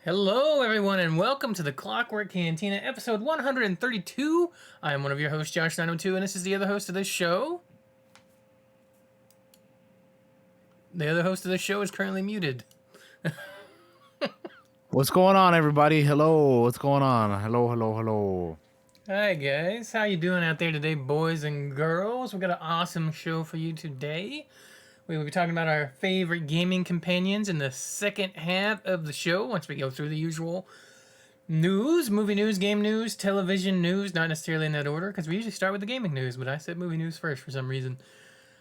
Hello, everyone, and welcome to the Clockwork Cantina, episode 132. I am one of your hosts, Josh902, and this is the other host of this show. The other host of this show is currently muted. What's going on, everybody? Hello, what's going on? Hello. Hi, guys. How you doing out there today, boys and girls? We've got an awesome show for you today. We will be talking about our favorite gaming companions in the second half of the show once we go through the usual news, movie news, game news, television news, not necessarily in that order, because we usually start with the gaming news, but I said movie news first for some reason.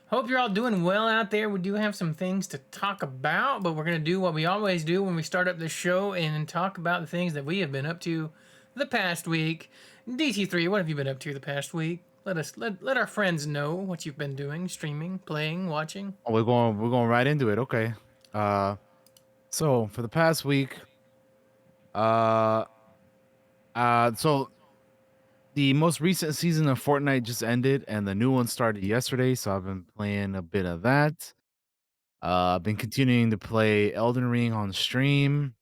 Hope you're all doing well out there. We do have some things to talk about, but we're going to do what we always do when we start up the show and talk about the things that we have been up to the past week. DT3, what have you been up to the past week? Let our friends know what you've been doing, streaming, playing, watching. Oh, we're going right into it. Okay. Uh, so for the past week, uh, so the most recent season of Fortnite just ended, and the new one started yesterday. So I've been playing a bit of that. I've been continuing to play Elden Ring on stream.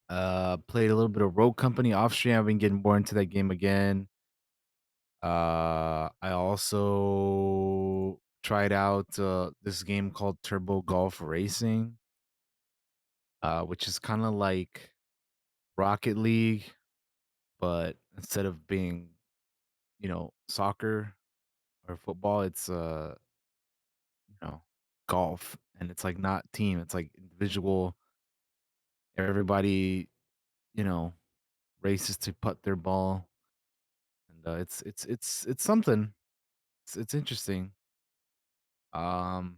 Played a little bit of Rogue Company off stream. I've been getting more into that game again. I also tried out this game called Turbo Golf Racing, which is kind of like Rocket League, but instead of being, soccer or football, it's you know, golf, and it's like not team, it's like individual. Everybody, you know, races to putt their ball, and it's something. It's interesting. Um,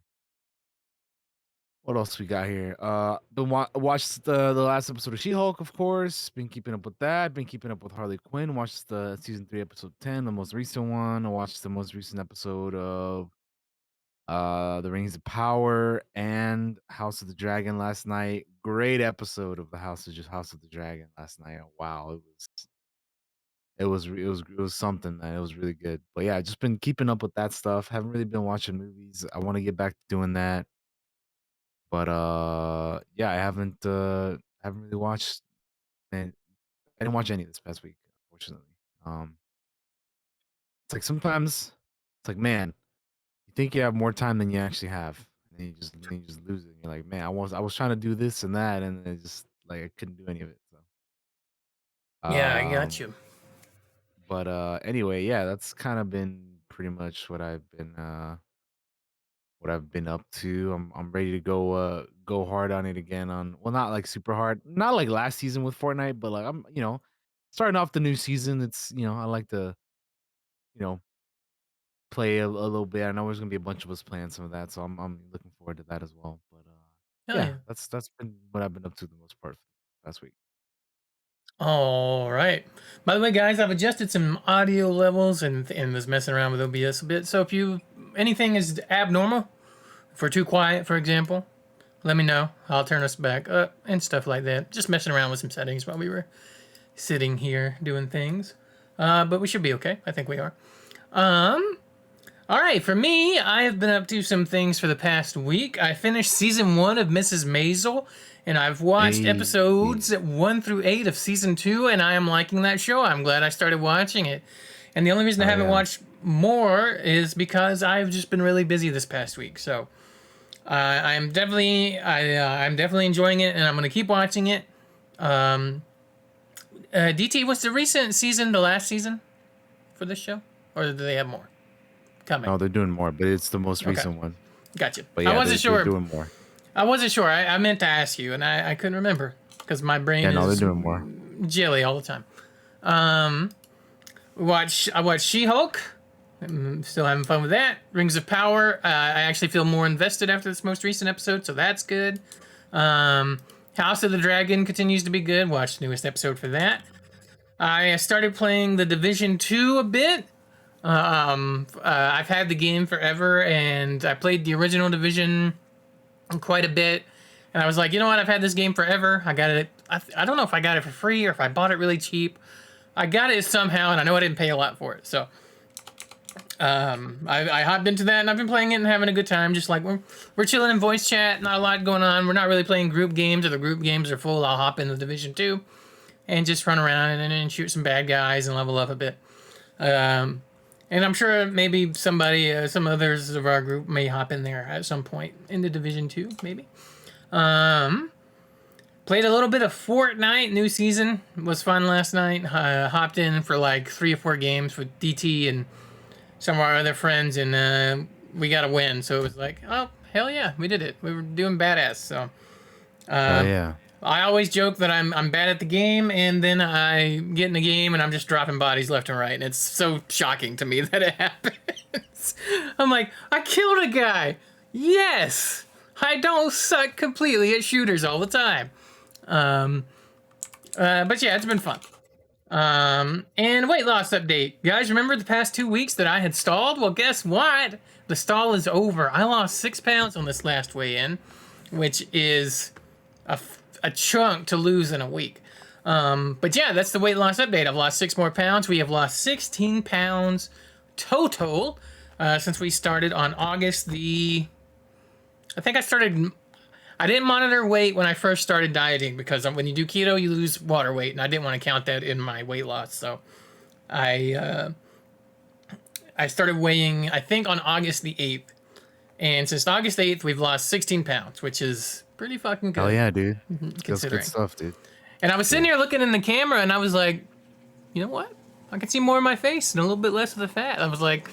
What else we got here? Watched the last episode of She-Hulk, of course. Been keeping up with that. Been keeping up with Harley Quinn. Watched the season 3, episode 10, the most recent one. I watched the most recent episode of The Rings of Power and House of the Dragon last night. Great episode of the House of the Dragon last night. Wow, it was something, man. It was really good. But yeah, just been keeping up with that stuff. Haven't really been watching movies. I want to get back to doing that. But, yeah, I haven't really watched, and I didn't watch any this past week, unfortunately. Um, it's like sometimes it's like, man, you think you have more time than you actually have, and you just lose it. And you're like, man, I was trying to do this and that, and it just like I couldn't do any of it. So, Yeah, I got you. but anyway, yeah, that's kind of been pretty much what I've been up to. I'm ready to go hard on it again on, well, not like super hard. Not like last season with Fortnite, but like I'm, starting off the new season. It's, I like to, you know, play a little bit. I know there's gonna be a bunch of us playing some of that, so I'm looking forward to that as well. But Oh, yeah, yeah. that's been what I've been up to the most part last week. All right. By the way, guys, I've adjusted some audio levels and was messing around with OBS a bit. So if anything is abnormal, if we're too quiet, for example, let me know. I'll turn us back up and stuff like that. Just messing around with some settings while we were sitting here doing things. But we should be okay. I think we are. All right, for me, I have been up to some things for the past week. I finished season 1 of Mrs. Maisel, and I've watched Hey, episodes 1 through 8 of season 2, and I am liking that show. I'm glad I started watching it. And the only reason I oh haven't yeah, watched more is because I've just been really busy this past week. So I'm definitely enjoying it, and I'm gonna keep watching it. DT, was the recent season the last season for this show, or do they have more coming? no, they're doing more, but it's the most Okay, recent one. gotcha. But I yeah, wasn't they're sure. doing more. I wasn't sure. I meant to ask you, and I couldn't remember because my brain Yeah, no, they're is doing more. jelly all the time. I watched She-Hulk. I'm still having fun with that. Rings of Power. I actually feel more invested after this most recent episode, so that's good. House of the Dragon continues to be good. Watched the newest episode for that. I started playing the Division 2 a bit. I've had the game forever, and I played the original Division quite a bit. And I was like, you know what? I've had this game forever. I got it. I don't know if I got it for free or if I bought it really cheap. I got it somehow, and I know I didn't pay a lot for it. So I hopped into that and I've been playing it and having a good time. Just like we're chilling in voice chat, not a lot going on. We're not really playing group games, or the group games are full. I'll hop into Division 2 and just run around and shoot some bad guys and level up a bit. Um, and I'm sure maybe somebody, some others of our group may hop in there at some point in the Division 2, maybe. Um, Played a little bit of Fortnite. New season was fun last night. Hopped in for like 3 or 4 games with DT and some of our other friends, and we got a win. So it was like, oh hell yeah, we did it. We were doing badass. So Oh um, yeah. I always joke that I'm bad at the game, and then I get in the game and I'm just dropping bodies left and right, and it's so shocking to me that it happens. I'm like, I killed a guy. Yes, I don't suck completely at shooters all the time. Um, but yeah, it's been fun. And weight loss update. Guys, remember the past 2 weeks that I had stalled? Well, guess what? The stall is over. I lost 6 pounds on this last weigh in, which is a chunk to lose in a week. But yeah, that's the weight loss update. I've lost 6 more pounds. We have lost 16 pounds total since we started on August the. I think I didn't monitor weight when I first started dieting because when you do keto, you lose water weight, and I didn't want to count that in my weight loss. So I uh, I started weighing, I think, on August the 8th, and since August 8th, we've lost 16 pounds, which is pretty fucking Hell good yeah, dude. That's good considering. stuff, dude. And I was sitting Yeah. here looking in the camera, and I was like, you know what? I can see more of my face and a little bit less of the fat. I was like,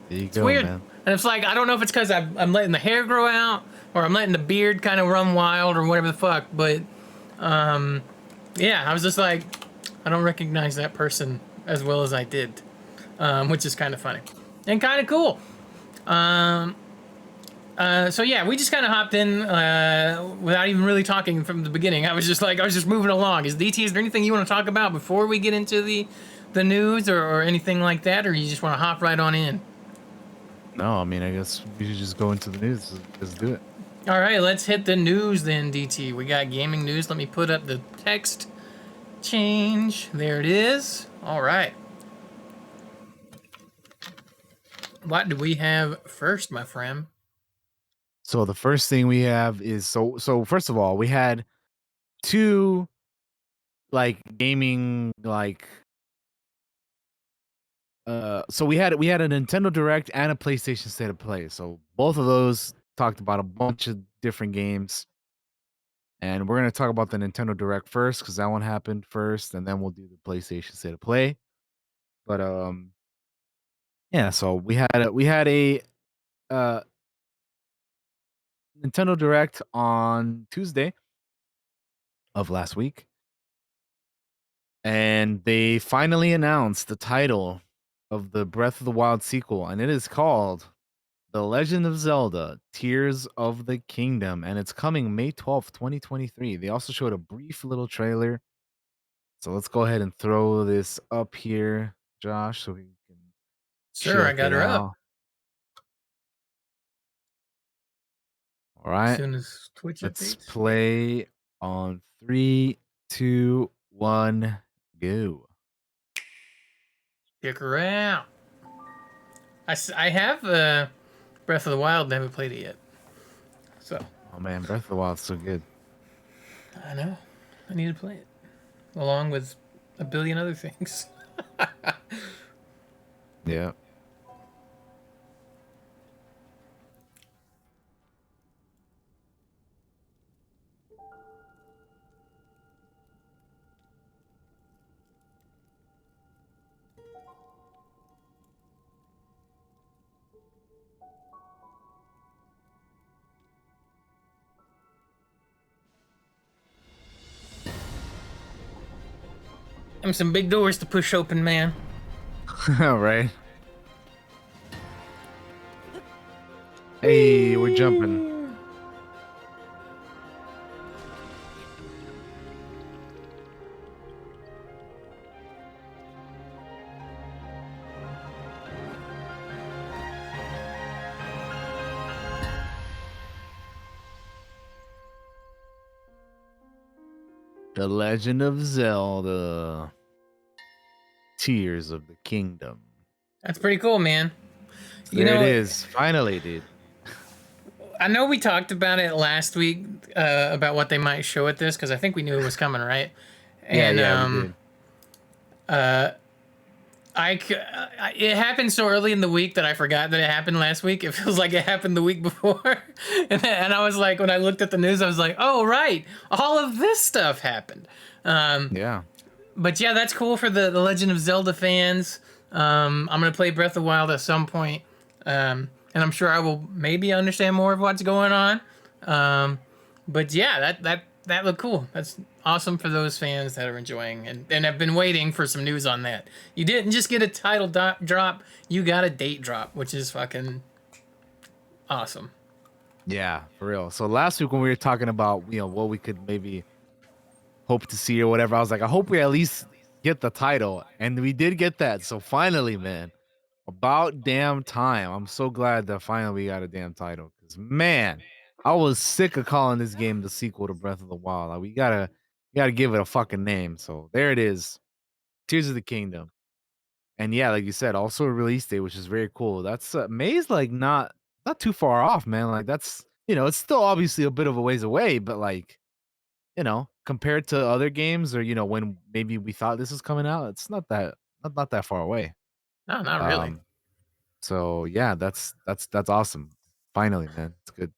There you it's go, weird. man. And it's like, I don't know if it's because I'm letting the hair grow out or I'm letting the beard kind of run wild or whatever the fuck. But yeah, I was just like, I don't recognize that person as well as I did, which is kind of funny and kind of cool. So yeah, we just kind of hopped in without even really talking from the beginning. I was just moving along. Is there anything you want to talk about before we get into the news or anything like that, or you just want to hop right on in? No, I mean, I guess we should just go into the news. Let's do it. All right, let's hit the news then, DT. We got gaming news. Let me put up the text change. There it is. All right. What do we have first, my friend? So the first thing we have is so first of all, we had two like gaming so we had a Nintendo Direct and a PlayStation State of Play. So both of those talked about a bunch of different games. And we're gonna talk about the Nintendo Direct first because that one happened first, and then we'll do the PlayStation State of Play. But yeah, so we had a uh Nintendo Direct on Tuesday of last week, and they finally announced the title of the Breath of the Wild sequel, and it is called The Legend of Zelda: Tears of the Kingdom, and it's coming May 12th, 2023. They also showed a brief little trailer. So let's go ahead and throw this up here, Josh, so we can Sure, I check got it her up. out. All As right. soon as Twitch Let's updates. play on 3, 2, 1, go. Check her out. I have Breath of the Wild, never played it yet. So, Oh man, Breath of the Wild's so good. I know. I need to play it. Along with a billion other things. Yeah. And some big doors to push open, man. All right. Hey, we're jumping. The Legend of Zelda: Tears of the Kingdom. That's pretty cool, man. So You there it know, is. Finally, dude. I know we talked about it last week about what they might show at this because I think we knew it was coming, right? Yeah, And yeah, we did. it happened so early in the week that I forgot that it happened last week. It feels like it happened the week before, and I was like, when I looked at the news, I was like, oh right, all of this stuff happened. Yeah. But yeah, that's cool for the Legend of Zelda fans. I'm gonna play Breath of the Wild at some point, and I'm sure I will maybe understand more of what's going on. But yeah, that looked cool. That's awesome for those fans that are enjoying and have been waiting for some news on that. You didn't just get a title drop, you got a date drop, which is fucking awesome. Yeah, for real. So last week when we were talking about, what we could maybe hope to see or whatever, I was like, I hope we at least get the title. And we did get that. So finally, man, about damn time. I'm so glad that finally we got a damn title. Because man, I was sick of calling this game the sequel to Breath of the Wild. Like, we gotta give it a fucking name. So there it is. Tears of the Kingdom. And yeah, like you said, also a release date, which is very cool. That's May's like not too far off, man. Like that's it's still obviously a bit of a ways away, but like, compared to other games or when maybe we thought this was coming out, it's not that far away. No, not really. Um so yeah, that's awesome. Finally, man. It's good.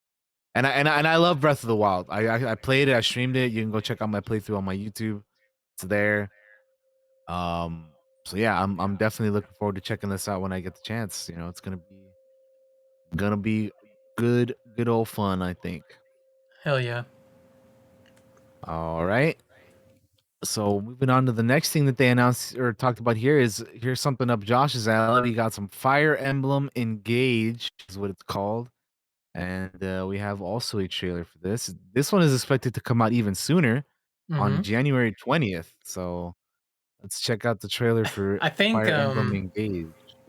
And I love Breath of the Wild. I played it, I streamed it. You can go check out my playthrough on my YouTube. It's there. Um, so yeah, I'm definitely looking forward to checking this out when I get the chance. It's gonna be good old fun, I think. Hell yeah. All right. So moving on to the next thing that they announced or talked about here is here's something up Josh's alley. We got some Fire Emblem Engage is what it's called. And we have also a trailer for this. This one is expected to come out even sooner hmm on January 20th. So let's check out the trailer for I think Fire Emblem Engage.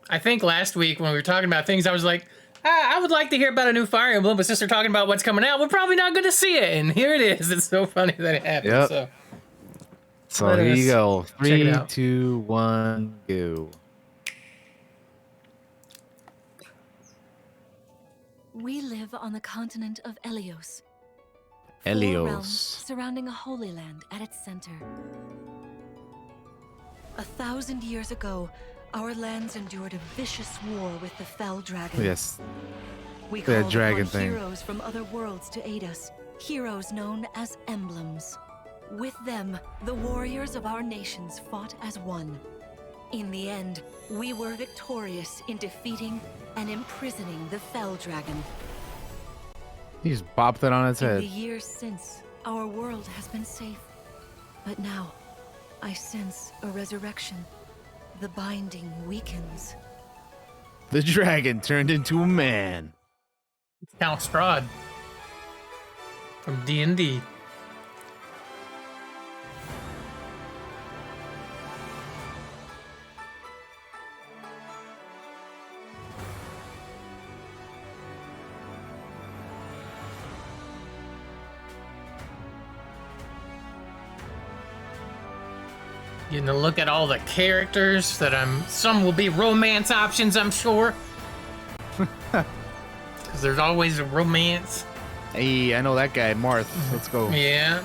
I think last week when we were talking about things, I was like, I would like to hear about a new Fire Emblem, but since they're talking about what's coming out, we're probably not going to see it. And here it is. It's so funny that it happened. Yep. So So let here you us go. check it 3, out. 2, 1, go. We live on the continent of Elios. 4 Elios. realms surrounding a holy land at its center. 1,000 years ago, our lands endured a vicious war with the fell dragon. Yes. We that called dragon upon thing. heroes from other worlds to aid us. Heroes known as emblems. With them, the warriors of our nations fought as one. In the end, we were victorious in defeating and imprisoning the fell dragon. He just bopped it on its In head. the years since, our world has been safe. But now, I sense a resurrection. The binding weakens. The dragon turned into a man. Count Strahd from D&D. Getting to look at all the characters that some will be romance options, I'm sure. Because there's always a romance. Hey, I know that guy, Marth. Let's go. Yeah.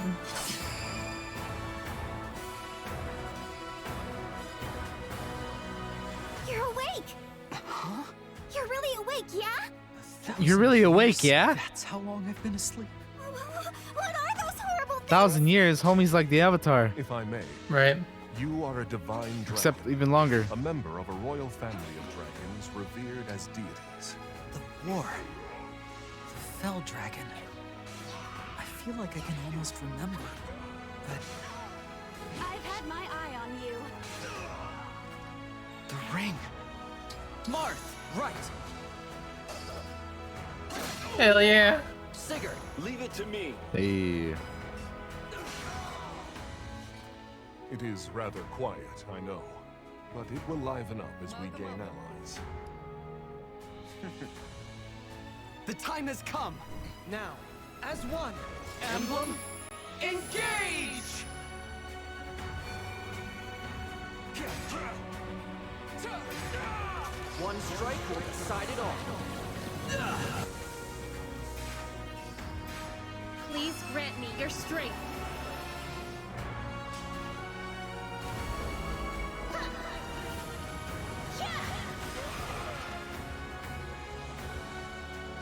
You're awake! Huh? You're really awake, yeah? You're really awake, yeah? That's how long I've been asleep. What are those horrible things? 1,000 years, homie's like the Avatar. If I may, Right. you are a divine dragon, Except even longer. a member of a royal family of dragons revered as deities. The war. The fell dragon. I feel like I can almost remember. But I've had my eye on you. the ring. Marth, right. Hell yeah. Sigurd, Leave it to me. Hey. It is rather quiet, I know, but it will liven up as we gain allies. The time has come. Now, as one, emblem, engage! strike will decide it all. Please grant me your strength.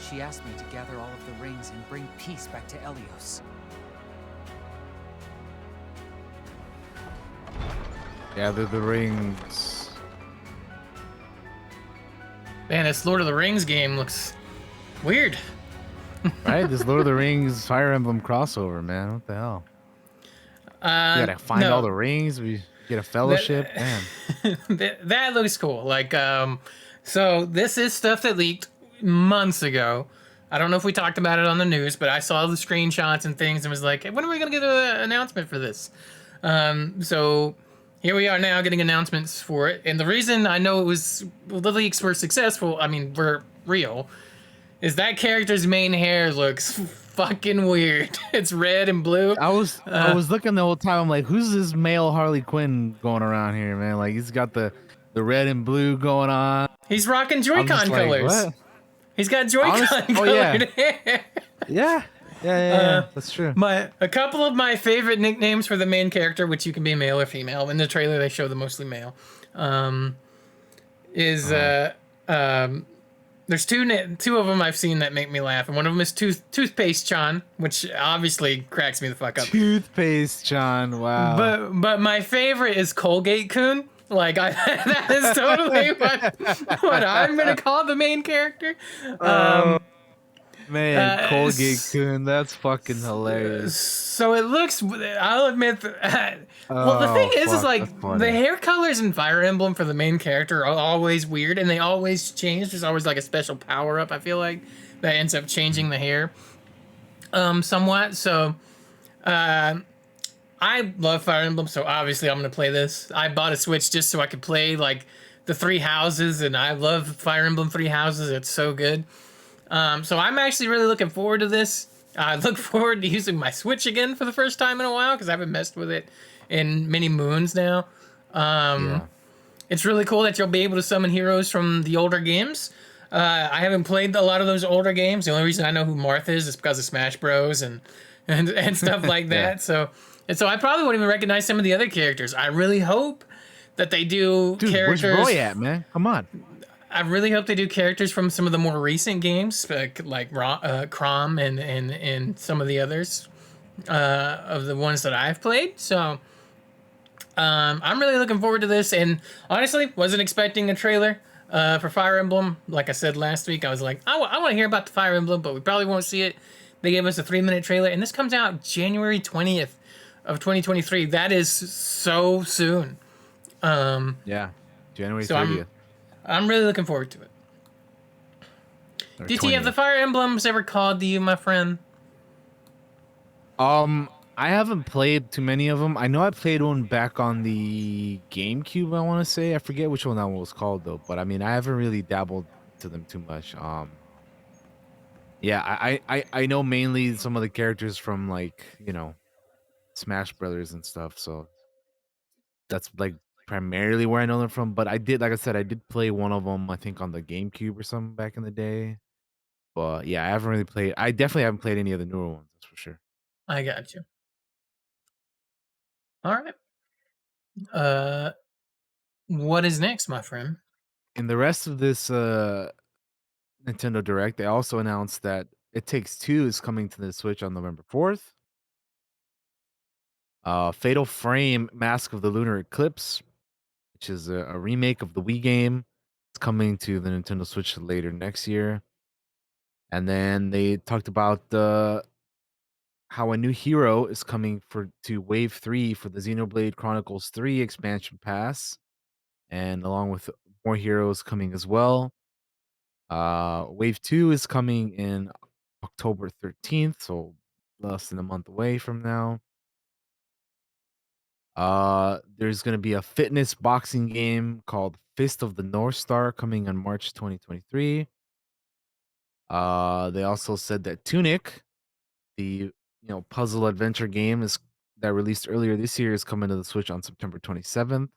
She asked me to gather all of the rings and bring peace back to Elios. Gather the rings. Man, this Lord of the Rings game looks weird. Right? This Lord of the Rings Fire Emblem crossover, man. What the hell? You gotta find all No, the rings. We get a fellowship. that, Damn. that looks cool. Like, so this is stuff that leaked months ago. I don't know if we talked about it on the news, but I saw the screenshots and things and was like, hey, when are we gonna get an announcement for this? So here we are now getting announcements for it. And the reason I know the leaks were successful, I mean, were real, is that character's main hair looks fucking weird. It's red and blue. I was looking the whole time. I'm like, who's this male Harley Quinn going around here, man? Like he's got the red and blue going on. He's rocking I'm just Joy-Con like, colors. what? He's got Joy-Con Oh, yeah. colored hair. Yeah. That's true. A couple of my favorite nicknames for the main character, which you can be male or female. In the trailer, they show the mostly male. There's two of them I've seen that make me laugh, and one of them is Toothpaste Chan, which obviously cracks me the fuck up. Toothpaste, John. Wow. But my favorite is Colgate Coon. Like that is totally what I'm gonna call the main character. Man, Colgate Coon, that's fucking hilarious. So it looks. I'll admit that. Well, the thing is like the hair colors in Fire Emblem for the main character are always weird, and they always change. There's always like a special power up. I feel like that ends up changing the hair, somewhat. So, I love Fire Emblem, so obviously I'm gonna play this. I bought a Switch just so I could play like the Three Houses, and I love Fire Emblem Three Houses. It's so good. So I'm actually really looking forward to this. I look forward to using my Switch again for the first time in a while because I haven't messed with it in many moons now. It's really cool that you'll be able to summon heroes from the older games. I haven't played a lot of those older games. The only reason I know who Marth is because of Smash Bros. and stuff like that. So I probably won't even recognize some of the other characters. I really hope that they do characters. Where's Roy at, man? Come on. I really hope they do characters from some of the more recent games, like Crom and some of the others of the ones that I've played. So I'm really looking forward to this, and honestly, wasn't expecting a trailer for Fire Emblem. Like I said last week, I was like, I want to hear about the Fire Emblem, but we probably won't see it. They gave us a 3-minute trailer, and this comes out January 20th of 2023. That is so soon. Yeah, January 30th. I'm really looking forward to it. DT, have the Fire Emblems ever called to you, my friend? I haven't played too many of them. I know I played one back on the GameCube, I want to say. I forget which one that one was called, though. But, I mean, I haven't really dabbled to them too much. Yeah, I know mainly some of the characters from, like, Smash Brothers and stuff. So, that's, like, primarily where I know them from. But like I said, I did play one of them, I think, on the GameCube or something back in the day. But, yeah, I definitely haven't played any of the newer ones, that's for sure. I got you. All right. What is next, my friend? In the rest of this Nintendo Direct, they also announced that It Takes Two is coming to the Switch on November 4th. Fatal Frame Mask of the Lunar Eclipse, which is a remake of the Wii game, it's coming to the Nintendo Switch later next year. And then they talked about how a new hero is coming to Wave 3 for the Xenoblade Chronicles 3 expansion pass, and along with more heroes coming as well. Wave 2 is coming in October 13th, so less than a month away from now. There's going to be a fitness boxing game called Fist of the North Star coming on March 2023. They also said that Tunic, the puzzle adventure game that released earlier this year, is coming to the Switch on September 27th.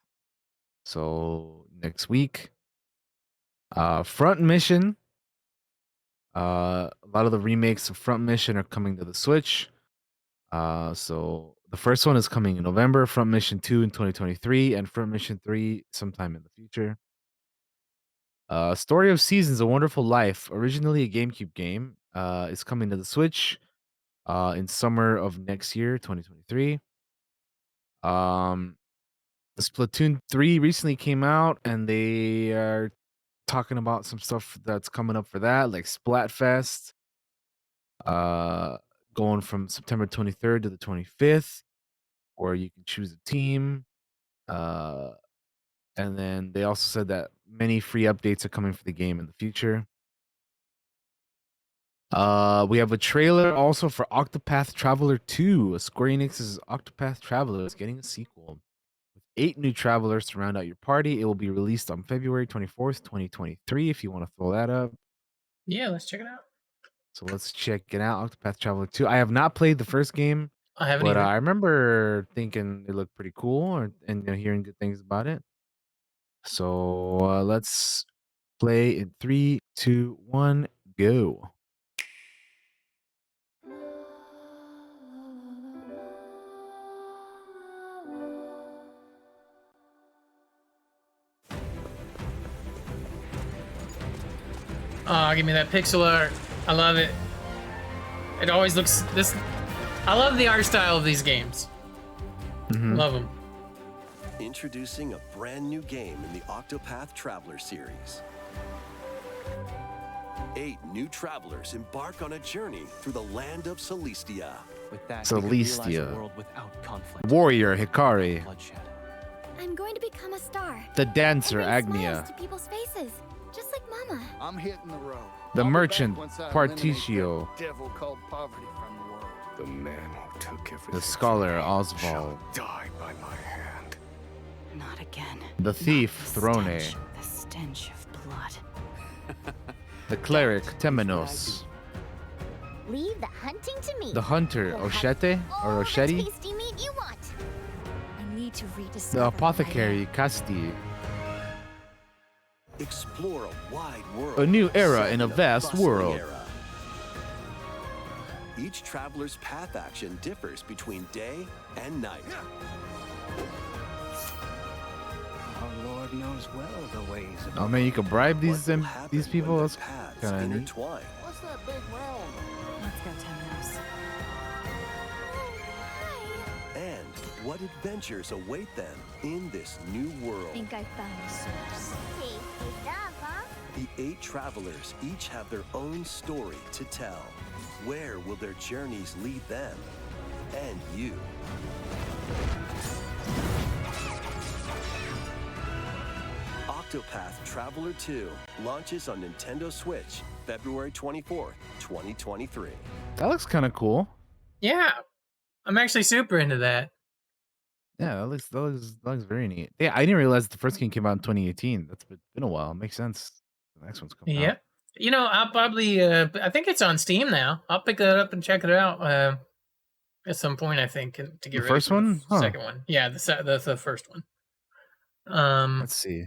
So next week. Front Mission. A lot of the remakes of Front Mission are coming to the Switch. So the first one is coming in November, Front Mission 2 in 2023, and Front Mission 3 sometime in the future. Story of Seasons: A Wonderful Life, originally a GameCube game, is coming to the Switch in summer of next year, 2023. Um, Splatoon 3 recently came out, and they are talking about some stuff that's coming up for that, like Splatfest, uh, going from September 23rd to the 25th, where you can choose a team. Uh, and then they also said that many free updates are coming for the game in the future. We have a trailer also for Octopath Traveler 2. Square Enix's Octopath Traveler is getting a sequel. With 8 new travelers to round out your party, it will be released on February 24th, 2023, if you want to throw that up. Yeah, let's check it out. So let's check it out. Octopath Traveler 2. I have not played the first game, I haven't but either. I remember thinking it looked pretty cool and hearing good things about it. So let's play in 3, 2, 1, go. Oh, give me that pixel art. I love it. It always looks this. I love the art style of these games. Love them. Introducing a brand new game in the Octopath Traveler series. 8 new travelers embark on a journey through the land of Celestia. With that, Celestia. a world without conflict. Warrior Hikari. Bloodshed. I'm going to become a star. The dancer I bring Agnia. smiles to people's faces, just like Mama. I'm hitting the road. The I'll be merchant back once I Partitio. eliminate that devil called poverty from the world. The man who took everything. The scholar from me Oswald. shall die by my hand. Not again. The thief Throne. The stench of blood. The cleric Temenos. Leave the hunting to me. The hunter We'll have Oshete or all the Osheti. tasty meat you want. I need to rediscover. The who I apothecary am. Casti. Explore a wide world. A new era set in a a vast bustling world. era. Each traveler's path action differs between day and night. Our Lord knows well the ways of Oh man, you can bribe What these will happen these people. when their That's paths kind of neat. intertwine. What's that big round? Let's go, Temenos. And what adventures await them in this new world. Think I found a source. Tasty stuff, huh? The 8 travelers each have their own story to tell. Where will their journeys lead them and you? Octopath Traveler 2 launches on Nintendo Switch February 24th, 2023. That looks kind of cool. Yeah, I'm actually super into that. Yeah, that looks very neat. Yeah, I didn't realize the first game came out in 2018. That's been a while. Makes sense. The next one's coming Yeah. out. You know, I'll probably. I think it's on Steam now. I'll pick that up and check it out at some point. I think to get The ready first for one? the Huh. second one. Yeah, the first one. Let's see.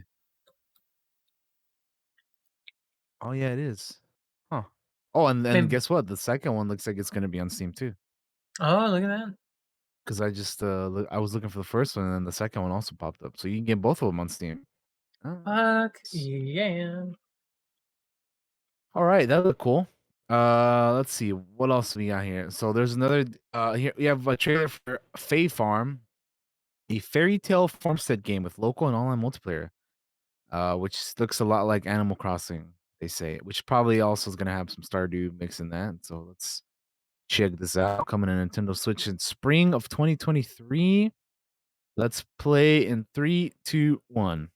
Oh yeah, it is. Huh. Oh, and then Maybe- guess what? The second one looks like it's gonna be on Steam too. Oh, look at that. Because I just I was looking for the first one, and then the second one also popped up. So you can get both of them on Steam. Oh. Fuck yeah. All right, that looked cool. Let's see what else we got here. So there's another. Here we have a trailer for Fae Farm, a fairy tale farmstead game with local and online multiplayer. Which looks a lot like Animal Crossing, they say, which probably also is gonna have some Stardew mix in that. So let's check this out. Coming to Nintendo Switch in spring of 2023. Let's play in 3, 2, 1.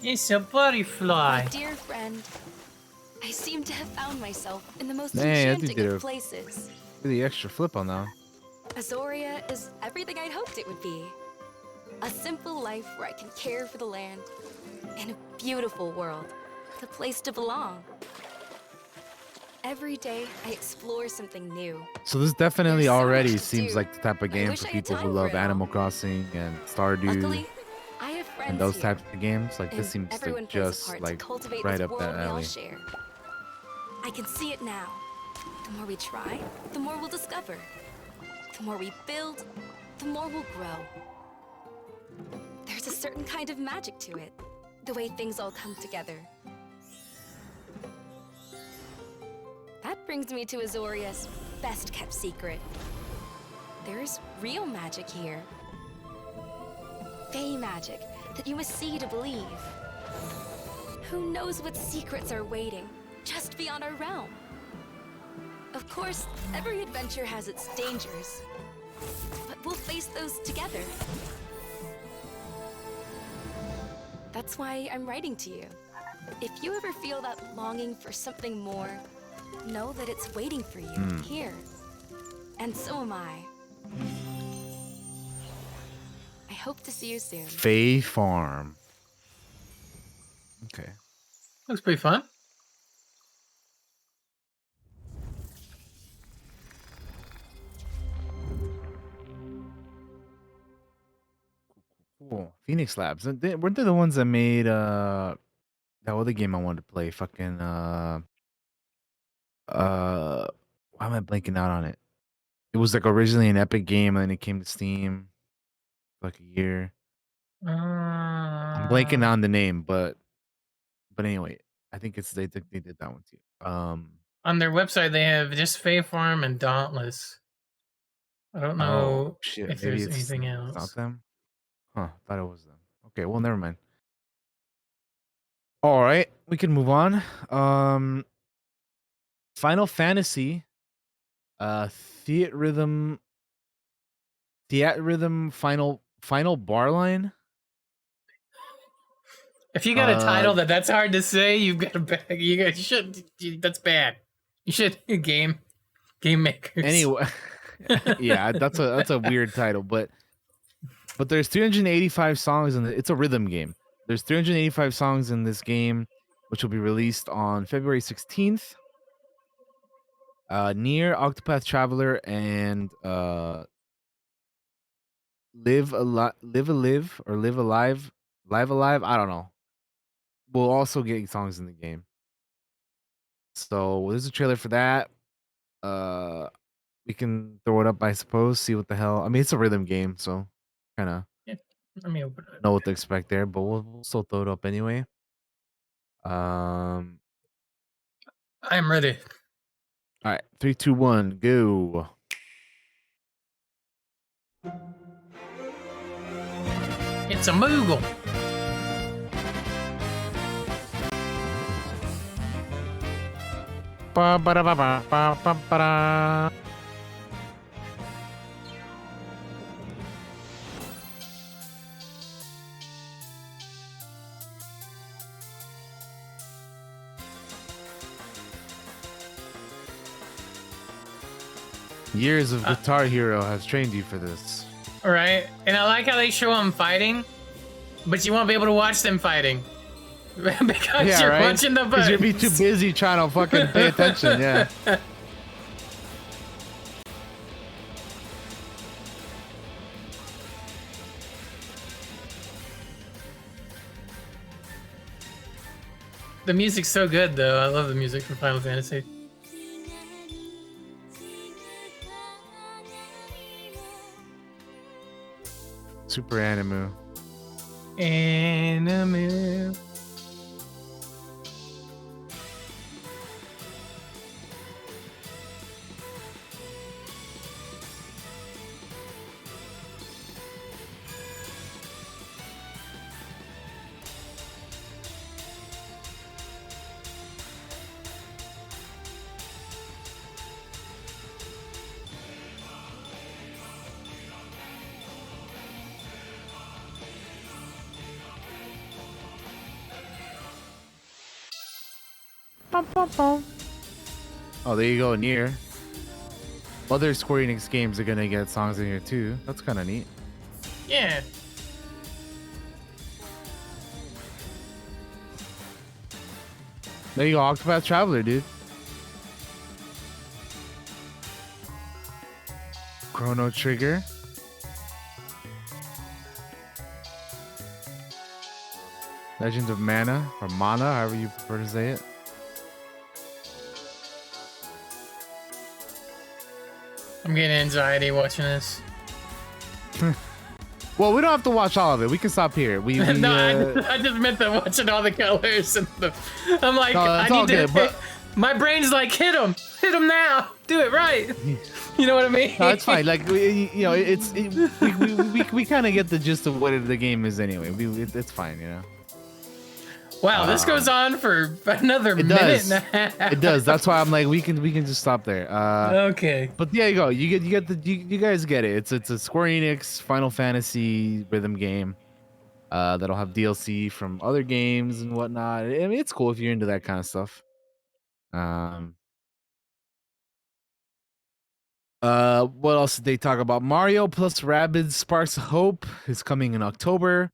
It's a butterfly. My dear friend, I seem to have found myself in the most Man, I think enchanting did of a- places. Do the extra flip on that. Azoria is everything I'd hoped it would be. A simple life where I can care for the land. In a beautiful world, with a place to belong. Every day, I explore something new. So this definitely There's so already much to seems do. like the type of I game wish for I had people who time for love it all. Animal Crossing and Stardew Luckily, I have and friends those here, types of games. Like this and seems everyone like plays a just part to like cultivate right this up that world we all alley. share. I can see it now. The more we try, the more we'll discover. The more we build, the more we'll grow. There's a certain kind of magic to it, the way things all come together. That brings me to Azoria's best-kept secret. There's real magic here. Fey magic that you must see to believe. Who knows what secrets are waiting just beyond our realm? Of course, every adventure has its dangers, but we'll face those together. That's why I'm writing to you. If you ever feel that longing for something more, know that it's waiting for you here. And so am I. I hope to see you soon. Fae Farm. Okay. Looks pretty fun. Cool. Phoenix Labs. Weren't they the ones that made that other game I wanted to play? Fucking why am I blanking out on it? It was like originally an Epic game and then it came to Steam for like a year. I'm blanking on the name, but anyway, I think they did that one too. On their website, they have just Fae Farm and Dauntless. I don't Oh know shit, if maybe there's it's anything not else. them. Huh? Thought it was them. Okay, well, never mind. All right, we can move on. Final Fantasy, Theatrhythm final bar line. If you got a title that's hard to say, you've got a bag. You should. That's bad. You should game makers. Anyway, yeah, that's a weird title, but there's 385 songs in it's a rhythm game. There's 385 songs in this game, which will be released on February 16th. Near Octopath Traveler and Live Alive. I don't know. We'll also get songs in the game. So there's a trailer for that. We can throw it up, I suppose. See what the hell. I mean, it's a rhythm game, so kind of Let me open it. know what to expect there. But we'll still throw it up anyway. I'm ready. All right, 3, 2, 1, go. It's a Moogle. Ba ba da ba ba ba ba ba da. Years of Guitar Hero has trained you for this. All right, and I like how they show them fighting, but you won't be able to watch them fighting because you're watching the buttons. Because you'll be too busy trying to fucking pay attention. Yeah. The music's so good, though. I love the music from Final Fantasy. Super Animu. Animu. Oh, there you go, Near. Other Square Enix games are gonna get songs in here too. That's kind of neat. Yeah. There you go, Octopath Traveler, dude. Chrono Trigger. Legend of Mana, or Mana, however you prefer to say it. I'm getting anxiety watching this. Well, we don't have to watch all of it. We can stop here. We No, I just meant that watching all the colors and the. I'm like, No, I it's need all to. good, but- My brain's like, hit him now, do it right. You know what I mean? No, it's fine. Like we kind of get the gist of what the game is anyway. It's fine, you know. Wow, this goes on for another It minute does. and a half. It does. That's why I'm like, we can just stop there. Okay. But there you go. You guys get it. It's a Square Enix Final Fantasy rhythm game. That'll have DLC from other games and whatnot. I mean, it's cool if you're into that kind of stuff. What else did they talk about? Mario plus Rabbids Sparks of Hope is coming in October.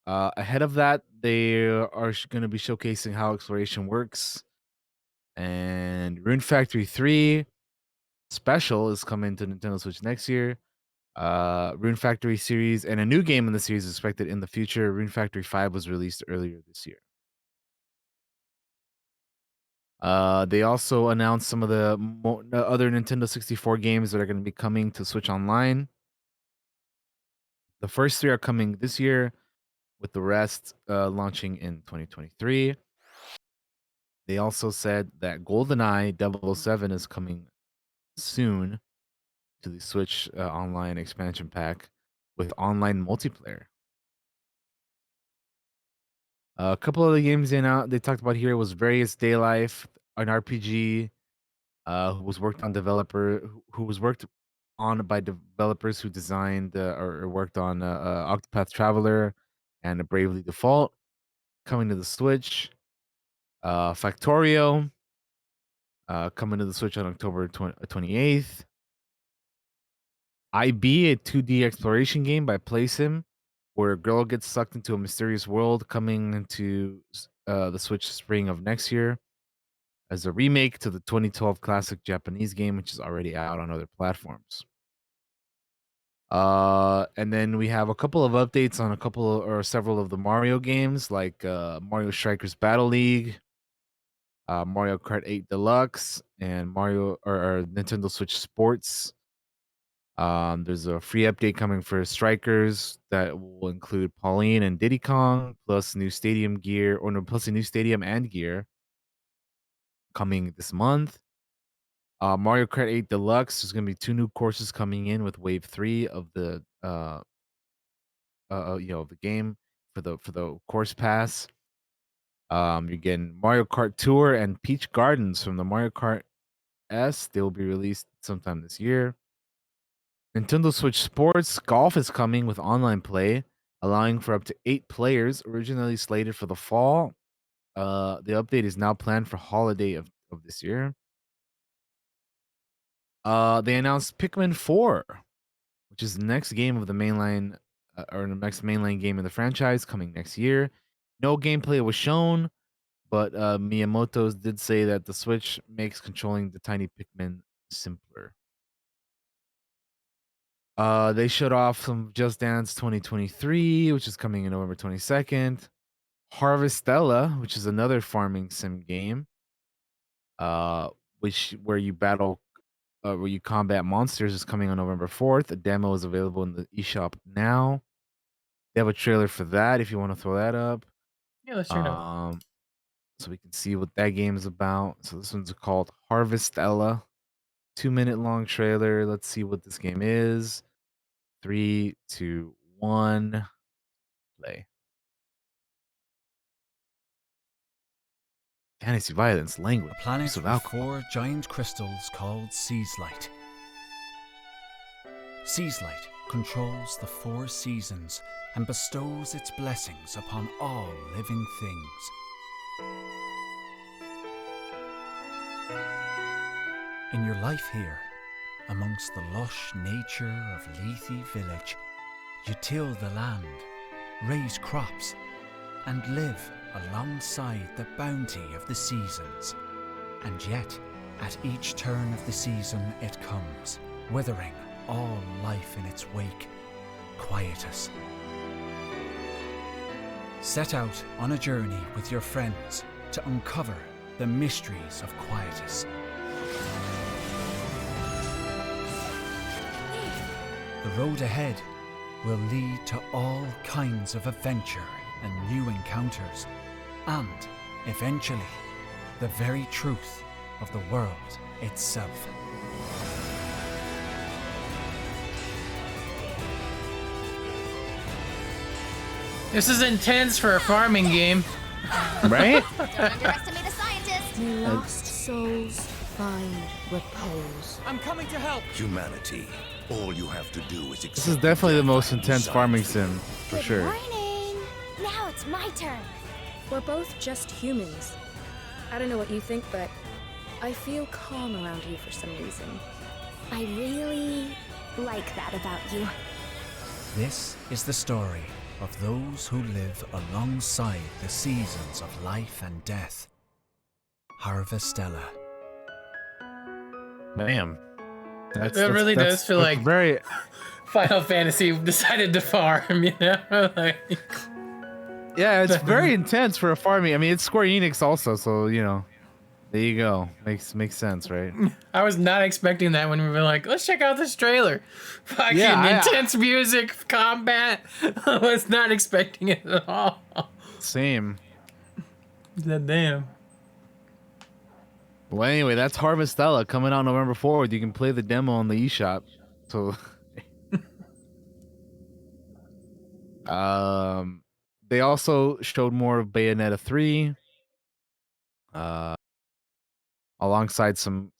Ahead of that, they are going to be showcasing how exploration works. And Rune Factory 3 Special is coming to Nintendo Switch next year. Rune Factory series and a new game in the series is expected in the future. Rune Factory 5 was released earlier this year. They also announced some of the other Nintendo 64 games that are going to be coming to Switch Online. The first 3 are coming this year, with the rest launching in 2023. They also said that GoldenEye 007 is coming soon to the Switch Online expansion pack with online multiplayer. A couple of the games they talked about here was Various Daylife, an RPG who was worked on by developers who designed or worked on Octopath Traveler and Bravely Default, coming to the Switch. Factorio coming to the Switch on October 28th. IB, a 2D exploration game by PlaySim, where a girl gets sucked into a mysterious world, coming into the Switch spring of next year as a remake to the 2012 classic Japanese game, which is already out on other platforms. And then we have a couple of updates on several of the Mario games, like Mario Strikers Battle League, Mario Kart 8 Deluxe, and Mario or Nintendo Switch Sports. There's a free update coming for Strikers that will include Pauline and Diddy Kong, plus new stadium gear, or no, plus a new stadium and gear coming this month. Mario Kart 8 Deluxe, there's gonna be 2 new courses coming in with Wave 3 of the the game for the course pass. You're getting Mario Kart Tour and Peach Gardens from the Mario Kart S. They will be released sometime this year. Nintendo Switch Sports Golf is coming with online play, allowing for up to 8 players, originally slated for the fall. The update is now planned for holiday of this year. They announced Pikmin 4, which is the next game of the mainline, or the next mainline game in the franchise, coming next year. No gameplay was shown, but Miyamoto did say that the Switch makes controlling the tiny Pikmin simpler. They showed off some Just Dance 2023, which is coming in November 22nd. Harvestella, which is another farming sim game, where you combat monsters, is coming on November 4th. A demo is available in the eShop now. They have a trailer for that if you want to throw that up. Yeah, let's check it out. So we can see what that game is about. So this one's called Harvestella. 2-minute long trailer. Let's see what this game is. 3, 2, 1, play. Fantasy violence, language, A planet use of with alcohol. 4 giant crystals called Seaslight. Seaslight controls the 4 seasons and bestows its blessings upon all living things. In your life here, amongst the lush nature of Lethe Village, you till the land, raise crops, and live alongside the bounty of the seasons. And yet, at each turn of the season it comes, withering all life in its wake, Quietus. Set out on a journey with your friends to uncover the mysteries of Quietus. The road ahead will lead to all kinds of adventure and new encounters, and eventually, the very truth of the world itself. This is intense for a farming game. Right? Don't underestimate a scientist. May lost souls find repose. I'm coming to help. Humanity. All you have to do is accept. This is definitely the most intense farming sim, for Good sure. morning. Now it's my turn. We're both just humans. I don't know what you think, but I feel calm around you for some reason. I really like that about you. This is the story of those who live alongside the seasons of life and death. Harvestella. Damn. It really does feel like very Final Fantasy decided to farm, you know? Like, yeah, it's very intense for a farming. I mean, it's Square Enix also, so you know, there you go. Makes sense, right? I was not expecting that when we were like, let's check out this trailer. Fucking Yeah, intense music, combat. I was not expecting it at all. Same. Damn. Well, anyway, that's Harvestella coming out November 4th. You can play the demo on the eShop. So, they also showed more of Bayonetta 3, alongside some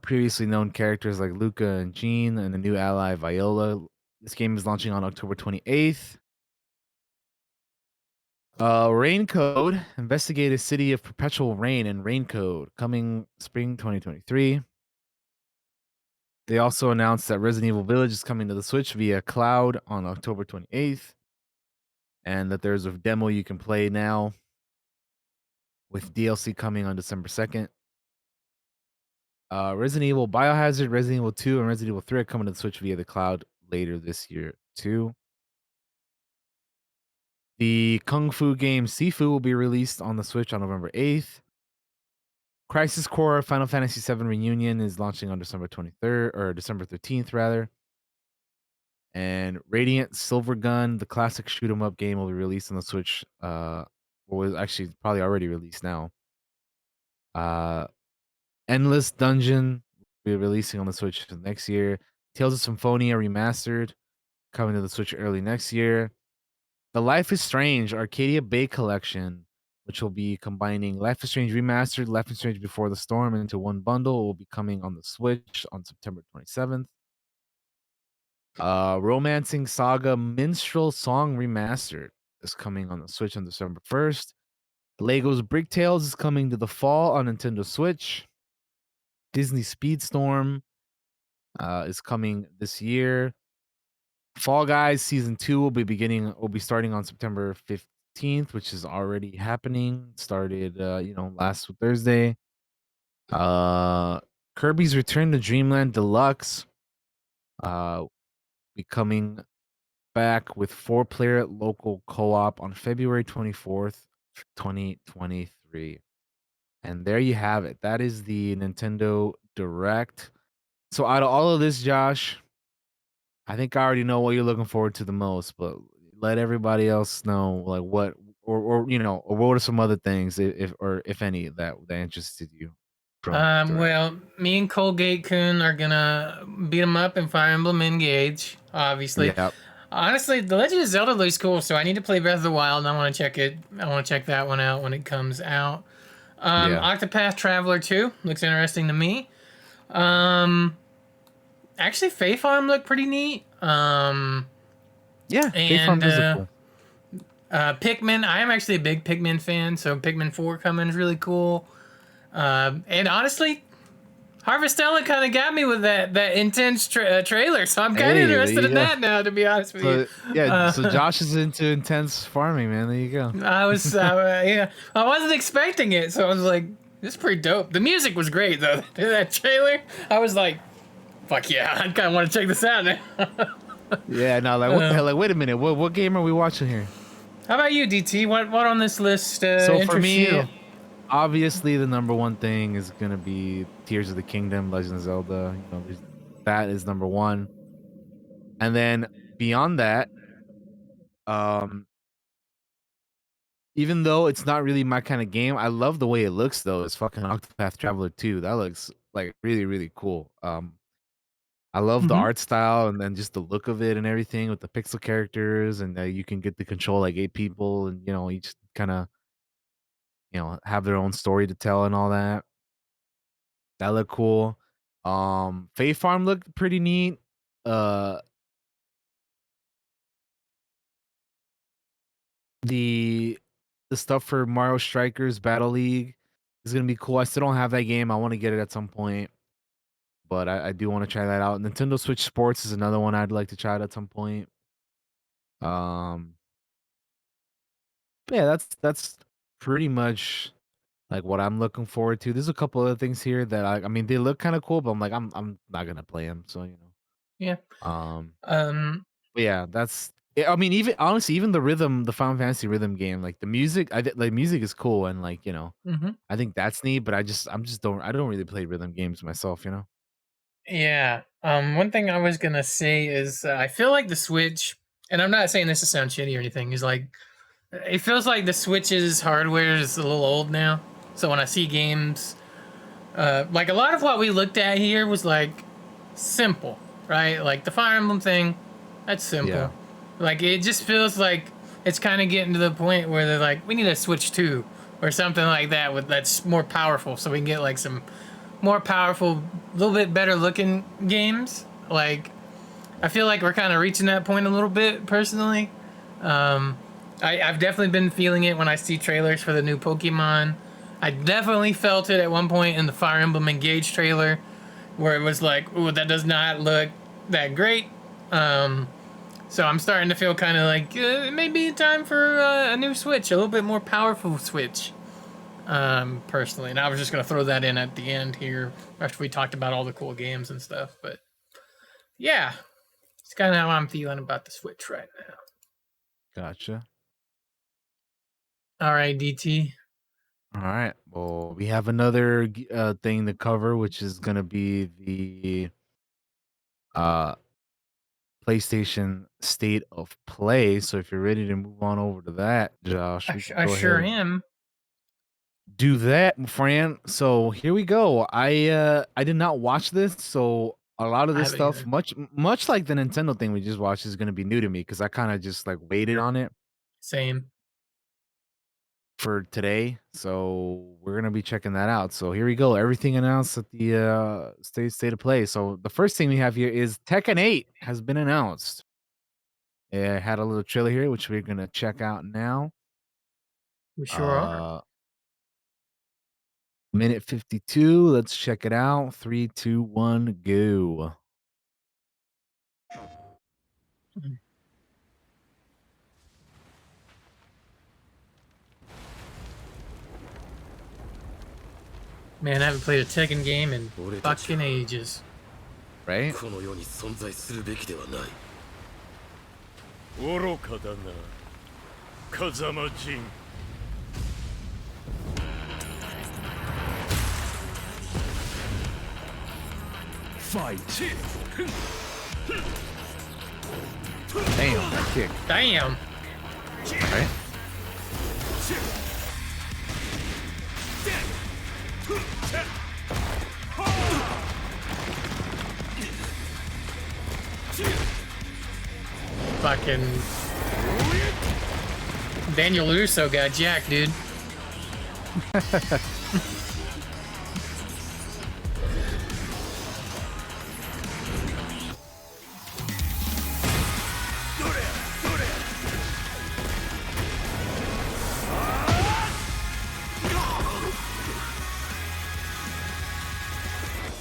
previously known characters like Luca and Jean, and the new ally Viola. This game is launching on October 28th. Rain Code, investigate a city of perpetual rain and Rain Code, coming spring 2023. They also announced that Resident Evil Village is coming to the Switch via cloud on October 28th, and that there's a demo you can play now with DLC coming on December 2nd. Resident Evil Biohazard, Resident Evil 2, and Resident Evil 3 are coming to the Switch via the cloud later this year too. The Kung Fu game Sifu will be released on the Switch on November 8th. Crisis Core Final Fantasy VII Reunion is launching on December 23rd, or December 13th, rather. And Radiant Silvergun, the classic shoot 'em up game, will be released on the Switch. Was actually probably already released now. Endless Dungeon will be releasing on the Switch next year. Tales of Symphonia Remastered coming to the Switch early next year. The Life is Strange Arcadia Bay Collection, which will be combining Life is Strange Remastered, Life is Strange Before the Storm into one bundle, will be coming on the Switch on September 27th. Romancing Saga Minstrel Song Remastered is coming on the Switch on December 1st. Lego's Brick Tales is coming to the fall on Nintendo Switch. Disney Speedstorm is coming this year. Fall Guys Season 2 will be starting on September 15th, which is already happening. Started last Thursday. Kirby's Return to Dreamland Deluxe be coming back with 4-player local co-op on February 24th, 2023. And there you have it. That is the Nintendo Direct. So out of all of this, Josh, I think I already know what you're looking forward to the most, but let everybody else know like what or what are some other things if any that interested you. Well, me and Colgate Kun are gonna beat him up in Fire Emblem Engage, obviously. Yep. Honestly, The Legend of Zelda looks cool, so I need to play Breath of the Wild, and I want to check it. I want to check that one out when it comes out. Octopath Traveler 2 looks interesting to me. Actually, Fae Farm looked pretty neat. Yeah, Fae Farm is cool. Pikmin, I am actually a big Pikmin fan, so Pikmin 4 coming is really cool. And honestly, Harvestella kind of got me with that intense trailer, so I'm kind of interested in that now, to be honest with you. Yeah, so Josh is into intense farming, man. There you go. I wasn't expecting it, so I was like, this is pretty dope. The music was great, though. That trailer, I was like, Fuck yeah, I kind of want to check this out now. Yeah, no, like what the hell? Like, wait a minute, what game are we watching here? How about you, DT? What on this list So for interests me, you? obviously the number one thing is gonna be Tears of the Kingdom, Legend of Zelda. You know, that is number one, and then beyond that, um, even though it's not really my kind of game, I love the way it looks though. It's fucking Octopath Traveler 2. That looks like really, really cool. I love the Mm-hmm. art style and then just the look of it and everything with the pixel characters and you can get to control like 8 people and you know each kind of have their own story to tell and all that. That looked cool. Fae Farm looked pretty neat. Uh, the the stuff for Mario Strikers Battle League is gonna be cool. I still don't have that game. I want to get it at some point, but I do want to try that out. Nintendo Switch Sports is another one I'd like to try it at some point. Um, but yeah, that's pretty much like what I'm looking forward to. There's a couple other things here that I mean they look kind of cool, but I'm like I'm not gonna play them, so you Yeah. know. Um. But yeah, that's. I mean, even honestly, even the rhythm, the Final Fantasy rhythm game, like the music, like music is cool, and like Mhm. I think that's neat. But I don't really play rhythm games myself, you know. Yeah. One thing I was gonna say is I feel like the Switch, and I'm not saying this to sound shitty or anything, is like it feels like the Switch's hardware is a little old now. So when I see games, like a lot of what we looked at here was like simple, right? Like the Fire Emblem thing, that's simple. Yeah. Like it just feels like it's kind of getting to the point where they're like, we need a Switch 2 or something like that that's more powerful, so we can get like some more powerful, a little bit better looking games. Like I feel like we're kind of reaching that point a little bit personally. I've definitely been feeling it when I see trailers for the new Pokemon. I definitely felt it at one point in the Fire Emblem Engage trailer, where it was like, ooh, that does not look that great. So I'm starting to feel kind of like it may be time for a new Switch, a little bit more powerful Switch. Personally, and I was just gonna throw that in at the end here after we talked about all the cool games and stuff. But yeah, it's kind of how I'm feeling about the Switch right now. Gotcha. All right, DT. All right. Well, we have another thing to cover, which is gonna be the uh PlayStation State of Play. So if you're ready to move on over to that, Josh, we can I go ahead sure and am. do that, my friend. So here we go. I did not watch this, so a lot of I this haven't stuff, either. much like the Nintendo thing we just watched, is gonna be new to me because I kind of just like waited on it Same. for today. So we're gonna be checking that out. So here we go. Everything announced at the state of play. So the first thing we have here is Tekken 8 has been announced. It had a little trailer here, which we're gonna check out now. We sure are. Minute 52. Let's check it out. 3, 2, 1, go. Man, I haven't played a Tekken game in fucking ages. Right? この世に存在するべきではない。愚かだな、風間陣。Fight. Damn, that kick. Damn. Right? Fucking Daniel Russo got jacked, dude.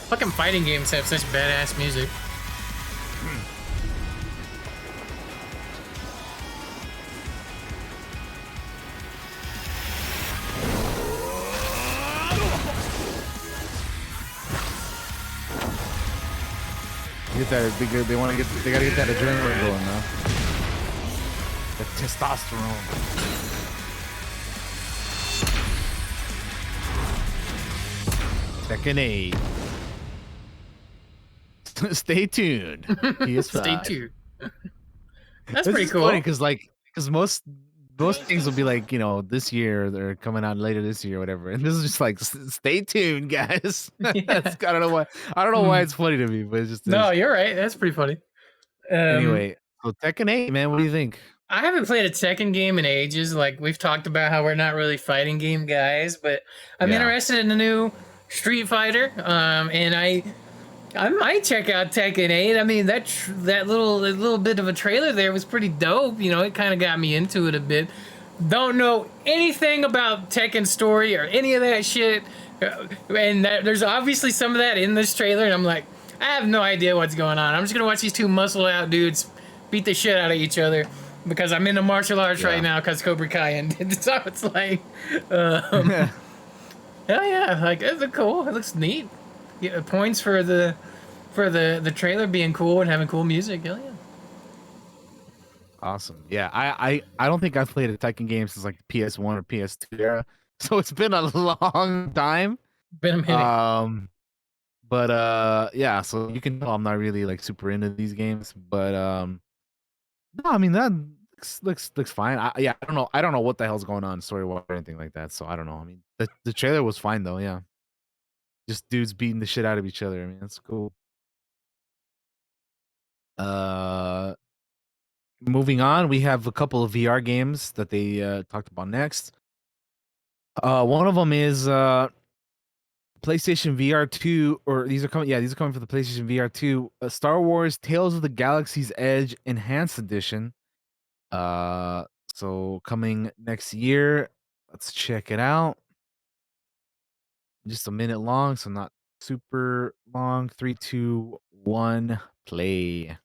Fucking fighting games have such badass music. Get that. They want to get. They gotta get that adrenaline going now. That testosterone. Tekken 8. Stay tuned. PS5. Stay tuned. That's This pretty is cool. funny because most things will be like, you know, this year they're coming out later this year or whatever, and this is just like stay tuned, guys. That's, I don't know why. I don't know why it's funny to me, but it's just No, you're right. That's pretty funny. Anyway, so Tekken 8, man, what do you think? I haven't played a Tekken game in ages. Like we've talked about how we're not really fighting game guys, but I'm interested in the new Street Fighter. And I might check out Tekken 8. I mean that little bit of a trailer there was pretty dope. You know, it kind of got me into it a bit. Don't know anything about Tekken story or any of that shit, and there's obviously some of that in this trailer. And I'm like, I have no idea what's going on. I'm just gonna watch these two muscle out dudes beat the shit out of each other because I'm into martial arts right now because Cobra Kai ended. So it's like, hell yeah, like it's cool. It looks neat. Yeah, points for the trailer being cool and having cool music. Hell yeah. Awesome. Yeah, I don't think I've played a Tekken game since like PS1 or PS2 era, so it's been a long time. Been a minute. But yeah, so you can tell I'm not really like super into these games, but no, I mean that looks fine. I don't know what the hell's going on story wise or anything like that, so I don't know. I mean the trailer was fine though, yeah. Just dudes beating the shit out of each other. I mean, that's cool. Moving on, we have a couple of VR games that they talked about next. One of them is PlayStation VR 2, or these are coming. Yeah, these are coming for the PlayStation VR 2. Star Wars: Tales of the Galaxy's Edge Enhanced Edition. So coming next year. Let's check it out. Just a minute long, so not super long. 3, 2, 1, play.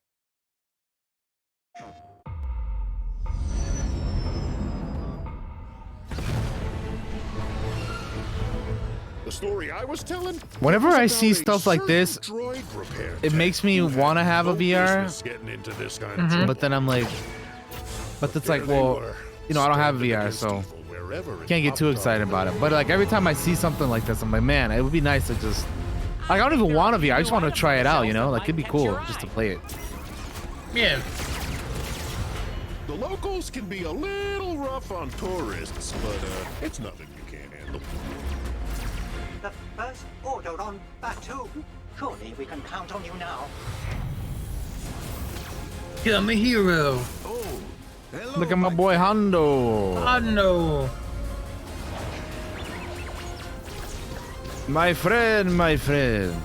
The story I was telling. Whenever I see stuff like this, it makes me want to have a VR. But then I'm like, but it's like, well, you know, I don't have a VR, so can't get too excited about it. But like every time I see something like this, I'm like, man, it would be nice to just, like, I don't even want a VR. I just want to try it out, you know? Like, it'd be cool just to play it. Yeah. The locals can be a little rough on tourists, but it's nothing you can't handle. The first order on Batu. Surely we can count on you now. I'm a hero. Oh, hello. Look at my boy Hondo. Hondo. My friend, my friend.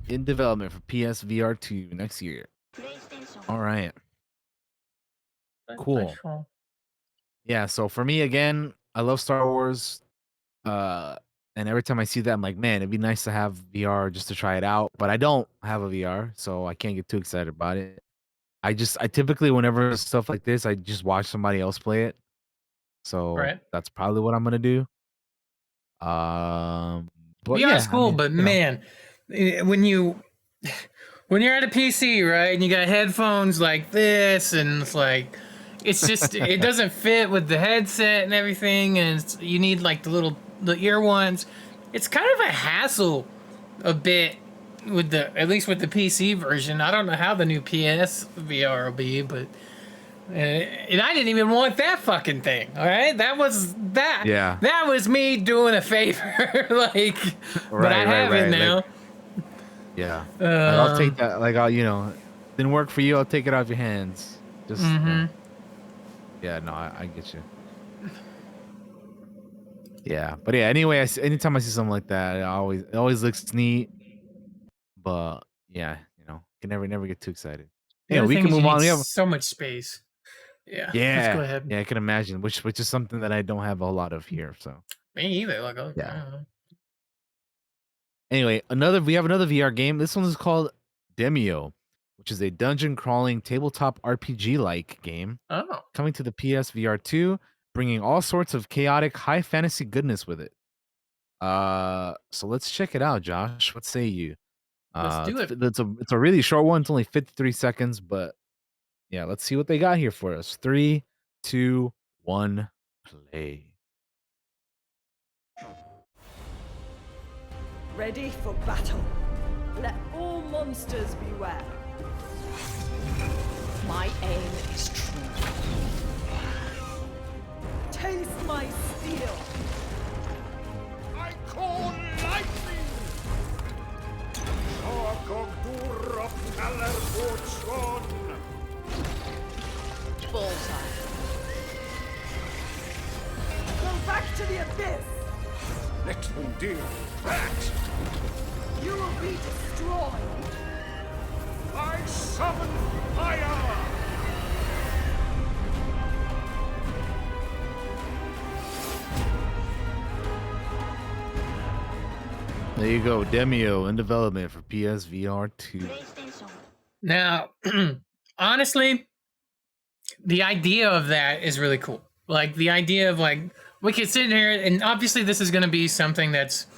In development for PSVR 2 next year. All right. Cool. Yeah, so for me again, I love Star Wars. And every time I see that, I'm like, man, it'd be nice to have VR just to try it out. But I don't have a VR, so I can't get too excited about it. I typically, whenever stuff like this, I just watch somebody else play it. So that's probably what I'm gonna do. But VR's yeah, cool, I mean, but you know. man, when you're at a PC, right, and you got headphones like this, and it's like, it's just it doesn't fit with the headset and everything, and you need like the ear ones. It's kind of a hassle, a bit with at least with the PC version. I don't know how the new PS VR will be, but. And I didn't even want that fucking thing. All right, that was that. Yeah. That was me doing a favor, like. But I have it now. Like, yeah. Like, I'll take that. Like, I'll, you know, didn't work for you. I'll take it off your hands. Just. Yeah. No, I get you. Yeah, but yeah. Anyway, anytime I see something like that, it always looks neat. But yeah, you know, can never get too excited. Yeah, we can move on. We have so much space. Yeah. Yeah. Let's go ahead. Yeah, I can imagine. Which is something that I don't have a whole lot of here. So me either. Like, okay. Yeah. Anyway, we have another VR game. This one is called Demio, which is a dungeon crawling tabletop RPG like game. Oh. Coming to the PS VR 2, bringing all sorts of chaotic high fantasy goodness with it. So let's check it out, Josh. What say you? Let's do it. It's a really short one. It's only 53 seconds, but yeah, let's see what they got here for us. 3, 2, 1, play. Ready for battle. Let all monsters beware. My aim is true. Taste my steel. I call lightning! Shogogdur of Kalervortron! Bullseye. Go back to the abyss! Let them deal that! You will be destroyed! I summon fire! There you go, Demio in development for PSVR 2. Now, honestly, the idea of that is really cool. Like the idea of like we could sit here and obviously this is going to be something that's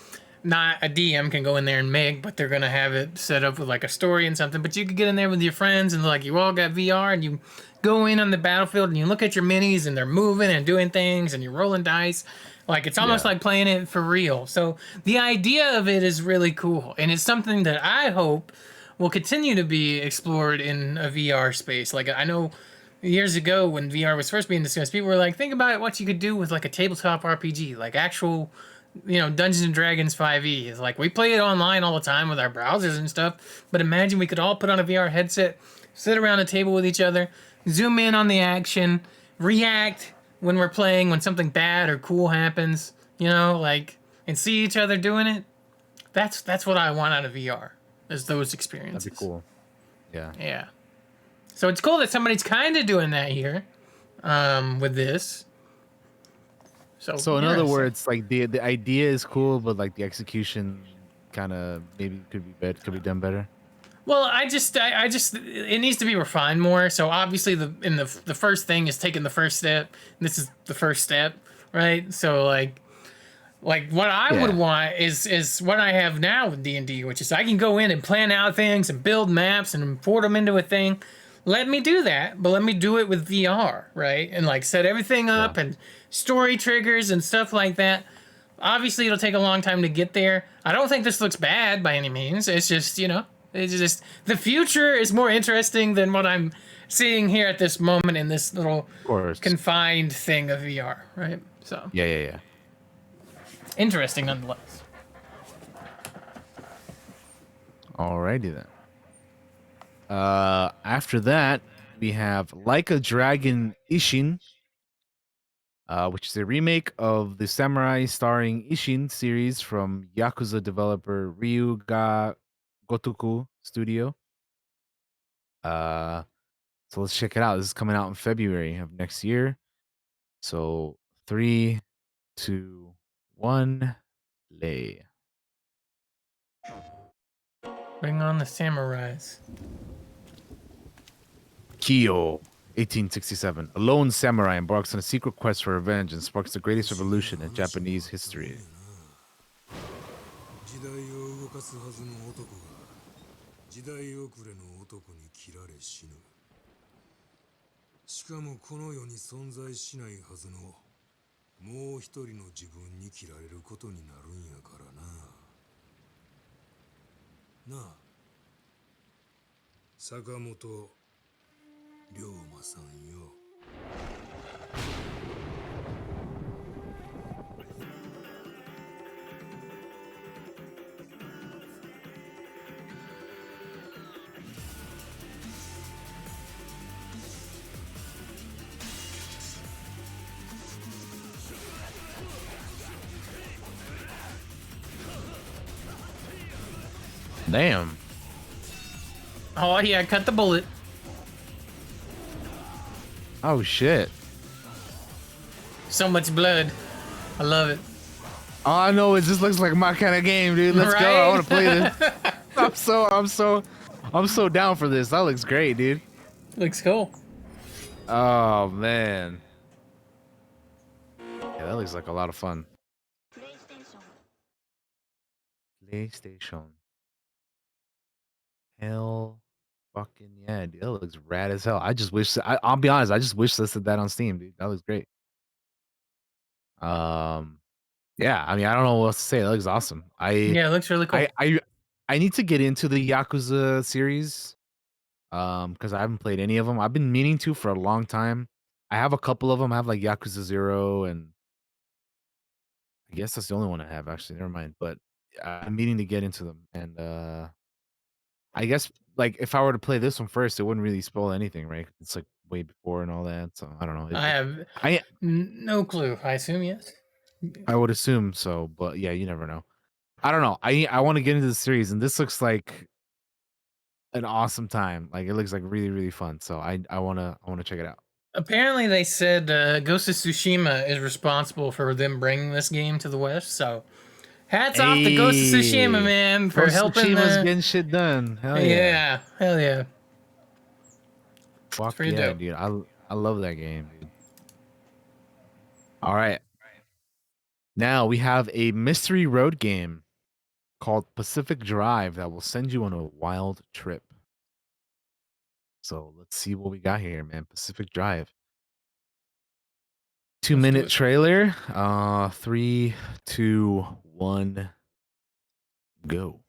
not a DM can go in there and make, but they're going to have it set up with like a story and something. But you could get in there with your friends and like you all got VR and you go in on the battlefield and you look at your minis and they're moving and doing things and you're rolling dice. Like it's almost like playing it for real. So the idea of it is really cool. And it's something that I hope will continue to be explored in a VR space. Like I know years ago when VR was first being discussed, people were like, think about what you could do with like a tabletop RPG, like actual, you know, Dungeons and Dragons 5e. It's like we play it online all the time with our browsers and stuff, but imagine we could all put on a VR headset, sit around a table with each other, zoom in on the action, react when we're playing when something bad or cool happens, you know, like, and see each other doing it. That's what I want out of VR, is those experiences. That'd be cool. Yeah. Yeah. So it's cool that somebody's kind of doing that here, with this. So in other words, like the idea is cool, but like the execution kind of maybe could be done better. Well, I just it needs to be refined more. So obviously the first thing is taking the first step. This is the first step, right? So like what I would want is what I have now with D&D, which is I can go in and plan out things and build maps and import them into a thing. Let me do that, but let me do it with VR, right? And like set everything up and story triggers and stuff like that. Obviously, it'll take a long time to get there. I don't think this looks bad by any means. It's just, you know, it's just the future is more interesting than what I'm seeing here at this moment in this little confined thing of VR, right? So Yeah. interesting nonetheless. Alrighty then. After that, we have Like a Dragon Ishin, which is a remake of the Samurai starring Ishin series from Yakuza developer Ryuga Gotoku Studio. So let's check it out. This is coming out in February of next year. So 3, 2, 1, play. Bring on the samurais. Kyo, 1867. A lone samurai embarks on a secret quest for revenge and sparks the greatest revolution in Japanese history. 時代を動かすはずの男が時代遅れの男に切られ死ぬ。しかもこの世に存在しないはずのもう一人の自分に切られることになるんやからな。なあ、坂本龍馬さんよ。Damn. Oh yeah, cut the bullet. Oh shit. So much blood. I love it. All I know is this looks like my kind of game, dude. Let's go. I want to play this. I'm so down for this. That looks great, dude. Looks cool. Oh man. Yeah, that looks like a lot of fun. PlayStation. Hell fucking yeah, dude. That looks rad as hell. I'll be honest, I just wish listed that on Steam, dude. That looks great. Um yeah, I mean, I don't know what else to say. That looks awesome. Yeah, it looks really cool. I need to get into the Yakuza series. Because I haven't played any of them. I've been meaning to for a long time. I have a couple of them. I have like Yakuza 0 and I guess that's the only one I have actually. Never mind. But I'm meaning to get into them. And I guess like if I were to play this one first, it wouldn't really spoil anything, right? It's like way before and all that. So I don't know. I have I no clue. I assume yes. I would assume so, but yeah, you never know. I don't know. I want to get into the series, and this looks like an awesome time. Like it looks like really really fun. So I wanna check it out. Apparently, they said Ghost of Tsushima is responsible for them bringing this game to the West. So, hats off to Ghost of Tsushima, Hey, man, for Ghost of helping Tsushima's the. getting shit done. Hell yeah. Yeah, hell yeah. Fuck pretty yeah, dope. dude. I love that game, dude. All right. Now we have a mystery road game called Pacific Drive that will send you on a wild trip. So let's see what we got here, man. Pacific Drive. 2-minute trailer. 3, 2, 1, go.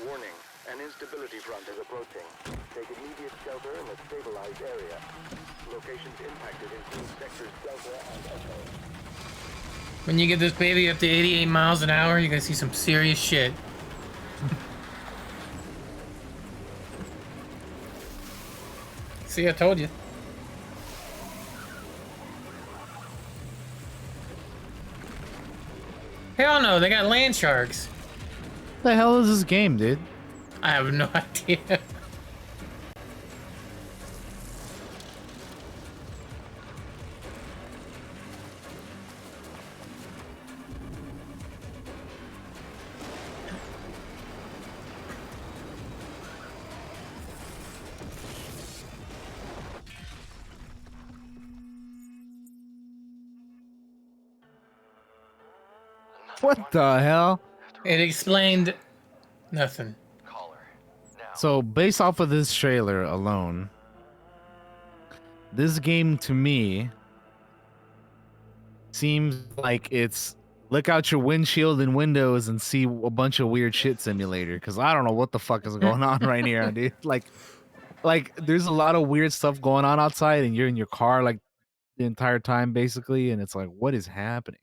Warning. An instability front is approaching. Take immediate shelter in the stabilized area. Locations impacted include sectors Delta and Echo. When you get this baby up to 88 miles an hour, you're gonna see some serious shit. See, I told you. Hell no, they got land sharks. What the hell is this game, dude? I have no idea. What the hell? It explained nothing. So, based off of this trailer alone, this game to me seems like it's look out your windshield and windows and see a bunch of weird shit simulator. Because I don't know what the fuck is going on right here, dude. Like there's a lot of weird stuff going on outside, and you're in your car like the entire time, basically, and it's like, what is happening?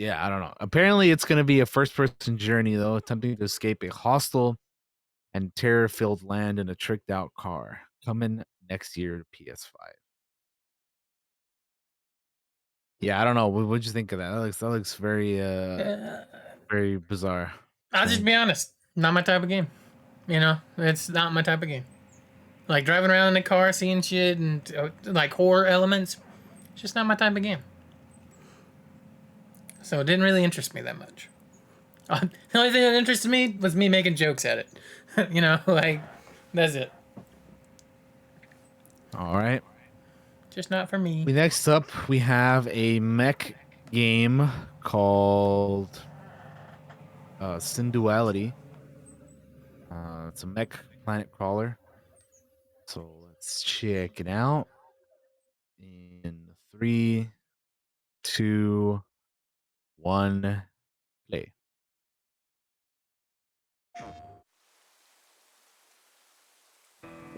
Yeah, I don't know. Apparently, it's gonna be a first-person journey though, attempting to escape a hostile and terror-filled land in a tricked-out car. Coming next year to PS5. Yeah, I don't know. What'd you think of that? That looks very very bizarre. I'll just be honest. Not my type of game. You know, it's not my type of game. Like driving around in the car, seeing shit, and like horror elements. It's just not my type of game. So it didn't really interest me that much. The only thing that interested me was me making jokes at it. You know, like, that's it. All right. Just not for me. Next up, we have a mech game called Synduality. It's a mech planet crawler. So let's check it out. In 3, 2, 1, play.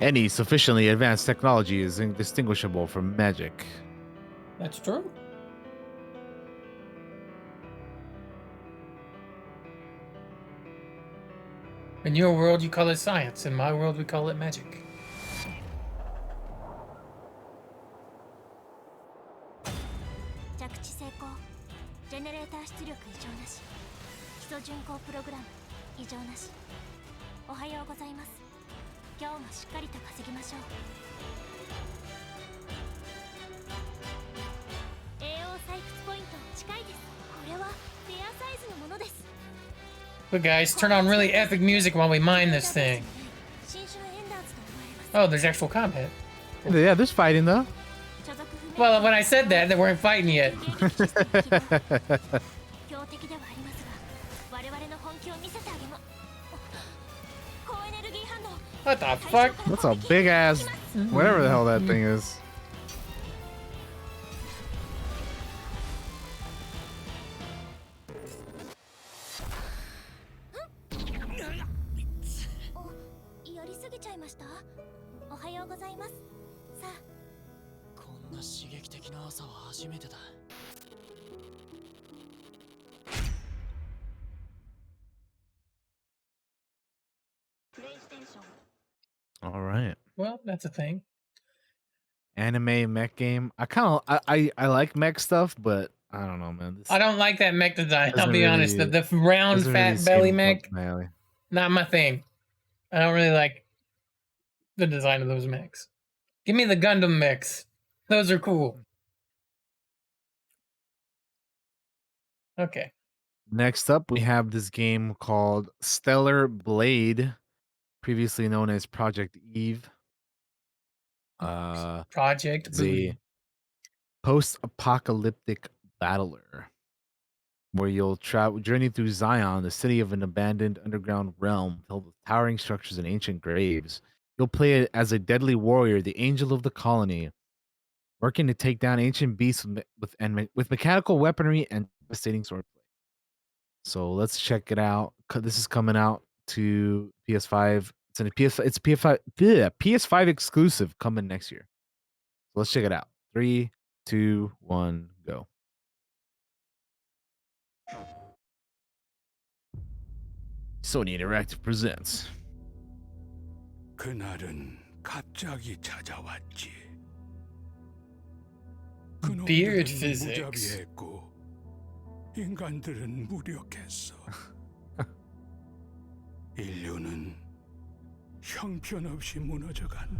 Any sufficiently advanced technology is indistinguishable from magic. That's true. In your world, you call it science. In my world, we call it magic. But guys, turn on really epic music while we mine this thing. Oh, there's actual combat. Yeah, there's fighting though. Well, when I said that, they weren't fighting yet. What the fuck? That's a big ass, whatever the hell that thing is. All right. Well, that's a thing. Anime mech game. I like mech stuff, but I don't know, man. I don't like that mech design. I'll be honest. The Doesn't round, fat really belly seem mech, up my alley. not my thing. I don't really like the design of those mechs. Give me the Gundam mechs. Those are cool. Okay. Next up, we have this game called Stellar Blade, previously known as Project Eve. Project It's a post-apocalyptic battler where you'll journey through Zion, the city of an abandoned underground realm filled with towering structures and ancient graves. You'll play it as a deadly warrior, the angel of the colony, working to take down ancient beasts with mechanical weaponry and devastating swordplay. So let's check it out. This is coming out to PS5. It's PS5 exclusive coming next year. So let's check it out. 3, 2, 1, go. Sony Interactive presents. 그날은 갑자기 찾아왔지. Beard 그놈들은 physics. 무자비했고 인간들은 무력했어. 인류는 형편없이 무너져갔네.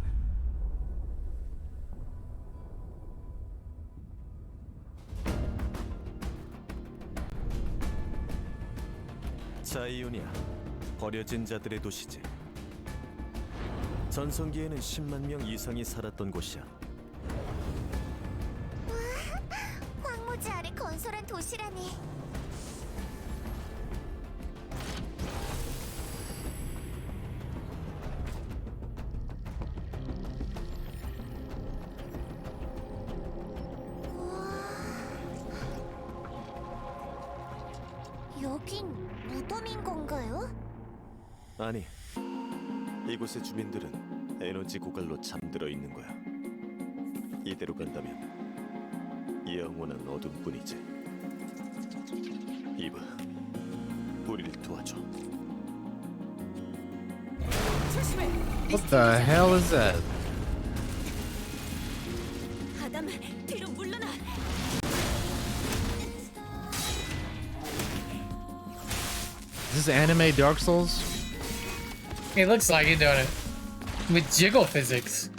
자이오니아, 버려진 자들의 도시지. 전성기에는 10만 명 이상이 살았던 곳이야. 황무지 아래 건설한 도시라니. 여긴 무덤인 건가요? 아니, 이곳의 주민들은 에너지 고갈로 잠들어 있는 거야. 이대로 간다면 영원한 어둠뿐이지. 이봐, 우리를 도와줘. What the hell is that? 아담, 뒤로 물러나. Is this anime Dark Souls? It looks like it, don't it? With jiggle physics.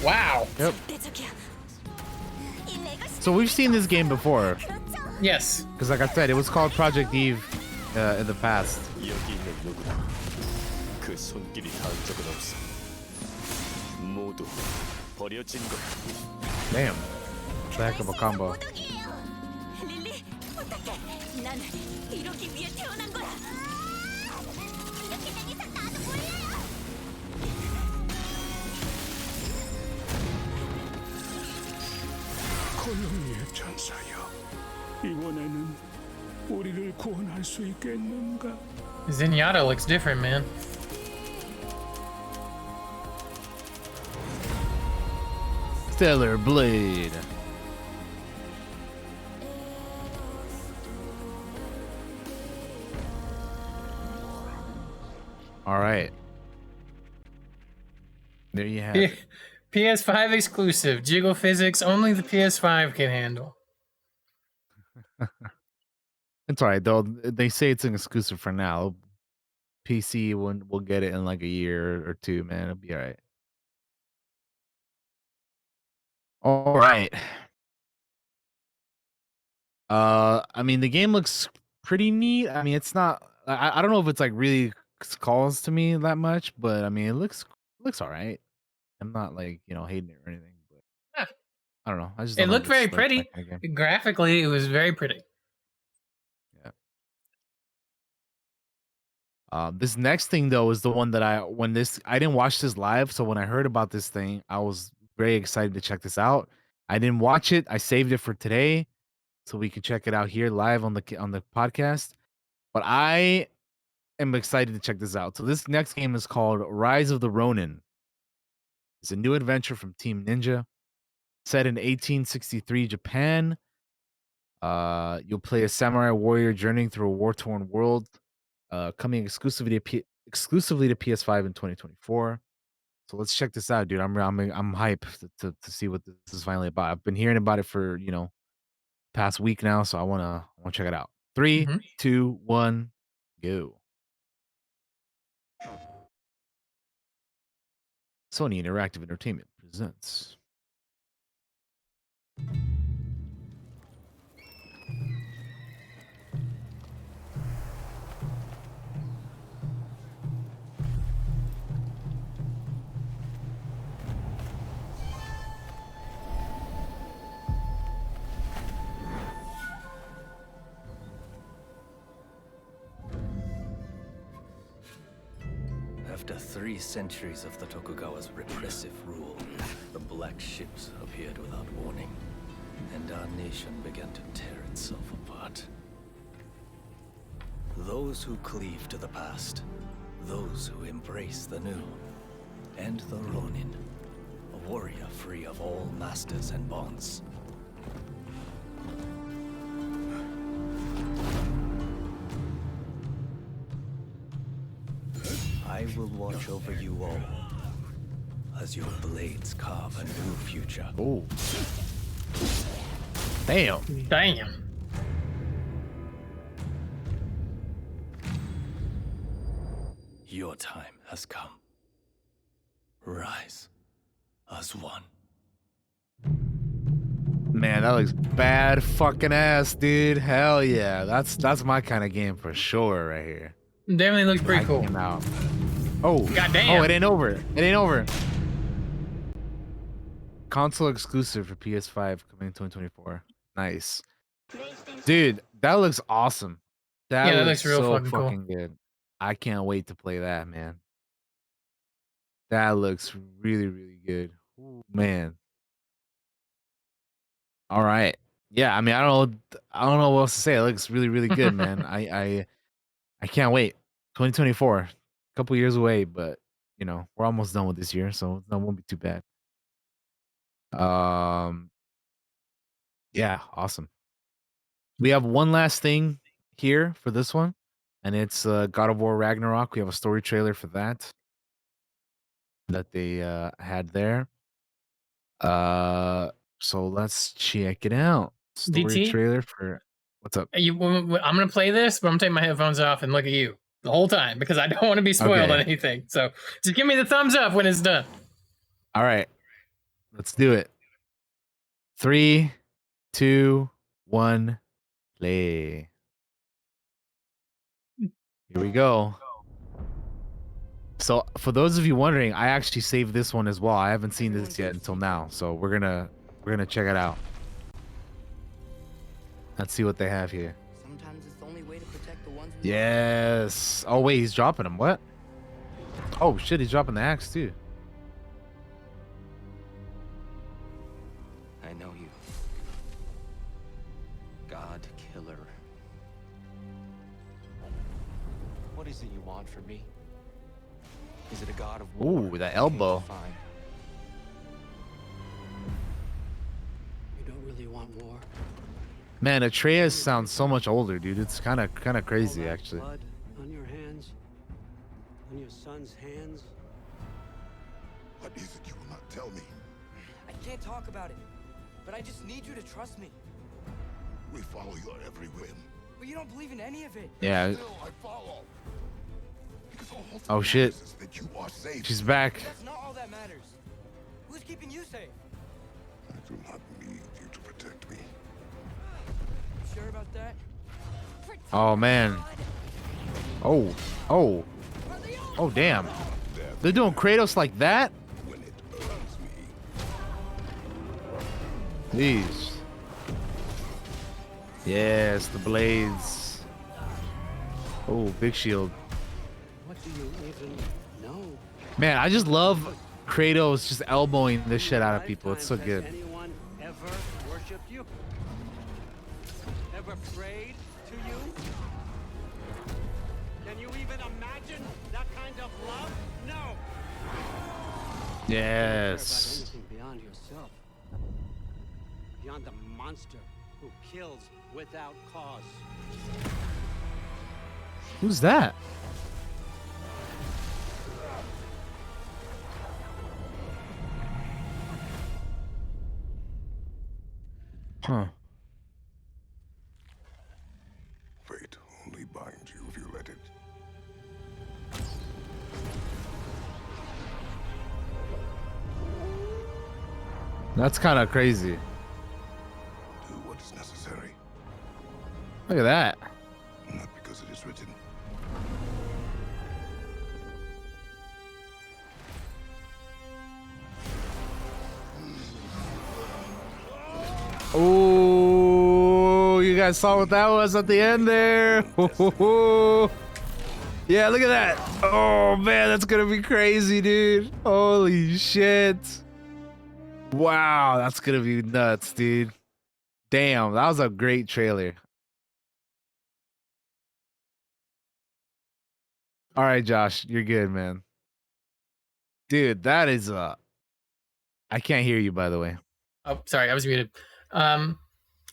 Wow. Yep. So we've seen this game before. Yes. Because like I said, it was called Project Eve in the past. 여기 있는 누구나 그 손길이 닿은 적은 없어. 모두 버려진 거야. Damn. Back of a combo. 릴리, 부탁해. 난 이러기 위해 태어난 거야. 이렇게 된 이상 나도 몰라요. 콜롬니의 천사여, 이번에는 우리를 구원할 수 있겠는가? Zenyatta looks different, man. Stellar Blade. All right. There you have it. PS5 exclusive. Jiggle physics only the PS5 can handle. It's all right though. They say it's an exclusive for now. PC will get it in like a year or two, man. It'll be all right. All right. I mean, the game looks pretty neat. I mean, it's not. I don't know if it's like really calls to me that much, but I mean, it looks all right. I'm not like hating it or anything, but Yeah. I don't know. I just It don't know looked if very it's like my pretty. kind of game. Graphically, it was very pretty. Yeah. This next thing though is the one that I didn't watch this live, so when I heard about this thing, I was very excited to check this out. I didn't watch it. I saved it for today, so we can check it out here live on the podcast. But I am excited to check this out. So this next game is called Rise of the Ronin. It's a new adventure from Team Ninja, set in 1863 Japan. You'll play a samurai warrior journeying through a war-torn world. Coming exclusively to PS5 in 2024. So let's check this out, dude. I'm hyped to see what this is finally about. I've been hearing about it for past week now, so I wanna check it out. 3, 2, 1, go. Sony Interactive Entertainment presents. After 3 centuries of the Tokugawa's repressive rule, the Black Ships appeared without warning, and our nation began to tear itself apart. Those who cleave to the past, those who embrace the new, and the Ronin, a warrior free of all masters and bonds. I will watch over you all as your blades carve a new future. Oh. Damn. Damn. Your time has come. Rise as one. Man, that looks bad fucking ass, dude. Hell yeah. That's my kind of game for sure right here. Definitely looks pretty cool. Came out. Oh. Goddamn. Oh, it ain't over. It ain't over. Console exclusive for PS5 coming in 2024. Nice. Dude, that looks awesome. That looks real so fucking cool. good. I can't wait to play that, man. That looks really, really good. Ooh, man. All right. Yeah, I mean, I don't know what else to say. It looks really, really good, man. I can't wait. 2024, a couple years away, but we're almost done with this year, so that won't be too bad. Yeah, awesome. We have one last thing here for this one, and it's God of War Ragnarok. We have a story trailer for that they had there. So let's check it out. Story DT? trailer for what's up? I'm gonna play this, but I'm taking my headphones off and look at you the whole time because I don't want to be spoiled on anything. So just give me the thumbs up when it's done. All right, let's do it. 3, 2, 1, play. Here we go. So for those of you wondering, I actually saved this one as well. I haven't seen this yet until now, so we're gonna check it out. Let's see what they have here. Sometimes it's the only way to protect the ones we Yes. Oh wait, he's dropping him. What? Oh shit, he's dropping the axe too. I know you. God killer. What is it you want from me? Is it a god of war? Ooh, that elbow. more. Man, Atreus sounds so much older, dude. It's kind of crazy, actually. Blood on your hands, on your son's hands. What is it you will not tell me? I can't talk about it, but I just need you to trust me. We follow your every whim. But you don't believe in any of it. Yeah. Still, I follow. Because all that Oh shit. matters is that you are safe. She's back. That's not all that matters. Who's keeping you safe? I do not need you to protect me. You sure about that? Oh man. Oh. Oh. Oh damn. They're doing Kratos like that? Jeez. Yes, the blades. Oh, big shield. What do you even know? Man, I just love Kratos just elbowing this shit out of people. It's so good. Has anyone ever worshipped you? Ever prayed to you? Can you even imagine that kind of love? No. Yes. Anything beyond yourself. Beyond the monster who kills without cause. Who's that? Huh. Fate only binds you if you let it. That's kind of crazy. Do what is necessary. Look at that. Not because it is written. Oh, you guys saw what that was at the end there? Yeah, look at that. Oh man, that's gonna be crazy, dude. Holy shit. Wow, that's gonna be nuts, dude. Damn, that was a great trailer. All right, Josh, you're good, man. Dude, that is I can't hear you, by the way. Oh, sorry, I was muted.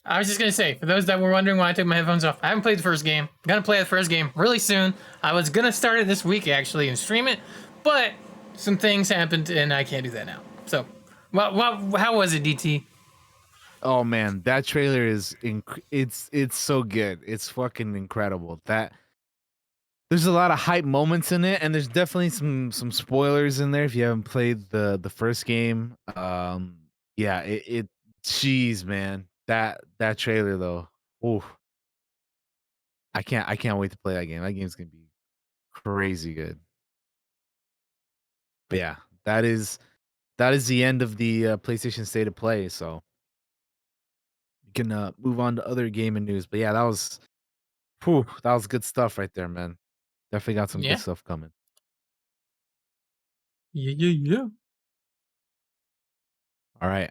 I was just gonna say, for those that were wondering why I took my headphones off, I haven't played the first game. I'm gonna play the first game really soon. I was gonna start it this week actually and stream it, but some things happened and I can't do that now. So, how was it, DT? Oh man, that trailer is it's so good. It's fucking incredible. That there's a lot of hype moments in it, and there's definitely some spoilers in there if you haven't played the first game. Yeah, jeez, man, that trailer though. Ooh, I can't wait to play that game. That game's gonna be crazy good. But yeah, that is the end of the PlayStation State of Play. So we can move on to other gaming news. But yeah, that was good stuff right there, man. Definitely got some Yeah. good stuff coming. Yeah. All right.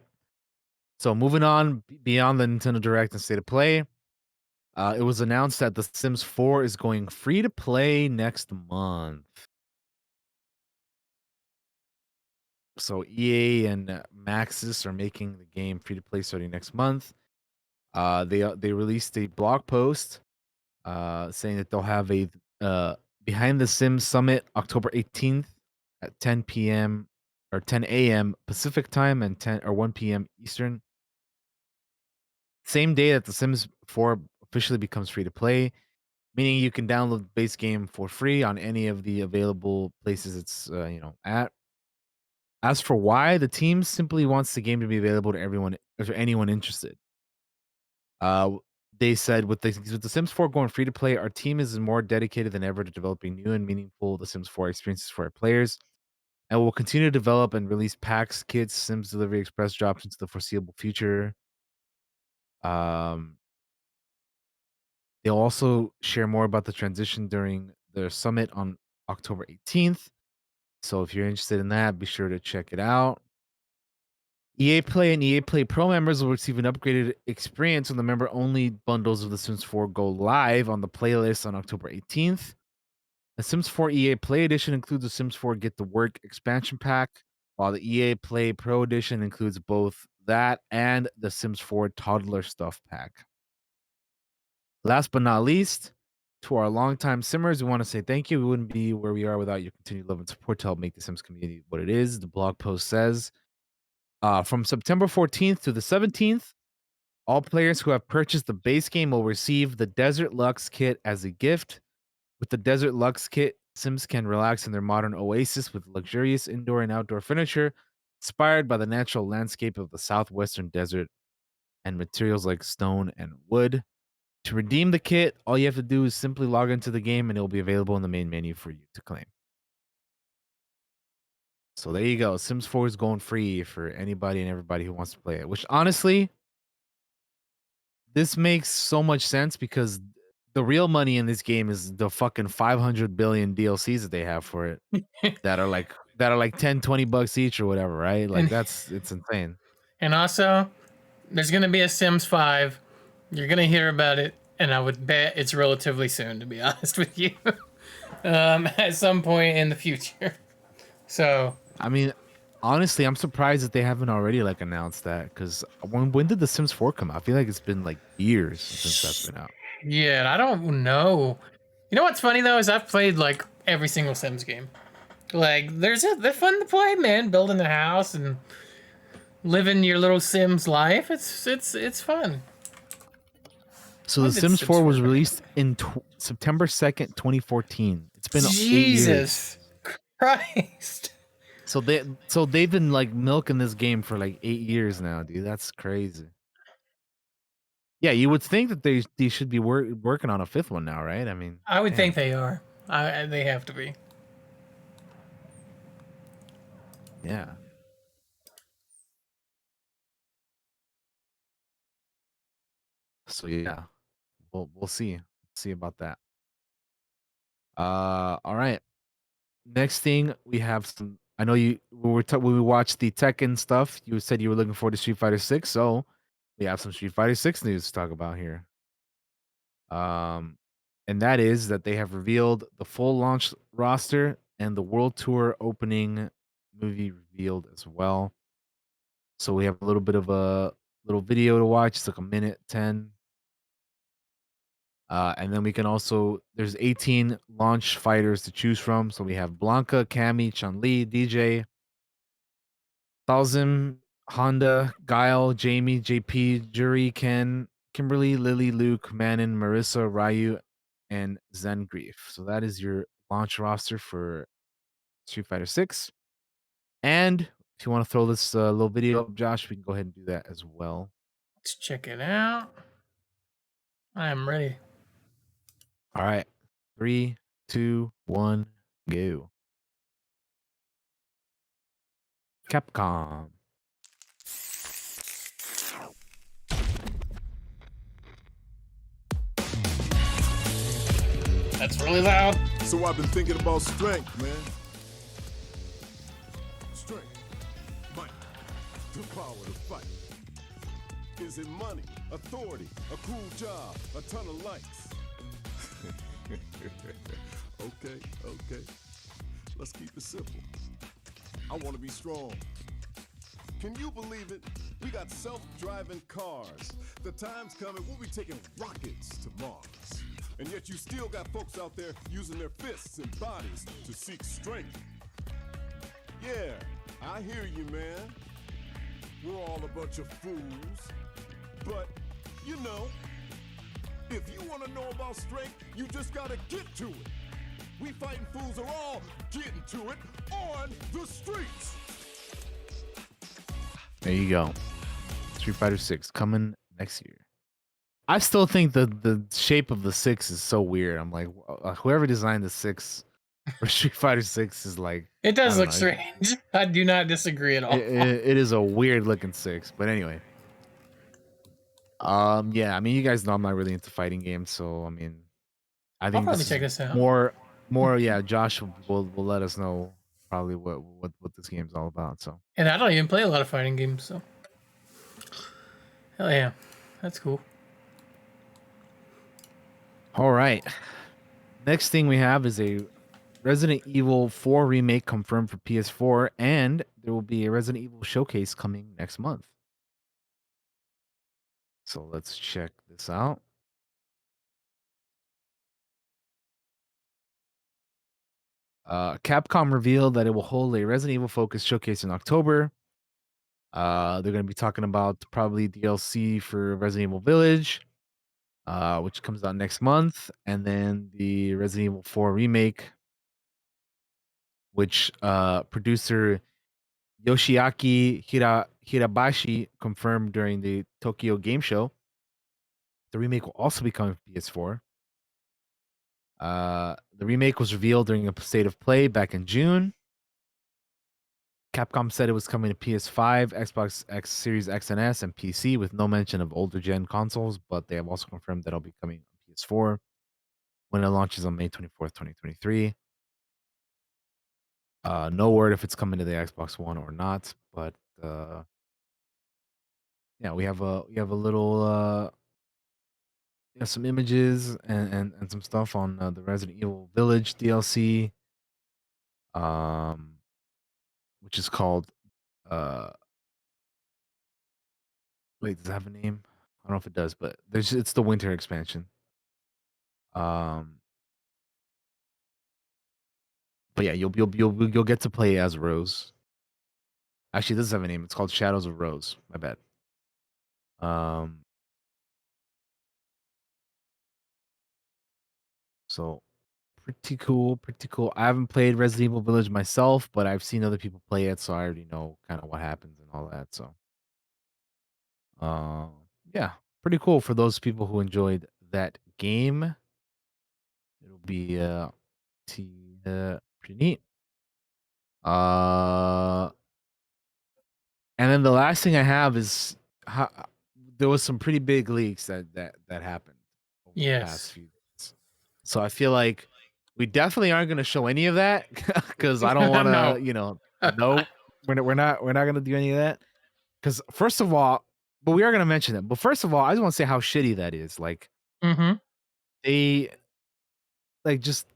So moving on beyond the Nintendo Direct and State of Play, it was announced that The Sims 4 is going free to play next month. So EA and Maxis are making the game free to play starting next month. They released a blog post saying that they'll have a Behind the Sims Summit October 18th at 10 p.m. or 10 a.m. Pacific time and 1 p.m. Eastern. Same day that The Sims 4 officially becomes free to play, meaning you can download the base game for free on any of the available places it's at. As for why, the team simply wants the game to be available to everyone or to anyone interested. Uh, they said with the Sims 4 going free to play, our team is more dedicated than ever to developing new and meaningful The Sims 4 experiences for our players, and we'll continue to develop and release packs, kits, Sims Delivery Express drops into the foreseeable future. They'll also share more about the transition during their summit on October 18th. So if you're interested in that, be sure to check it out. EA Play and EA Play Pro members will receive an upgraded experience when the member-only bundles of The Sims 4 go live on the playlist on October 18th. The Sims 4 EA Play Edition includes the Sims 4 Get to Work expansion pack, while the EA Play Pro Edition includes both that and the Sims 4 toddler stuff pack. Last but not least, to our longtime Simmers, we want to say thank you. We wouldn't be where we are without your continued love and support to help make the Sims community what it is. The blog post says, from September 14th to the 17th, all players who have purchased the base game will receive the Desert Lux kit as a gift. With the Desert Lux kit, Sims can relax in their modern oasis with luxurious indoor and outdoor furniture inspired by the natural landscape of the southwestern desert and materials like stone and wood. To redeem the kit, all you have to do is simply log into the game and it will be available in the main menu for you to claim. So there you go. Sims 4 is going free for anybody and everybody who wants to play it, which honestly, this makes so much sense because the real money in this game is the fucking 500 billion DLCs that they have for it that are like 10, 20 bucks each or whatever, right? Like And it's insane. and also, there's gonna be a Sims 5. You're gonna hear about it, and I would bet it's relatively soon, to be honest with you. At some point in the future. So I mean, honestly, I'm surprised that they haven't already like announced that because when did The Sims 4 come out? I feel like it's been like years since that's been out. yeah, I don't know. You know what's funny though is I've played like every single Sims game. Like they're fun to play, man. Building a house and living your little Sims life. It's fun. So When The did Sims Sims 4 was 4 come out? released in September 2nd, 2014. It's been 8 years. Jesus Christ. So they've been like milking this game for like 8 years now, dude. That's crazy. Yeah, you would think that they should be working on a fifth one now, right? I mean, I would damn. think they are. They have to be. Yeah. So yeah, we'll see about that. All right. Next thing we have some. I know you when we watched the Tekken stuff. You said you were looking forward to Street Fighter 6, so we have some Street Fighter 6 news to talk about here. And that is that they have revealed the full launch roster and the World Tour opening movie revealed as well. So we have a little bit of a little video to watch. It's like a minute 10. And then we can also there's 18 launch fighters to choose from. So we have Blanca, Cammy, Chun-Li, DJ, Talzim, Honda, Guile, Jamie, JP, Jury, Ken, Kimberly, Lily, Luke, Manon, Marissa, Ryu, and Zengrief. So that is your launch roster for Street Fighter 6. And if you want to throw this little video up, Josh, we can go ahead and do that as well. Let's check it out. I am ready. All right. 3, 2, 1, go. Capcom. That's really loud. So I've been thinking about strength, man. Strength, might, the power to fight. Is it money, authority, a cool job, a ton of likes? Okay. Let's keep it simple. I want to be strong. Can you believe it? We got self-driving cars. The time's coming, we'll be taking rockets to Mars. And yet you still got folks out there using their fists and bodies to seek strength. Yeah, I hear you, man. We're all a bunch of fools. But, you know, if you want to know about strength, you just gotta get to it. We fighting fools are all getting to it on the streets. There you go. Street Fighter 6 coming next year. I still think the shape of the 6 is so weird. I'm like, whoever designed the 6 for Street Fighter 6 is like... It does look strange. I do not disagree at all. It is a weird looking 6. But anyway. Yeah, I mean, you guys know I'm not really into fighting games. So, I mean, I think probably this check is this out. more, yeah, Josh will let us know probably what this game's all about. So, And I don't even play a lot of fighting games, so hell yeah, that's cool. all right. Next thing we have is a Resident Evil 4 remake confirmed for PS4, and there will be a Resident Evil showcase coming next month. So let's check this out. Capcom revealed that it will hold a Resident Evil focused showcase in October. They're going to be talking about probably DLC for Resident Evil Village, which comes out next month, and then the Resident Evil 4 remake, which producer Yoshiaki Hirabashi confirmed during the Tokyo Game Show. The remake will also be coming to PS4. The remake was revealed during a state of play back in June. Capcom said it was coming to PS5, Xbox X Series X and S, and PC with no mention of older gen consoles, but they have also confirmed that it'll be coming on PS4 when it launches on May 24th, 2023. No word if it's coming to the Xbox One or not, but yeah, we have a little some images and some stuff on the Resident Evil Village DLC, which is called wait, does it have a name? I don't know if it does, but it's the winter expansion. But yeah, you'll get to play as Rose. Actually, this does have a name. It's called Shadows of Rose. My bad. So pretty cool, pretty cool. I haven't played Resident Evil Village myself, but I've seen other people play it, so I already know kind of what happens and all that. So, yeah, pretty cool for those people who enjoyed that game. It'll be pretty neat. And then the last thing I have is there was some pretty big leaks that happened over the past Yes. few days. So I feel like we definitely aren't going to show any of that because I don't want No. to, nope, we're not going to do any of that. Because first of all, but we are going to mention it. But first of all, I just want to say how shitty that is. Like they, like just.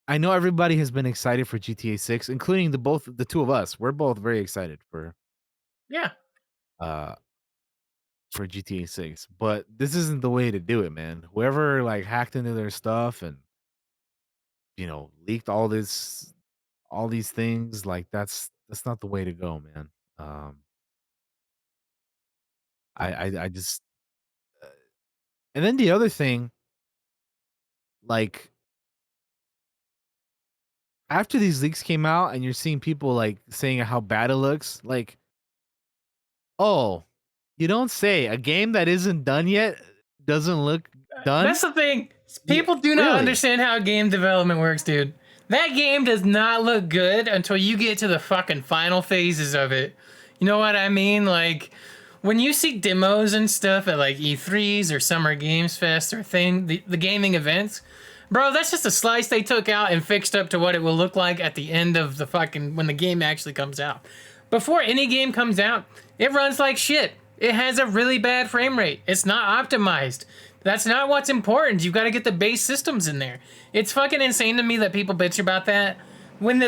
I know everybody has been excited for GTA 6, including the two of us. We're both very excited for Yeah. For GTA 6, but this isn't the way to do it, man. Whoever like hacked into their stuff and leaked all these things, like that's not the way to go, man. I just and then the other thing, like after these leaks came out and you're seeing people like saying how bad it looks, like, oh, you don't say a game that isn't done yet doesn't look done. That's the thing. People do not really? understand how game development works, dude. That game does not look good until you get to the fucking final phases of it. You know what I mean? Like, when you see demos and stuff at like E3s or Summer Games Fest or the gaming events, bro, that's just a slice they took out and fixed up to what it will look like at the end of the fucking, when the game actually comes out. Before any game comes out, it runs like shit. It has a really bad frame rate. It's not optimized. That's not what's important. You've got to get the base systems in there. It's fucking insane to me that people bitch about that when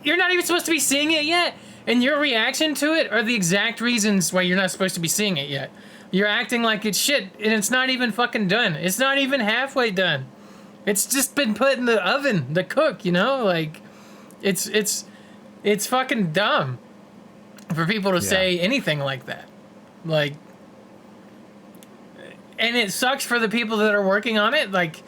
you're not even supposed to be seeing it yet, and your reaction to it are the exact reasons why you're not supposed to be seeing it yet. You're acting like it's shit, and it's not even fucking done. It's not even halfway done. It's just been put in the oven to cook, like it's fucking dumb for people to say anything like that. Like, and it sucks for the people that are working on it. Like,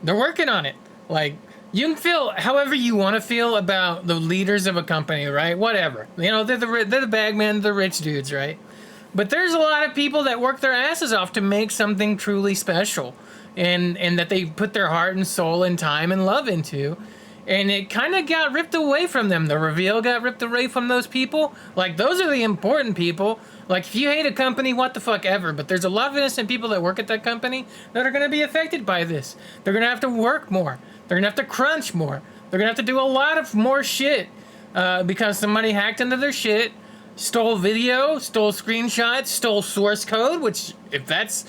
they're working on it. Like, you can feel however you want to feel about the leaders of a company, right? Whatever. They're the bagmen, the rich dudes, right? But there's a lot of people that work their asses off to make something truly special, and that they put their heart and soul and time and love into. And it kind of got ripped away from them. The reveal got ripped away from those people. Like, those are the important people. Like, if you hate a company, what the fuck ever. But there's a lot of innocent people that work at that company that are going to be affected by this. They're going to have to work more. They're going to have to crunch more. They're going to have to do a lot of more shit because somebody hacked into their shit, stole video, stole screenshots, stole source code, which, if that's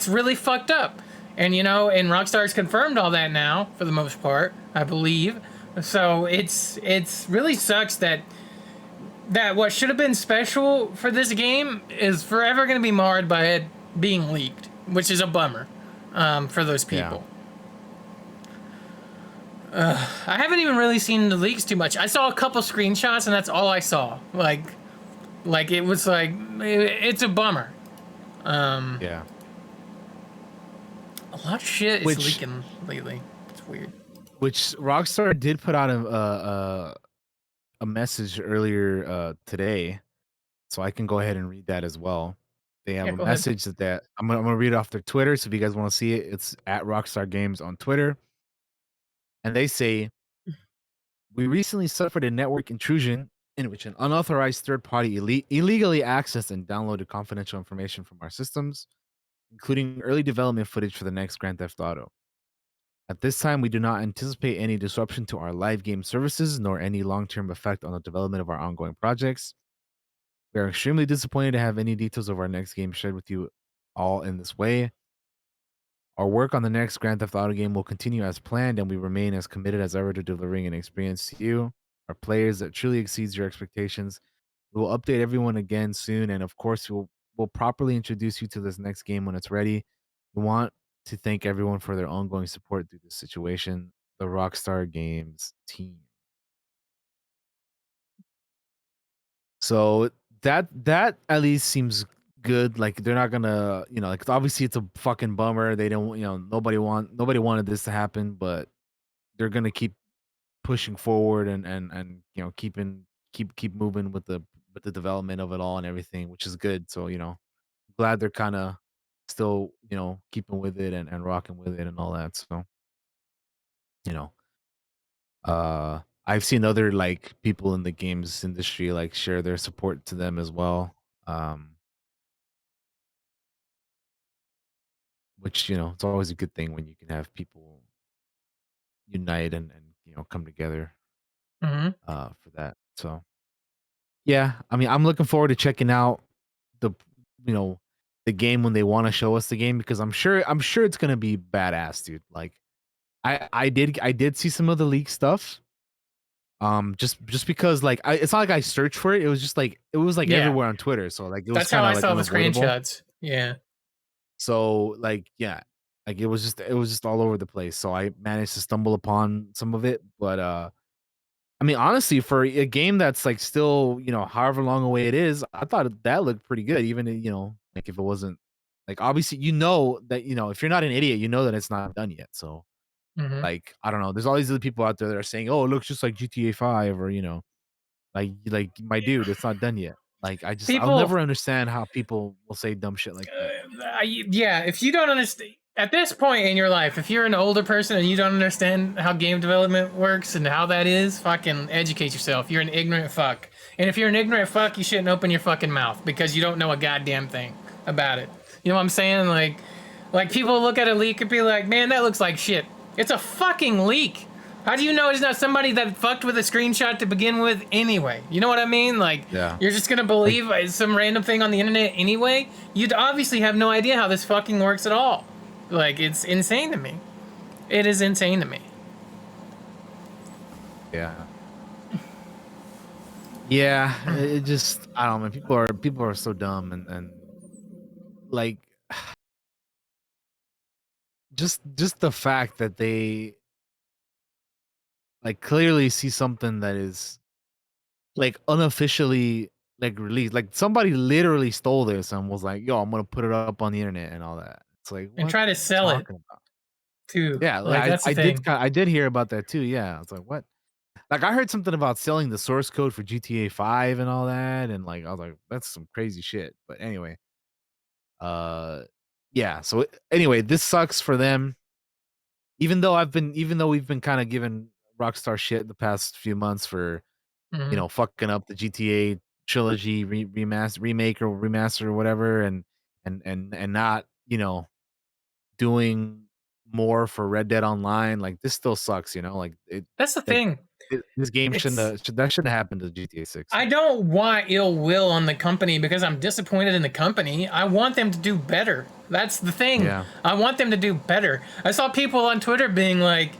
really fucked up. And, and Rockstar's confirmed all that now, for the most part, I believe. So it's really sucks that what should have been special for this game is forever going to be marred by it being leaked, which is a bummer for those people. I haven't even really seen the leaks too much. I saw a couple screenshots, and that's all I saw. Like it was like it's a bummer. Yeah. A lot of shit is leaking lately. It's weird. Which Rockstar did put out a message earlier today, so I can go ahead and read that as well. They have a Go ahead. message that I'm gonna read it off their Twitter. So if you guys want to see it, it's at Rockstar Games on Twitter, and they say, "We recently suffered a network intrusion in which an unauthorized third party illegally accessed and downloaded confidential information from our systems, including early development footage for the next Grand Theft Auto. At this time, we do not anticipate any disruption to our live game services nor any long-term effect on the development of our ongoing projects. We are extremely disappointed to have any details of our next game shared with you all in this way. Our work on the next Grand Theft Auto game will continue as planned, and we remain as committed as ever to delivering an experience to you, our players, that truly exceeds your expectations. We will update everyone again soon, and of course, we'll properly introduce you to this next game when it's ready. We want to thank everyone for their ongoing support through this situation. The Rockstar Games team." So that at least seems good. Like they're not gonna, like obviously it's a fucking bummer. They don't, nobody wanted this to happen, but they're gonna keep pushing forward and keep moving with the development of it all and everything, which is good. So glad they're kind of still keeping with it and rocking with it and all that. So you know I've seen other like people in the games industry like share their support to them as well. Which it's always a good thing when you can have people unite and come together Mm-hmm. for that. So yeah, I mean, I'm looking forward to checking out the you know the game when they want to show us the game, because I'm sure it's gonna be badass, dude. Like I did see some of the leak stuff. Just because like it's not like I searched for it. It was just like Yeah, everywhere on Twitter. So like it was that's how kind I of like saw the unavoidable. screenshots. Yeah. So like yeah, like it was just all over the place. So I managed to stumble upon some of it, but I mean honestly, for a game that's like still however long away it is, I thought that looked pretty good. Even like if it wasn't like obviously that if you're not an idiot, you know that it's not done yet. So Mm-hmm. like I don't know, there's all these other people out there that are saying, oh, it looks just like GTA 5 or like my dude, it's not done yet. Like I'll People, never understand how people will say dumb shit like that. yeah, if you don't understand at this point in your life, if you're an older person and you don't understand how game development works and how that is, fucking educate yourself. You're an ignorant fuck. And if you're an ignorant fuck, you shouldn't open your fucking mouth because you don't know a goddamn thing about it. You know what I'm saying? Like people look at a leak and be like, man, that looks like shit. It's a fucking leak. How do you know it's not somebody that fucked with a screenshot to begin with anyway? You know what I mean? Like, Yeah. you're just gonna believe some random thing on the internet anyway? You'd obviously have no idea how this fucking works at all. Like, it's insane to me. It is insane to me. Yeah. Yeah, it just I don't know. People are so dumb and like just the fact that they like clearly see something that is like unofficially like released. Like somebody literally stole this and was like, "Yo, I'm gonna put it up on the internet and all that." It's like, And what try are to you sell it, talking about? too. Yeah, Like, like, that's the thing. I did hear about that too. Yeah, it's like what? Like I heard something about selling the source code for GTA 5 and all that, and like I was like, that's some crazy shit. But anyway, uh, yeah. So anyway, this sucks for them. Even though we've been kind of giving Rockstar shit the past few months for Mhm. fucking up the GTA trilogy remake or remaster or whatever, and not doing more for Red Dead Online. Like this still sucks, like That's the like thing. this game It's shouldn't have happened to GTA 6. I don't want ill will on the company because I'm disappointed in the company. I want them to do better. That's the thing. Yeah. I want them to do better. I saw people on Twitter being like,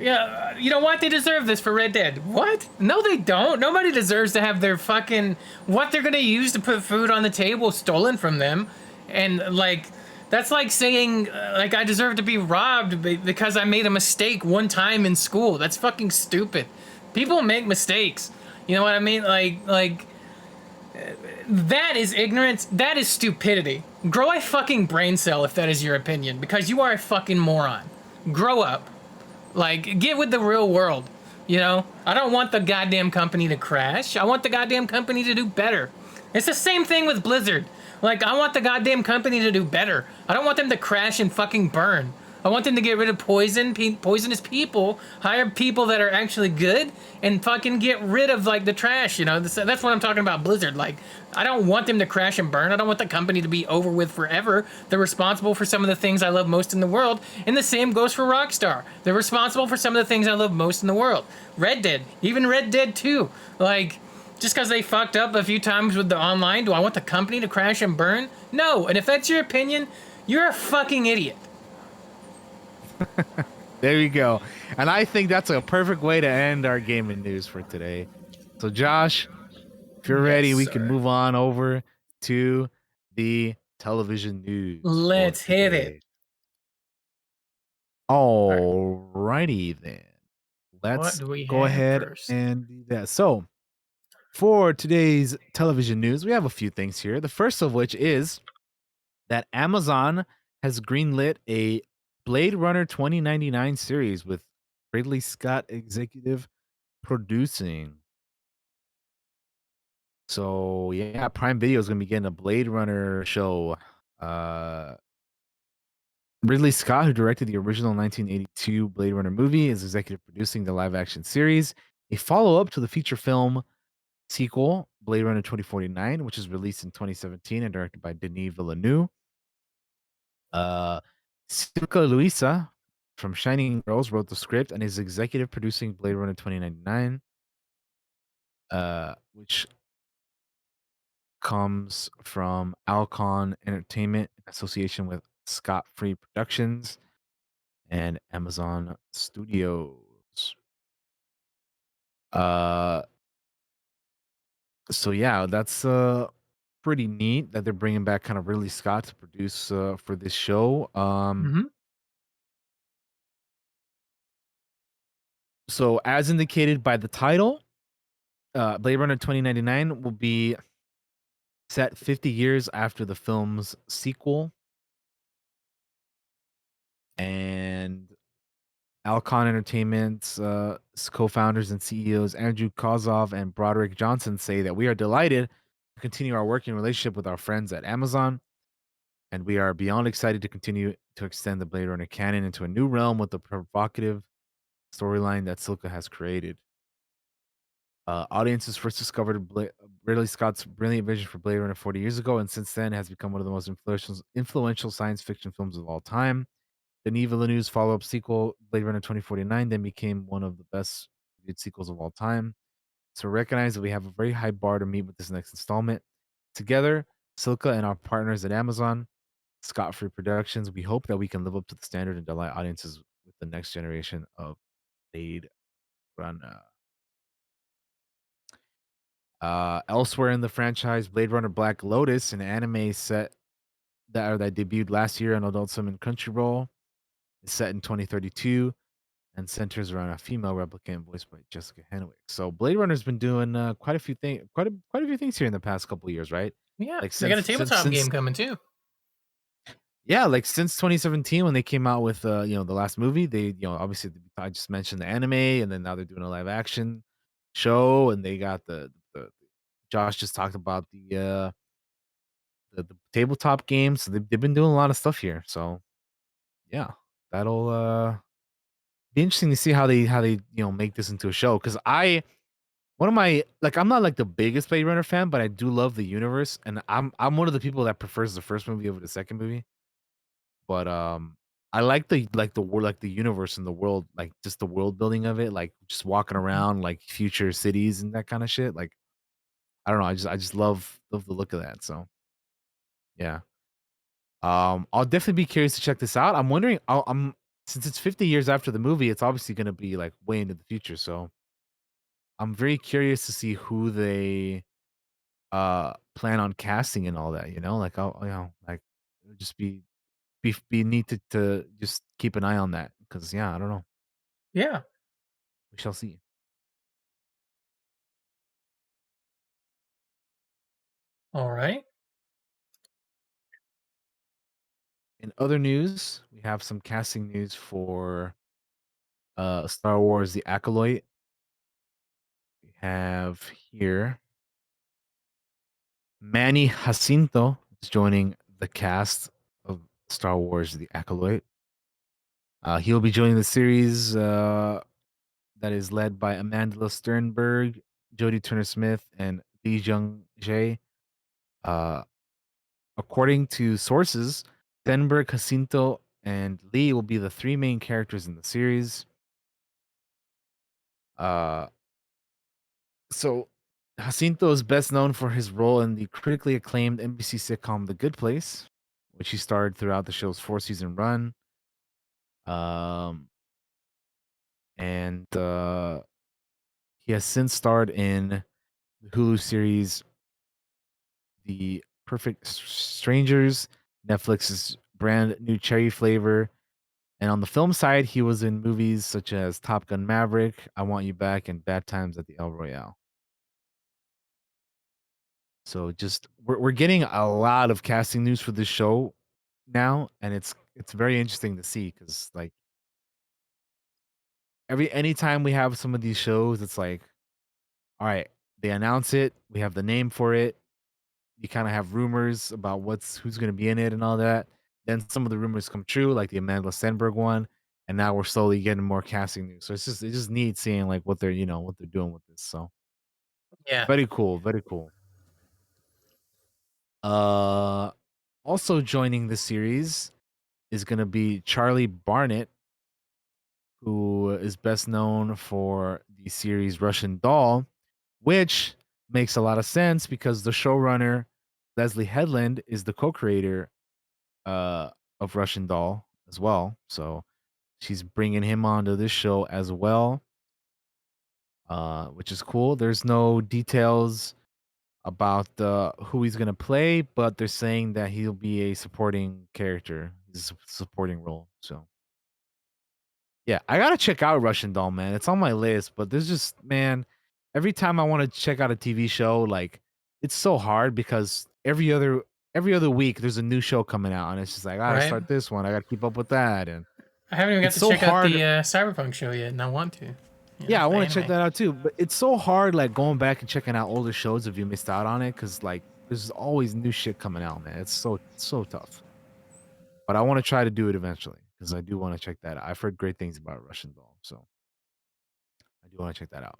yeah, you know what? They deserve this for Red Dead. What? No, they don't. Nobody deserves to have their fucking what they're gonna use to put food on the table stolen from them. And like that's like saying like I deserve to be robbed because I made a mistake one time in school. That's fucking stupid. People make mistakes. You know what I mean? Like that is ignorance. That is stupidity. Grow a fucking brain cell if that is your opinion, because you are a fucking moron. Grow up. Like, get with the real world. You know? I don't want the goddamn company to crash. I want the goddamn company to do better. It's the same thing with Blizzard. Like, I want the goddamn company to do better. I don't want them to crash and fucking burn. I want them to get rid of poisonous people, hire people that are actually good, and fucking get rid of like the trash. You know, that's what I'm talking about. Blizzard. Like, I don't want them to crash and burn. I don't want the company to be over with forever. They're responsible for some of the things I love most in the world, and the same goes for Rockstar. They're responsible for some of the things I love most in the world. Red Dead, even Red Dead 2. Like, just because they fucked up a few times with the online, do I want the company to crash and burn? No. And if that's your opinion, you're a fucking idiot. There you go. And I think that's a perfect way to end our gaming news for today. So, Josh, if you're ready, we can move on over to the television news. Let's hit it. Alrighty then. What Let's do we go have ahead first? and do that. So, for today's television news, we have a few things here. The first of which is that Amazon has greenlit a Blade Runner 2099 series with Ridley Scott executive producing. So yeah, Prime Video is gonna be getting a Blade Runner show. Ridley Scott, who directed the original 1982 Blade Runner movie, is executive producing the live action series, a follow up to the feature film sequel, Blade Runner 2049, which was released in 2017 and directed by Denis Villeneuve. Silka Luisa from Shining Girls wrote the script and is executive producing Blade Runner 2099, which comes from Alcon Entertainment in association with Scott Free Productions and Amazon Studios. Uh, so yeah, that's pretty neat that they're bringing back kind of Ridley Scott to produce for this show. So as indicated by the title, Blade Runner 2099 will be set 50 years after the film's sequel. And Alcon Entertainment's co-founders and CEOs Andrew Kozov and Broderick Johnson say that we are delighted to continue our working relationship with our friends at Amazon, and we are beyond excited to continue to extend the Blade Runner canon into a new realm with the provocative storyline that Silka has created. Audiences first discovered Ridley Scott's brilliant vision for Blade Runner 40 years ago, and since then has become one of the most influential science fiction films of all time. Denis Villeneuve's follow-up sequel, Blade Runner 2049, then became one of the best viewed sequels of all time. So we recognize that we have a very high bar to meet with this next installment. Together, Silka and our partners at Amazon, Scott Free Productions, we hope that we can live up to the standard and delight audiences with the next generation of Blade Runner. Elsewhere in the franchise, Blade Runner Black Lotus, an anime set that debuted last year on Adult Swim and Crunchyroll, is set in 2032 and centers around a female replicant voiced by Jessica Henwick. So Blade Runner's been doing quite a few things here in the past couple of years, right? Yeah, Like they got a since tabletop game coming too. yeah, like since 2017 when they came out with the last movie, they obviously I just mentioned the anime, and then now they're doing a live action show, and they got the Josh just talked about the tabletop games. So they've been doing a lot of stuff here. So yeah, that'll be interesting to see how they make this into a show. Because one of my I'm not like the biggest Blade Runner fan, but I do love the universe, and I'm one of the people that prefers the first movie over the second movie. But I like the world, like the universe and the world, like just the world building of it, like just walking around like future cities and that kind of shit. Like I don't know, I just love the look of that. So yeah. I'll definitely be curious to check this out. I'm wondering, I'm since it's 50 years after the movie, it's obviously going to be like way into the future. So I'm very curious to see who they plan on casting and all that. Like just be need to just keep an eye on that because yeah, I don't know. Yeah. We shall see. All right. In other news, we have some casting news for Star Wars: The Acolyte. We have here Manny Jacinto is joining the cast of Star Wars: The Acolyte. He'll be joining the series that is led by Amanda Sternberg, Jodie Turner-Smith, and Lee Jung Jae. Uh, According to sources, Sternberg, Jacinto, and Lee will be the three main characters in the series. Uh, so Jacinto is best known for his role in the critically acclaimed NBC sitcom The Good Place, which he starred throughout the show's four-season run. Um, and he has since starred in the Hulu series The Perfect Strangers, Netflix's brand new cherry flavor. And on the film side, he was in movies such as Top Gun Maverick, I Want You Back, and Bad Times at the El Royale. So just we're getting a lot of casting news for this show now, and it's very interesting to see because like anytime we have some of these shows, it's like, all right, they announce it, we have the name for it, you kind of have rumors about who's going to be in it and all that. Then some of the rumors come true, like the Amanda Stenberg one, and now we're slowly getting more casting news. So it's just neat seeing like what they're what they're doing with this. So Yeah. very cool, very cool. Uh, Also joining the series is going to be Charlie Barnett, who is best known for the series Russian Doll, which makes a lot of sense because the showrunner Leslie Headland is the co-creator uh, of Russian Doll as well. So she's bringing him onto this show as well, which is cool. There's no details about who he's gonna play, but they're saying that he'll be a supporting character. He's a supporting role. So yeah, I gotta check out Russian Doll, man. It's on my list, but there's just man, every time I want to check out a TV show, like it's so hard because every other week there's a new show coming out, and it's just like I gotta Right. start this one. I gotta keep up with that, and I haven't even got it's to so check out hard. the Cyberpunk show yet, and I want to. Yeah, I The want to check anime. that out too. But it's so hard, like going back and checking out older shows if you missed out on it, because like there's always new shit coming out, man. It's so tough. But I want to try to do it eventually because I do want to check that out. I've heard great things about Russian Doll, so I do want to check that out.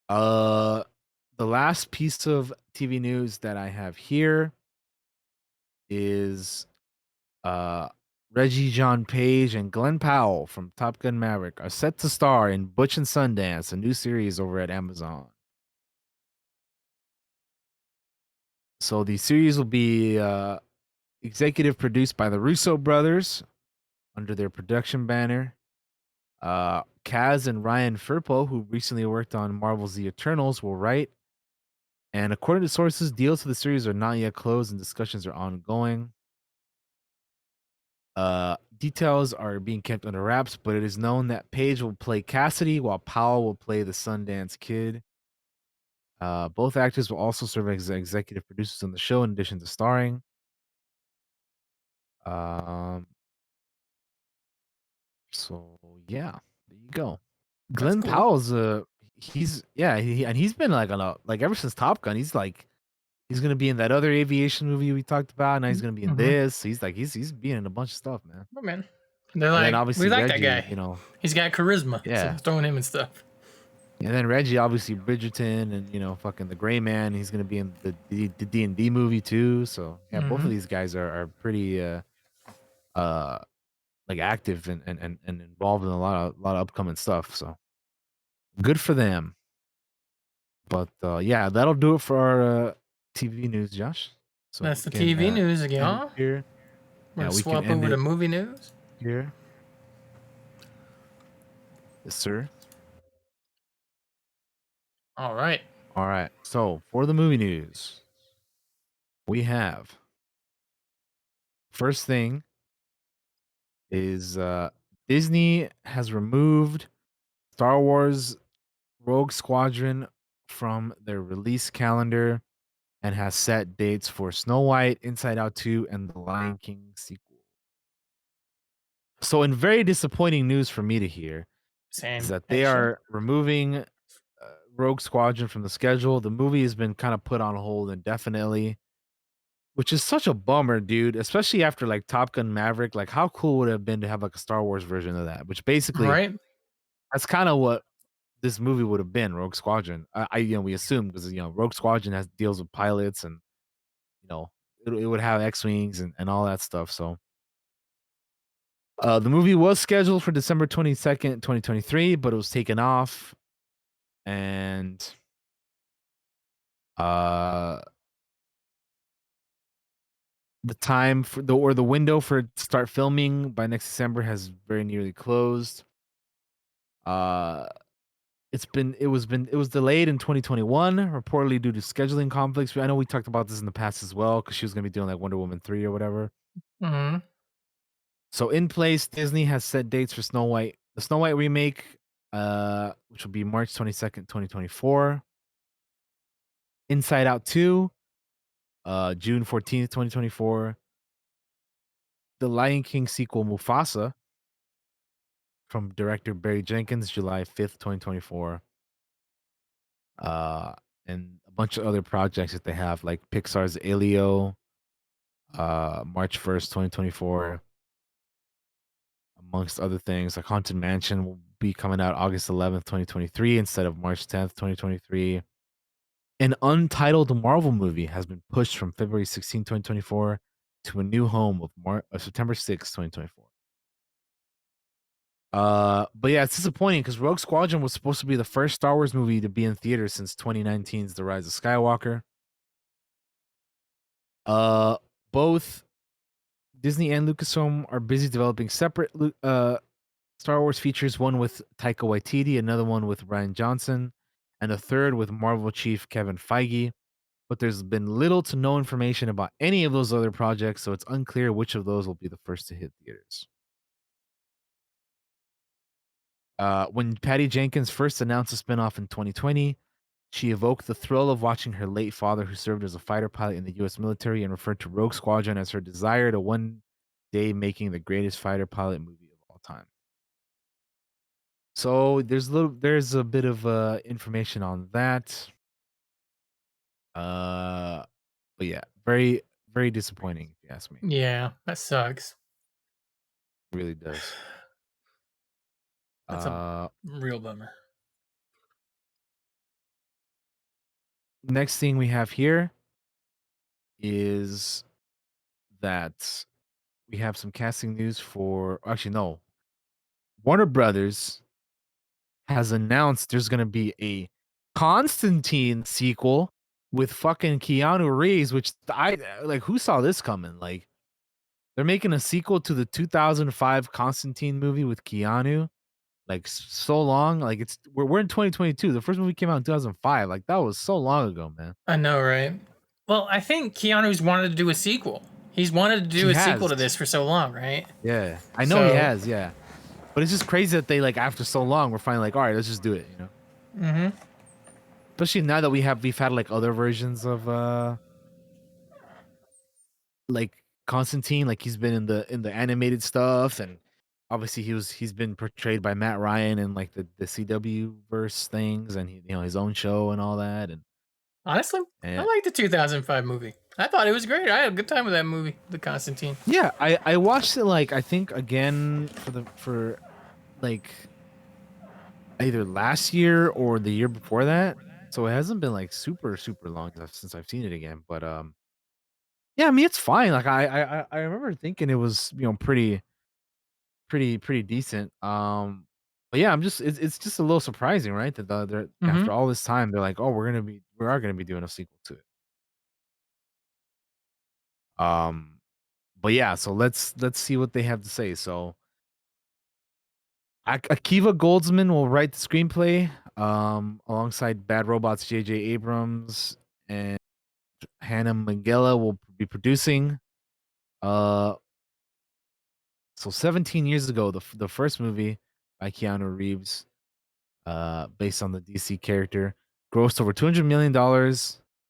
Uh, the last piece of TV news that I have here is uh Reggie John Page and Glenn Powell from Top Gun Maverick are set to star in Butch and Sundance, a new series over at Amazon. So the series will be executive produced by the Russo brothers under their production banner. Kaz and Ryan Firpo, who recently worked on Marvel's The Eternals, will write. And according to sources, deals for the series are not yet closed and discussions are ongoing. Details are being kept under wraps, but it is known that Page will play Cassidy while Powell will play the Sundance Kid. Both actors will also serve as executive producers on the show in addition to starring. Um, so yeah, there you go. That's Glenn cool. Powell's he's been like on a like ever since Top Gun, he's gonna be in that other aviation movie we talked about. Now he's gonna be in Mm-hmm. this. He's being in a bunch of stuff, man. Oh man, they're And then like, we obviously like that Reggie, guy. He's got charisma, so yeah. they're throwing him and stuff. And then Reggie, obviously Bridgerton, and fucking the Gray Man. He's gonna be in the D&D movie too. So yeah, both of Mm-hmm. these guys are pretty uh like active and involved in a lot of upcoming stuff. So good for them. But yeah, that'll do it for our TV news, Josh. So That's we the can TV news, end it y'all. here. We're Yeah, gonna we can swap end over to it movie news. here. Yes, sir. All right. All right. So for the movie news, we have First thing is Disney has removed Star Wars Rogue Squadron from their release calendar and has set dates for Snow White, Inside Out 2, and The Lion King sequel. So, in very disappointing news for me to hear, is Same, that they actually. are removing Rogue Squadron from the schedule. The movie has been kind of put on hold indefinitely, which is such a bummer, dude. Especially after like Top Gun Maverick. Like, how cool would it have been to have like a Star Wars version of that? Which basically, Right? that's kind of what this movie would have been. Rogue Squadron. We assume because Rogue Squadron has deals with pilots and you know it would have X wings and all that stuff. So the movie was scheduled for December 22nd, 2023, but it was taken off. And uh the time for the window for it to start filming by next December has very nearly closed. Uh it was delayed in 2021 reportedly due to scheduling conflicts. I know we talked about this in the past as well cuz she was going to be doing like Wonder Woman 3 or whatever. Hmm. So in place, Disney has set dates for Snow White. The Snow White remake, which will be March 22nd, 2024. Inside Out 2, June 14th, 2024. The Lion King sequel, Mufasa, from director Barry Jenkins, July 5th, 2024. Uh, and a bunch of other projects that they have, like Pixar's Elio, March 1st, 2024. Amongst other things, like Haunted Mansion will be coming out August 11th, 2023, instead of March 10th, 2023. An untitled Marvel movie has been pushed from February 16th, 2024 to a new home of September 6th, 2024. But yeah, it's disappointing because Rogue Squadron was supposed to be the first Star Wars movie to be in theaters since 2019's The Rise of Skywalker. Uh, both Disney and Lucasfilm are busy developing separate Star Wars features, one with Taika Waititi, another one with Ryan Johnson, and a third with Marvel chief Kevin Feige. But there's been little to no information about any of those other projects, so it's unclear which of those will be the first to hit theaters. When Patty Jenkins first announced a spinoff in 2020, she evoked the thrill of watching her late father, who served as a fighter pilot in the U.S. military, and referred to Rogue Squadron as her desire to one day making the greatest fighter pilot movie of all time. So there's a bit of information on that. Uh, but yeah, very very disappointing if you ask me. Yeah, that sucks. It really does. That's a real bummer. Next thing we have here is that we have some casting news for actually no. Warner Brothers has announced there's gonna be a Constantine sequel with fucking Keanu Reeves, which I like. Who saw this coming? Like, they're making a sequel to the 2005 Constantine movie with Keanu. Like so long, like we're in 2022. The first movie came out in 2005. Like that was so long ago, man. I know, right? Well, I think Keanu's wanted to do a sequel. He's wanted to do He a sequel has. to this for so long, right? Yeah, I know he So, has. Yeah, but it's just crazy that they like after so long we're finally like, all right, let's just do it. You know. mm-hmm. Especially now that we've had like other versions of like Constantine, like he's been in the animated stuff, and obviously he's been portrayed by Matt Ryan in like the CW verse things, and his own show and all that, and Honestly, I and like the 2005 movie. I thought it was great. I had a good time with that movie, The Constantine. yeah, I watched it like I think again for like either last year or the year before that, so it hasn't been like super long since I've seen it again, but yeah, I mean it's fine. Like I remember thinking it was pretty decent. But yeah, it's just a little surprising, right? That they're Mm-hmm. after all this time, they're like, oh, we are gonna be doing a sequel to it. Um, but yeah, so let's see what they have to say. So Akiva Goldsman will write the screenplay, alongside Bad Robot's J.J. Abrams, and Hannah Mangella will be producing. Uh, so 17 years ago, the first movie by Keanu Reeves, based on the DC character, grossed over $200 million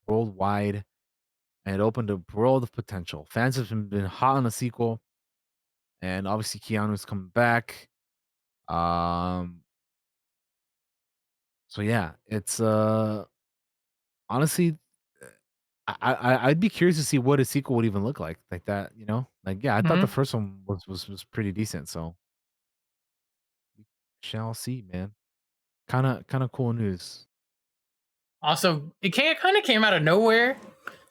worldwide, and it opened a world of potential. Fans have been hot on the sequel, and obviously Keanu's coming back. Um, so yeah, it's honestly, I'd be curious to see what a sequel would even look like that. Like yeah, I thought the Hmm. first one was pretty decent. So shall see, man. Kind of cool news. Also, it kind of came out of nowhere.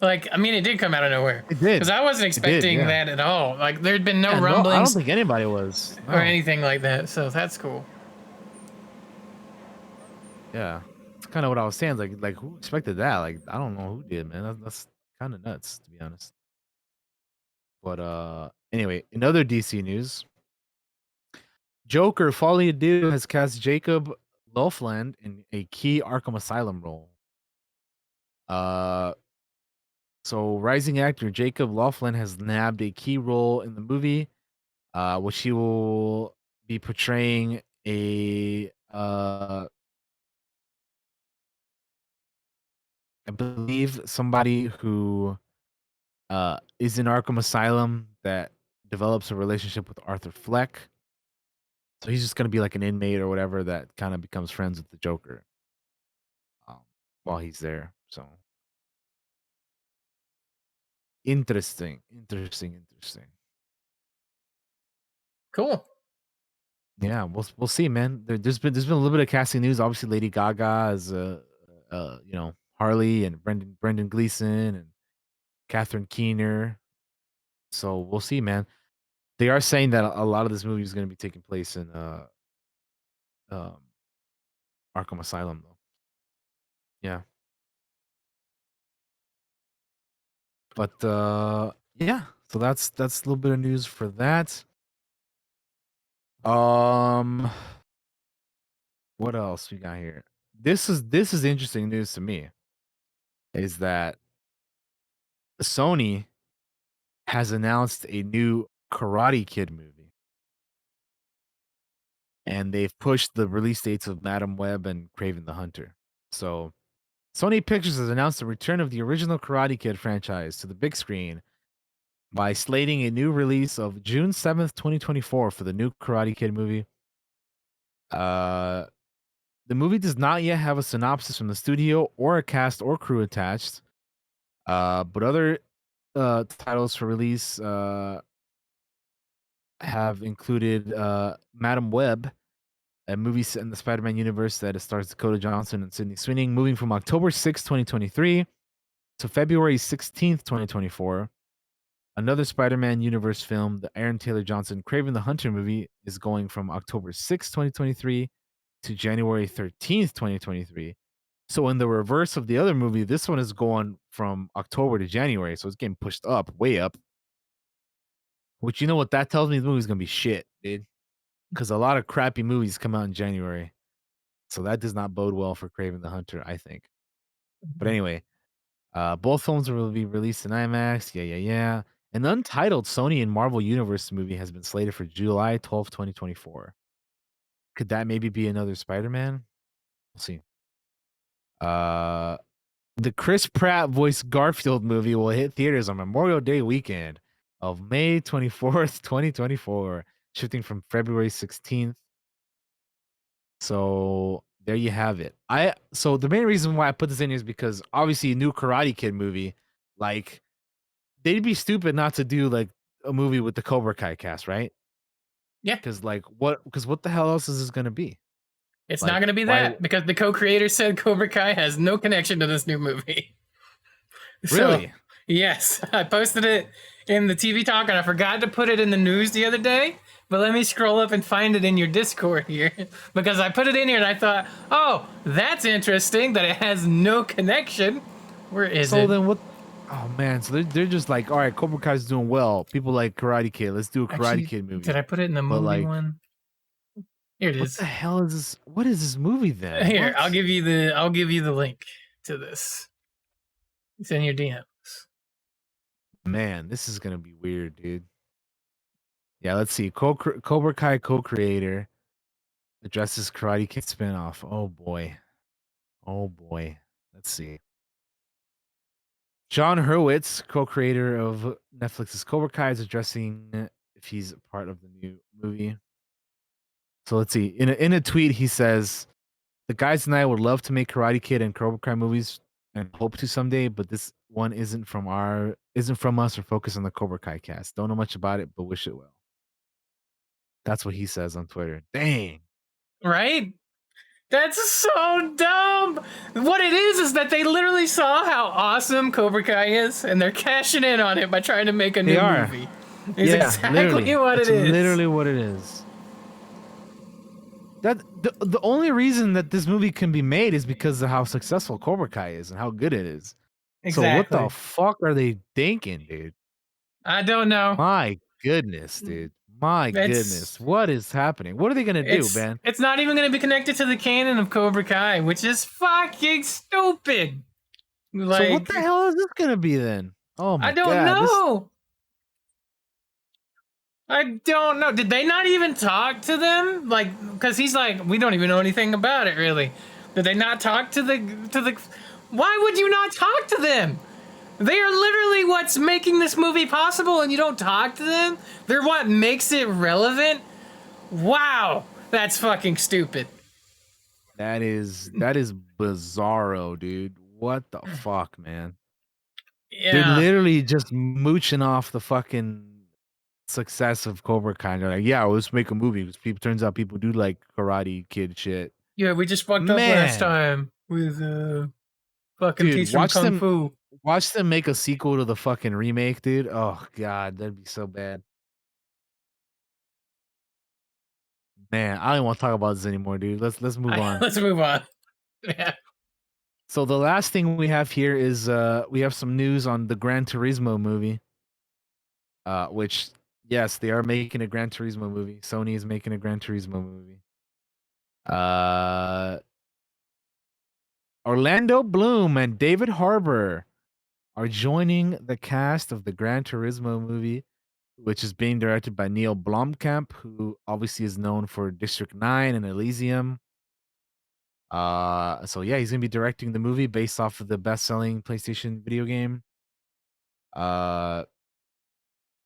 Like, I mean, it did come out of nowhere It because did. I wasn't It did. expecting Yeah. that at all. Like, there'd been no Yeah. No, I don't rumblings think anybody was. or No. anything like that. So that's cool. Yeah. It's kind of what I was saying. Like who expected that? Like I don't know who did, man. That's kind of nuts to be honest. But anyway, in other DC news, Joker Folie à Deux has cast Jacob Loveland in a key Arkham Asylum role. Uh so rising actor Jacob Loveland has nabbed a key role in the movie, which he will be portraying a I believe somebody who is in Arkham Asylum that develops a relationship with Arthur Fleck. So he's just gonna be like an inmate or whatever that kind of becomes friends with the Joker um, while he's there. So interesting. Cool. Yeah, we'll see, man. There's been a little bit of casting news. Obviously, Lady Gaga as Harley, and Brendan Gleeson and Catherine Keener. So we'll see, man. They are saying that a lot of this movie is going to be taking place in um, Arkham Asylum, though. Yeah, but yeah. So that's a little bit of news for that. Um, what else we got here? This is interesting news to me. Is that Sony has announced a new Karate Kid movie, and they've pushed the release dates of Madam Web and Craven the Hunter. So Sony Pictures has announced the return of the original Karate Kid franchise to the big screen by slating a new release of June 7th, 2024 for the new Karate Kid movie. Uh, the movie does not yet have a synopsis from the studio or a cast or crew attached. But other titles for release have included Madam Web, a movie set in the Spider-Man universe that stars Dakota Johnson and Sydney Sweeney, moving from October 6th, 2023 to February 16th, 2024. Another Spider-Man universe film, the Aaron Taylor Johnson Craven the Hunter movie, is going from October 6th, 2023 to January 13th, 2023. So in the reverse of the other movie, this one is going from October to January. So it's getting pushed up, way up. Which, you know what that tells me? The movie's going to be shit, dude. Because a lot of crappy movies come out in January. So that does not bode well for Craven the Hunter, I think. But anyway, both films will be released in IMAX. Yeah. An untitled Sony and Marvel Universe movie has been slated for July 12th, 2024. Could that maybe be another Spider-Man? We'll see. The Chris Pratt voiced Garfield movie will hit theaters on Memorial Day weekend of May 24th, 2024, shifting from February 16th. So there you have it. So the main reason why I put this in here is because obviously a new Karate Kid movie, like they'd be stupid not to do like a movie with the Cobra Kai cast, right? Yeah. Because what the hell else is this gonna be? It's Like, not going to be why? that because the co-creator said Cobra Kai has no connection to this new movie. Really? So, yes, I posted it in the TV talk and I forgot to put it in the news the other day. But let me scroll up and find it in your Discord here because I put it in here and I thought, oh, that's interesting that it has no connection. Where is So it? then what? Oh man, so they're just like, all right, Cobra Kai's doing well. People like Karate Kid. Let's do a Karate Actually, Kid movie. did I put it in the But movie like, one? Here it what is. the hell is this? What is this movie then? Here, What? I'll give you the link to this. It's in your DMs. Man, this is gonna be weird, dude. Yeah, let's see. Cobra Kai co-creator addresses Karate Kid spinoff. Oh boy. Oh boy. Let's see. John Hurwitz, co-creator of Netflix's Cobra Kai, is addressing if he's a part of the new movie. So let's see. In a tweet, he says, "The guys and I would love to make Karate Kid and Cobra Kai movies, and hope to someday. But this one isn't from us or focus on the Cobra Kai cast. Don't know much about it, but wish it well." That's what he says on Twitter. Dang. Right? That's so dumb. What it is that they literally saw how awesome Cobra Kai is, and they're cashing in on it by trying to make a They new are. movie. It's Yeah, exactly literally. what It's it is. literally what it is. That the only reason that this movie can be made is because of how successful Cobra Kai is and how good it is. So what the Exactly. fuck are they thinking, dude? I don't know. My goodness, dude. My goodness. What is happening? What are they gonna do, man? It's not even going to be connected to the canon of Cobra Kai, which is fucking stupid. Like, So what the hell is this gonna be then? Oh my I don't god. know. I don't know. Did they not even talk to them? Like, because he's like, we don't even know anything about it, really. Did they not talk to the? Why would you not talk to them? They are literally what's making this movie possible, and you don't talk to them. They're what makes it relevant. Wow, that's fucking stupid. That is bizarro, dude. What the fuck, man? They're Yeah. literally just mooching off the fucking success of Cobra Kai. They're like, yeah, let's make a movie because people turns out people do like Karate Kid shit. Yeah, we just fucked up last Man. time with fucking Dude, teach them kung fu. watch them make a sequel to the fucking remake, dude. Oh god, that'd be so bad. Man, I don't even want to talk about this anymore, dude. Let's move on. Let's move on. Yeah. So the last thing we have here is we have some news on the Gran Turismo movie. Which yes, they are making a Gran Turismo movie. Sony is making a Gran Turismo movie. Orlando Bloom and David Harbour are joining the cast of the Gran Turismo movie, which is being directed by Neil Blomkamp, who obviously is known for District 9 and Elysium. So yeah, he's gonna be directing the movie based off of the best-selling PlayStation video game.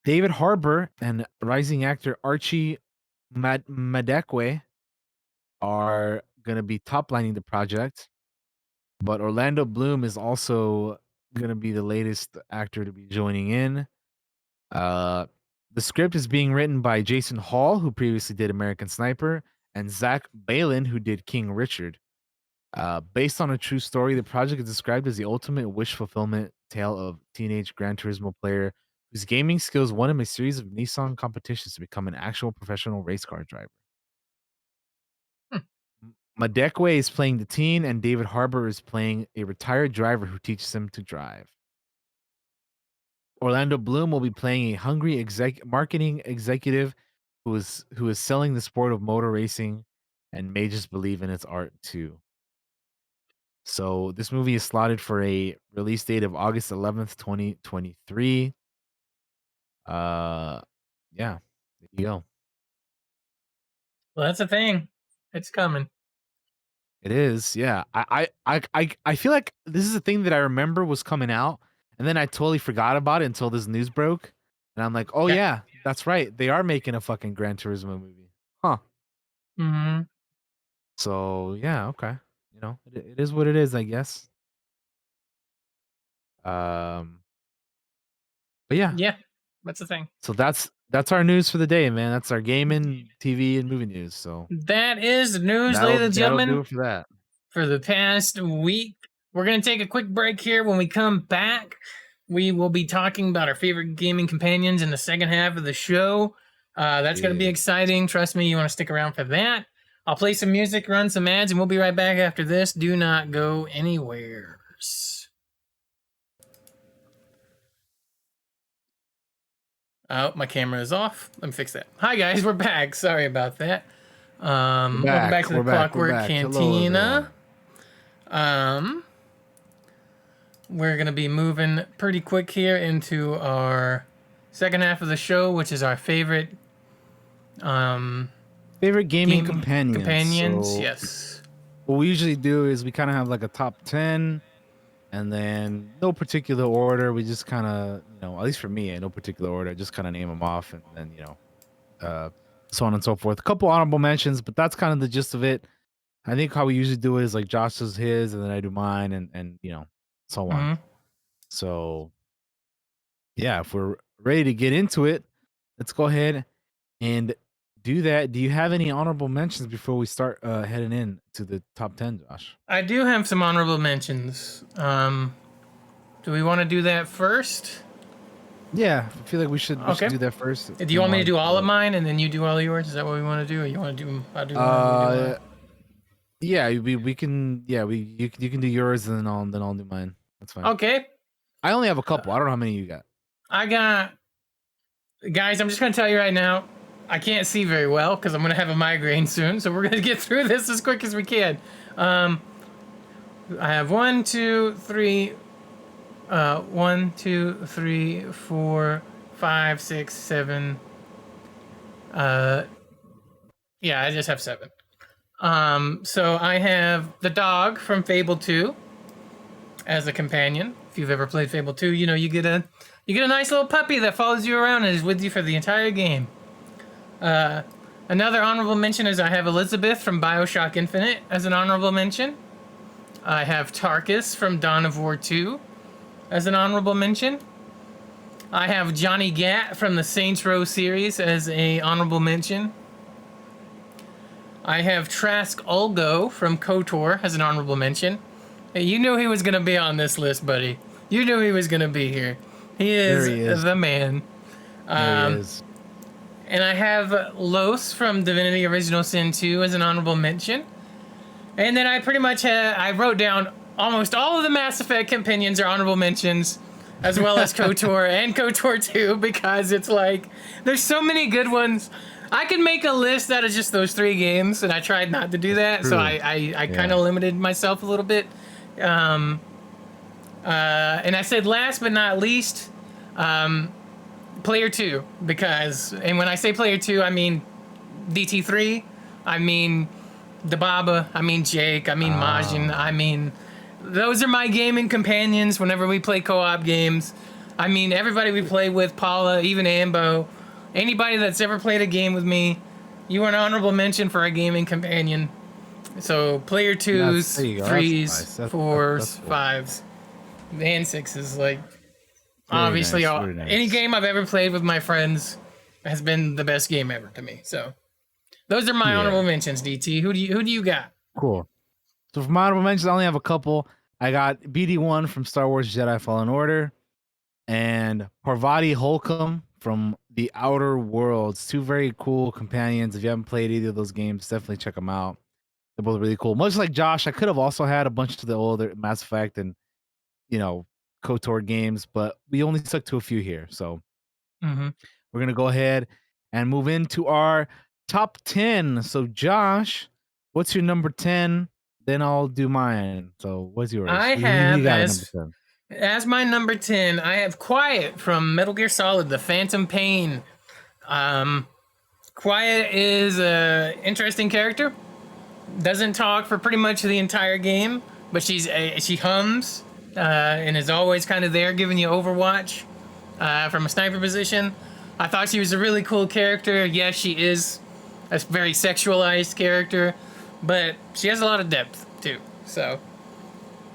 David Harbour and rising actor Archie Madekwe are gonna be top-lining the project, but Orlando Bloom is also gonna be the latest actor to be joining in. The script is being written by Jason Hall, who previously did American Sniper, and Zach Balin, who did King Richard. Based on a true story, the project is described as the ultimate wish fulfillment tale of teenage Gran Turismo player whose gaming skills won him a series of Nissan competitions to become an actual professional race car driver. Madekwe is playing the teen, and David Harbour is playing a retired driver who teaches him to drive. Orlando Bloom will be playing a hungry marketing executive who is selling the sport of motor racing and may just believe in its art too. So this movie is slotted for a release date of August 11th, 2023. Yeah, there you go. Well, that's a thing. It's coming. It is, yeah. I feel like this is a thing that I remember was coming out, and then I totally forgot about it until this news broke, and I'm like, oh yeah, that's right. They are making a fucking Gran Turismo movie, huh? Mm-hmm. So yeah, okay. You know, it is what it is, I guess. But yeah, Yeah, that's the thing. so that's our news for the day, man. That's our gaming, TV, and movie news. So That is the news, that'll ladies and do gentlemen, it for that. for the past week. We're going to take a quick break here. When we come back, we will be talking about our favorite gaming companions in the second half of the show. That's going to be exciting. Trust me, you want to stick around for that. I'll play some music, run some ads, and we'll be right back after this. Do not go anywhere. Oh, my camera is off. Let me fix that. Hi guys, we're back. Sorry about that. Welcome back to the Clockwork Cantina. we're going to be moving pretty quick here into our second half of the show, which is our favorite favorite gaming companions. So yes. What we usually do is we kind of have like a top 10, and then no particular order. We just kind of, at least for me, in no particular order, I just kind of name them off, and then so on and so forth. A couple honorable mentions, but that's kind of the gist of it. I think how we usually do it is like Josh does his, and then I do mine, and so on. Mhm. So yeah, if we're ready to get into it, let's go ahead and do that. Do you have any honorable mentions before we start heading in to the top 10, Josh? I do have some honorable mentions. Do we want to do that first? Yeah, I feel like we should do that first. Do you want me to do all of mine and then you do all of yours? Is that what we want to do, or you want to do? I'll do one. You do one? Yeah, we can. Yeah, you can do yours, and then I'll do mine. That's fine. Okay. I only have a couple. I don't know how many you got. I got, guys. I'm just gonna tell you right now. I can't see very well because I'm gonna have a migraine soon. So we're gonna get through this as quick as we can. I have 1, 2, 3. 1, 2, 3, 4, 5, 6, 7. Yeah, I just have 7. So I have the dog from Fable 2 as a companion. If you've ever played Fable 2, you get a nice little puppy that follows you around and is with you for the entire game. Another honorable mention is I have Elizabeth from BioShock Infinite as an honorable mention. I have Tarkus from Dawn of War 2 as an honorable mention. I have Johnny Gat from the Saints Row series as a honorable mention. I have Trask Ulgo from KOTOR as an honorable mention. Hey, you knew he was going to be on this list, buddy. You knew he was going to be here. He is the man. There he is. And I have Los from Divinity Original Sin 2 as an honorable mention. And then I pretty much I wrote down almost all of the Mass Effect companions are honorable mentions, as well as KOTOR and KOTOR 2, because it's like, there's so many good ones. I could make a list out of just those 3 games, and I tried not to do that, so I kind of limited myself a little bit. And I said last but not least, Player 2, and when I say Player 2, I mean DT3, I mean Dababa, I mean Jake, I mean Majin, I mean... Those are my gaming companions whenever we play co-op games. I mean, everybody we play with, Paula, even Ambo, anybody that's ever played a game with me, you are an honorable mention for a gaming companion. So, Player 2s, 3s, 4s, 5s, and 6s. Like, obviously, any game I've ever played with my friends has been the best game ever to me. So, those are my honorable mentions, DT. Who do you got? Cool. So for my honorable mentions, I only have a couple. I got BD1 from Star Wars Jedi Fallen Order and Parvati Holcomb from The Outer Worlds. 2 very cool companions. If you haven't played either of those games, definitely check them out. They're both really cool. Much like Josh, I could have also had a bunch of the older Mass Effect and, KOTOR games, but we only stuck to a few here. So we're going to go ahead and move into our top 10. So Josh, what's your number 10? Then I'll do mine. So what's yours? I have as my number 10, I have Quiet from Metal Gear Solid, The Phantom Pain. Quiet is a interesting character. Doesn't talk for pretty much the entire game, but she hums and is always kind of there giving you Overwatch from a sniper position. I thought she was a really cool character. Yes, she is a very sexualized character, but she has a lot of depth too. So,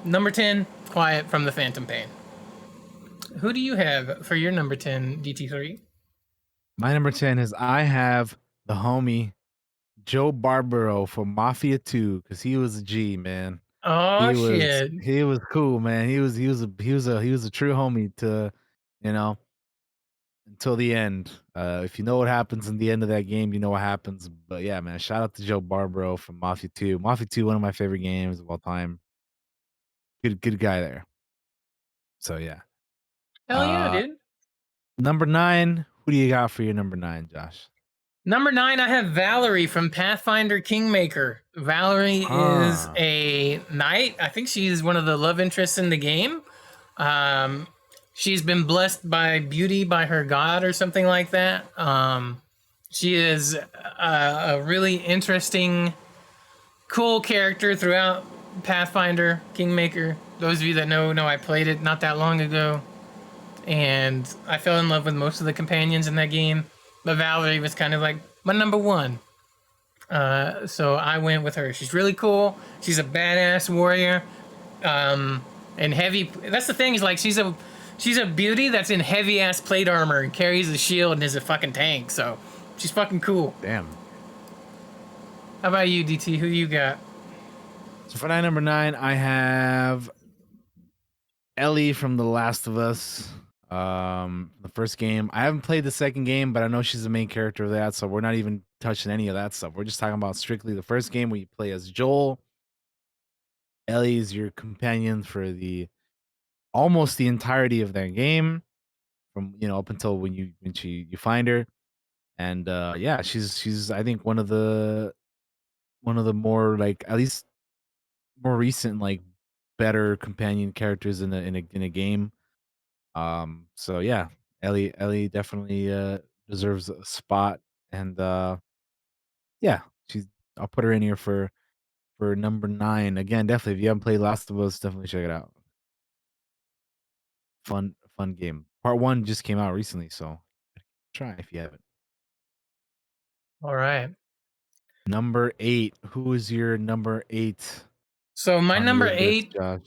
number 10, Quiet from The Phantom Pain. Who do you have for your number 10, DT3? My number 10 is I have the homie Joe Barbaro from Mafia 2 because he was a G, man. Oh shit! He was cool, man. He was a true homie to, until the end. If you know what happens in the end of that game, you know what happens. But yeah, man, shout out to Joe Barbaro from Mafia 2. Mafia 2, one of my favorite games of all time. Good guy there. So yeah. Hell yeah, dude. Number 9. Who do you got for your number 9, Josh? Number 9, I have Valerie from Pathfinder Kingmaker. Valerie is a knight. I think she's one of the love interests in the game. She's been blessed by beauty by her god or something like that. She is a really interesting, cool character throughout Pathfinder, Kingmaker. Those of you that know I played it not that long ago, and I fell in love with most of the companions in that game. But Valerie was kind of like my number one. So I went with her. She's really cool. She's a badass warrior. And heavy. That's the thing, is like she's a beauty that's in heavy ass plate armor and carries a shield and is a fucking tank. So she's fucking cool. Damn. How about you, DT? Who you got? So for number 9, I have Ellie from The Last of Us. The first game. I haven't played the second game, but I know she's the main character of that, so we're not even touching any of that stuff. We're just talking about strictly the first game where you play as Joel. Ellie is your companion for almost the entirety of that game, from up until when you find her. And yeah, she's I think one of the more, like, at least more recent, like, better companion characters in a game. So yeah, Ellie definitely deserves a spot. And yeah, she's I'll put her in here for number 9. Again, definitely, if you haven't played Last of Us, definitely check it out. Fun game. Part 1 just came out recently, so try if you haven't. All right. Number 8. Who is your number 8? So my on number your list, 8 Josh?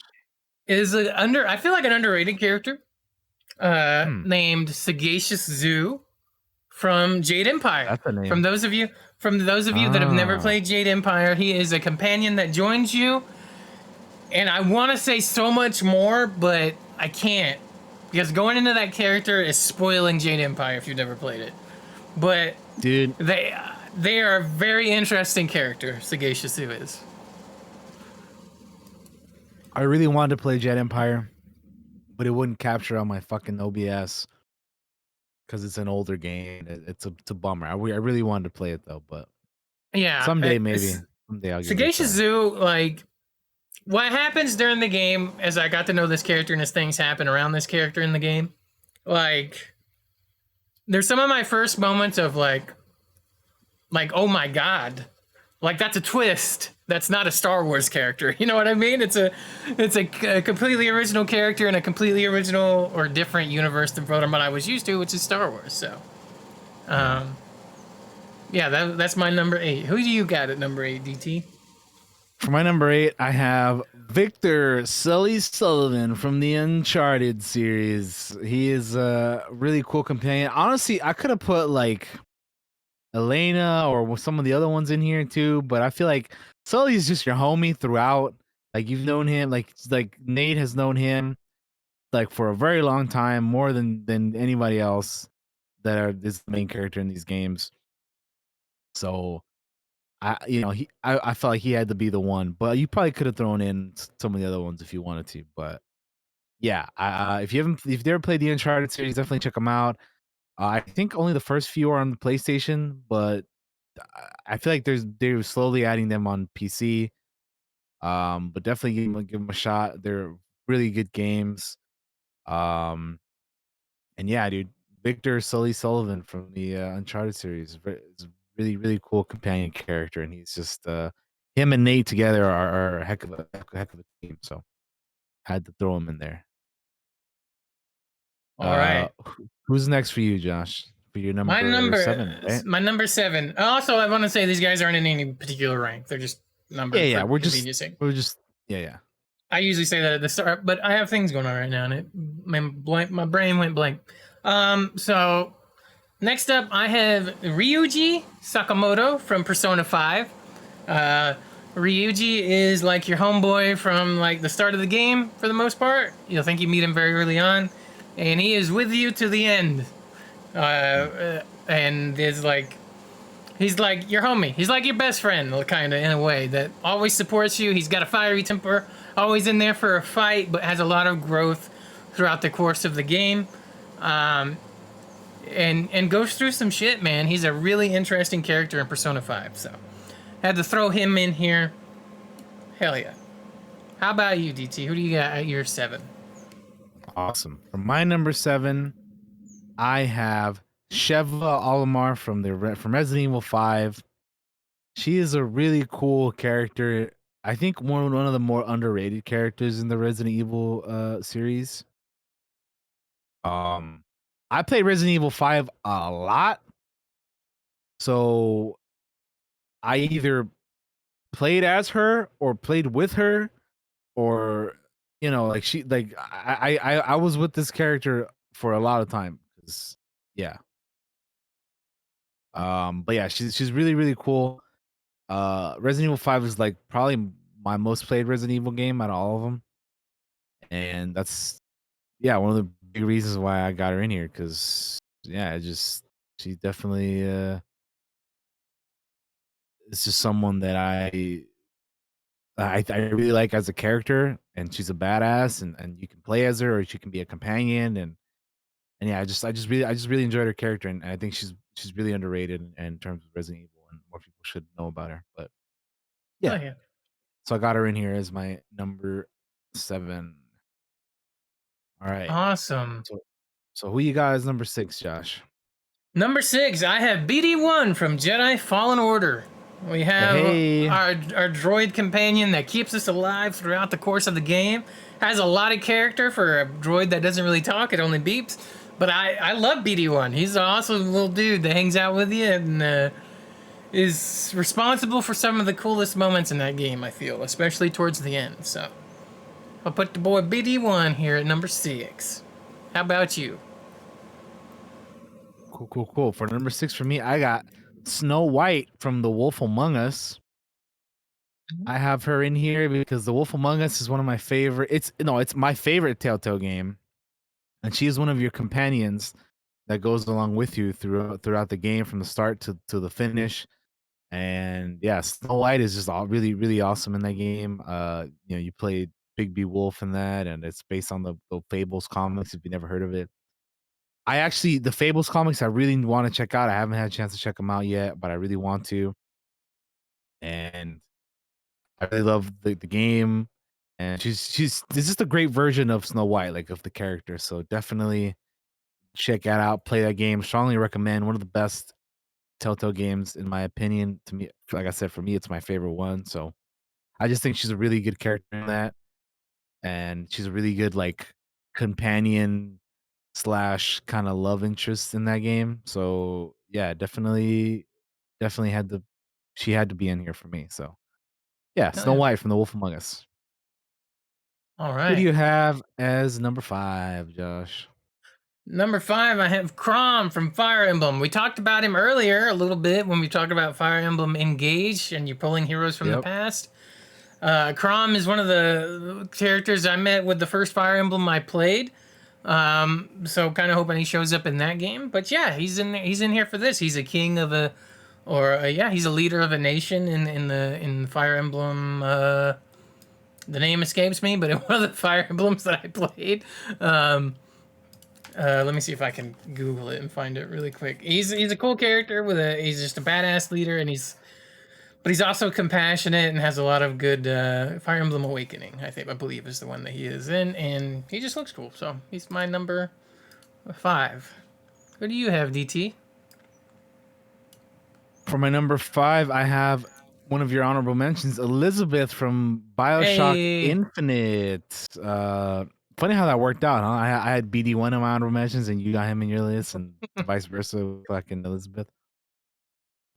is I feel like an underrated character named Sagacious Zoo from Jade Empire. That's a name. From those of you that have never played Jade Empire, he is a companion that joins you. And I want to say so much more, but I can't, because going into that character is spoiling Jade Empire if you've never played it. But dude, they are a very interesting character. Sagacious Zoo is. I really wanted to play Jade Empire, but it wouldn't capture on my fucking OBS because it's an older game. It's a bummer. I really wanted to play it though, but yeah, someday maybe. Someday I'll give it a Sagacious try. Zoo, like, what happens during the game, as I got to know this character and as things happen around this character in the game, like, there's some of my first moments of like, oh my god, like, that's a twist. That's not a Star Wars character. You know what I mean? It's a completely original character in a completely original or different universe than what I was used to, which is Star Wars. So, yeah, that's my number 8. Who do you got at number 8, DT? For my number 8, I have Victor Sully Sullivan from the Uncharted series. He is a really cool companion. Honestly, I could have put like Elena or some of the other ones in here too, but I feel like Sully is just your homie throughout. Like, you've known him, like Nate has known him like for a very long time, more than anybody else is the main character in these games. So I felt like he had to be the one, but you probably could have thrown in some of the other ones if you wanted to. But yeah, if you've never played the Uncharted series, definitely check them out. I think only the first few are on the PlayStation, but I feel like they're slowly adding them on PC. But definitely give them a shot. They're really good games. And yeah, dude, Victor Sully Sullivan from the Uncharted series is a really, really cool companion character, and he's just him and Nate together are a heck of a team. So had to throw him in there. All right. Who's next for you, Josh? For your number 7, right? My number 7. Also, I want to say these guys aren't in any particular rank. They're just numbers. Yeah. We're just yeah. I usually say that at the start, but I have things going on right now, and my brain went blank. So next up, I have Ryuji Sakamoto from Persona 5. Ryuji is like your homeboy from like the start of the game for the most part. You'll think you meet him very early on, and he is with you to the end. And is like, he's like your homie. He's like your best friend, kind of, in a way, that always supports you. He's got a fiery temper, always in there for a fight, but has a lot of growth throughout the course of the game. And goes through some shit, man. He's a really interesting character in Persona 5, so had to throw him in here. Hell yeah. How about you, DT? Who do you got at your 7? Awesome. For my number 7, I have Sheva Olimar from Resident Evil 5. She is a really cool character. I think one of the more underrated characters in the Resident Evil series. Um, I played Resident Evil 5 a lot, so I either played as her or played with her, or like I was with this character for a lot of time. Yeah. But yeah, she's really really cool. Resident Evil 5 is like probably my most played Resident Evil game out of all of them, and that's yeah one of the big reasons why I got her in here because yeah, she definitely is just someone that I really like as a character, and she's a badass, and you can play as her or she can be a companion, and yeah, I just really enjoyed her character, and I think she's really underrated in terms of Resident Evil, and more people should know about her. But Oh yeah, yeah. so I got her in here as my number 7. All right. Awesome. So who you got as number 6, Josh? Number 6, I have BD1 from Jedi Fallen Order. We have Hey. our droid companion that keeps us alive throughout the course of the game. Has a lot of character for a droid that doesn't really talk, it only beeps. But I love BD1. He's an awesome little dude that hangs out with you and is responsible for some of the coolest moments in that game, I feel, especially towards the end. So I'll put the boy BD1 here at number 6. How about you? Cool. For number 6 for me, I got Snow White from The Wolf Among Us. I have her in here because The Wolf Among Us is one of my favorite. It's my favorite Telltale game, and she is one of your companions that goes along with you throughout the game from the start to the finish. And yeah, Snow White is just really really awesome in that game. You played Big B Wolf in that, and it's based on the Fables comics. If you never heard of it, the Fables comics I really want to check out. I haven't had a chance to check them out yet, but I really want to. And I really love the game, and she's this is the great version of Snow White, like of the character. So definitely check that out, play that game. Strongly recommend. One of the best Telltale games in my opinion. To me, like I said, for me, it's my favorite one. So I just think she's a really good character in that, and she's a really good like companion slash kind of love interest in that game. So yeah, definitely she had to be in here for me. So yeah, Oh, Snow yeah. White from The Wolf Among Us. All Who do right. you have as number 5, Josh? Number 5, I have Crom from Fire Emblem. We talked about him earlier a little bit when we talked about Fire Emblem Engage and you're pulling heroes from the Yep. past. Crom is one of the characters I met with the first Fire Emblem I played. So kind of hoping he shows up in that game. But yeah, he's in here for this. He's a king of he's a leader of a nation in Fire Emblem. The name escapes me, but in one of the Fire Emblems that I played. Let me see if I can Google it and find it really quick. He's a cool character he's just a badass leader, and he's also compassionate and has a lot of good Fire Emblem Awakening. I believe is the one that he is in, and he just looks cool. So he's my number 5. Who do you have, DT? For my number 5, I have one of your honorable mentions, Elizabeth from BioShock Hey. Infinite. Funny how that worked out, huh? I had BD1 in my honorable mentions, and you got him in your list, and vice versa, fucking Elizabeth.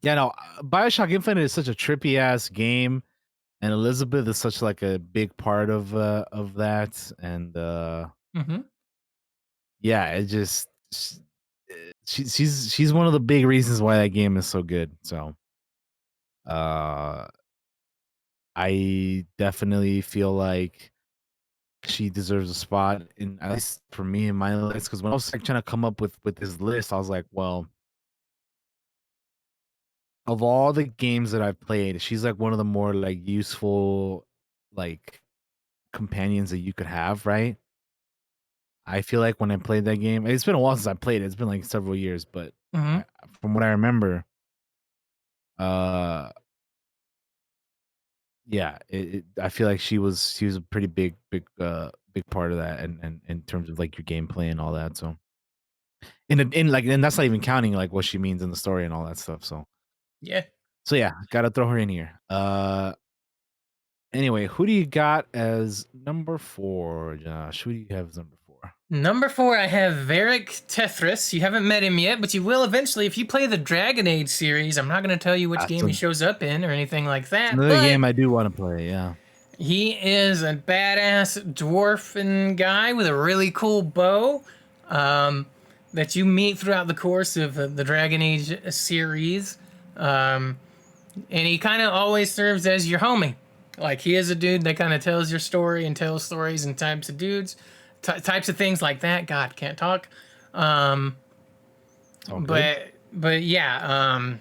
Yeah, no, BioShock Infinite is such a trippy ass game, and Elizabeth is such like a big part of that, and Mm-hmm. yeah, it just she's one of the big reasons why that game is so good. So, uh, I definitely feel like she deserves a spot in, at least for me, in my list. Because when I was like trying to come up with this list, I was like, well, of all the games that I've played, she's like one of the more like useful like companions that you could have, right? I feel like when I played that game, it's been a while since I played it. It's been like several years, but Mm-hmm. from what I remember, uh, yeah, I feel like she was a pretty big part of that, and in terms of like your gameplay and all that. So in like, and that's not even counting like what she means in the story and all that stuff. Yeah. So yeah, gotta throw her in here. Anyway, who do you got as number 4, Josh? Who do you have as number 4? Number 4, I have Varric Tethris. You haven't met him yet, but you will eventually if you play the Dragon Age series. I'm not going to tell you which game he shows up in or anything like that. Another game I do want to play. Yeah. He is a badass dwarfen guy with a really cool bow that you meet throughout the course of the Dragon Age series. And he kind of always serves as your homie. Like, he is a dude that kind of tells your story and tells stories and types of dudes, types of things like that. God, can't talk. But yeah,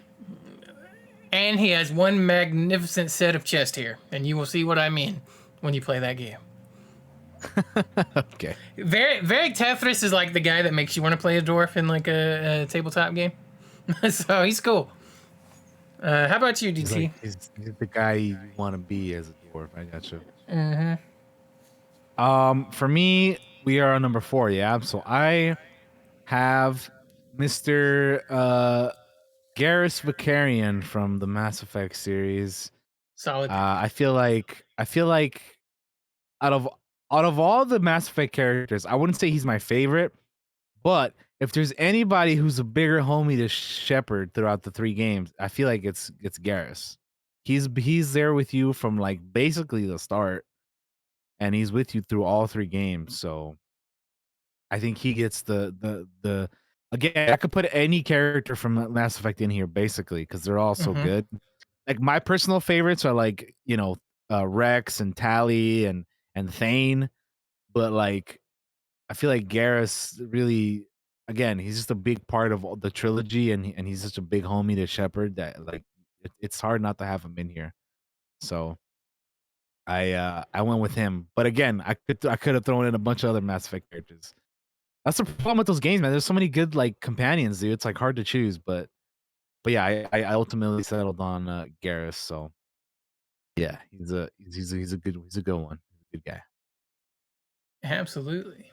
and he has one magnificent set of chest hair, and you will see what I mean when you play that game. Okay. Varric Tethris is like the guy that makes you want to play a dwarf in like a tabletop game. So he's cool. How about you, DT? He's the guy you want to be as a dwarf. I got you. Mm-hmm. For me, we are on number 4. Yeah. So I have Mr. Garrus Vakarian from the Mass Effect series. Solid. I feel like out of all the Mass Effect characters, I wouldn't say he's my favorite, but if there's anybody who's a bigger homie to Shepard throughout the 3 games, I feel like it's Garrus. He's there with you from like basically the start, and he's with you through all 3 games. So I think he gets the again. I could put any character from Mass Effect in here basically because they're all so good. Like my personal favorites are like Rex and Tally and Thane, but like I feel like Garrus really, again, he's just a big part of the trilogy, and he's such a big homie to Shepard that like it's hard not to have him in here. So I went with him, but again, I could have thrown in a bunch of other Mass Effect characters. That's the problem with those games, man. There's so many good like companions, dude. It's like hard to choose, but yeah, I ultimately settled on Garrus. So yeah, he's a good one. He's a good guy. Absolutely.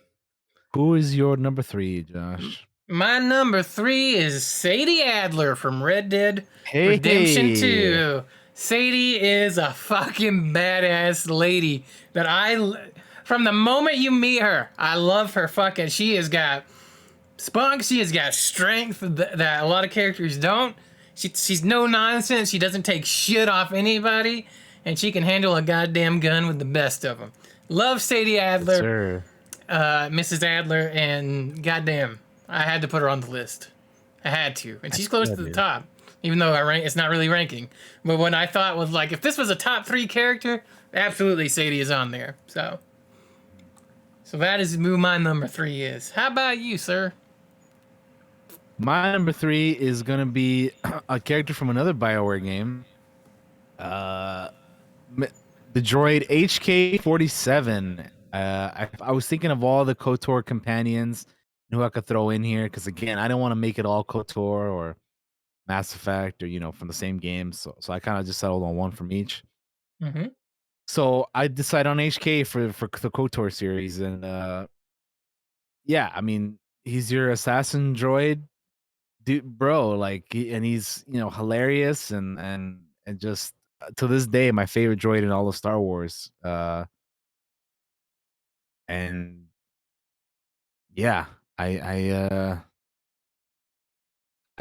Who is your number 3, Josh? My number 3 is Sadie Adler from Red Dead Hey. Redemption 2. Sadie is a fucking badass lady that from the moment you meet her, I love her fucking. She has got spunk, she has got strength that a lot of characters don't. She's no nonsense, she doesn't take shit off anybody, and she can handle a goddamn gun with the best of them. Love Sadie Adler. Yes, sir. Mrs. Adler, and goddamn, I had to put her on the list. I had to, and she's close to the top, even though it's not really ranking. But what I thought was like, if this was a top 3 character, absolutely Sadie is on there. So that is who my number 3 is. How about you, sir? My number 3 is gonna be a character from another BioWare game. The droid HK-47. I was thinking of all the KOTOR companions who I could throw in here because again, I don't want to make it all KOTOR or Mass Effect or from the same game. So I kind of just settled on one from each. Mm-hmm. So I decided on HK for the KOTOR series, and yeah, I mean he's your assassin droid, dude, bro. Like, and he's hilarious and just to this day my favorite droid in all of Star Wars. And yeah, I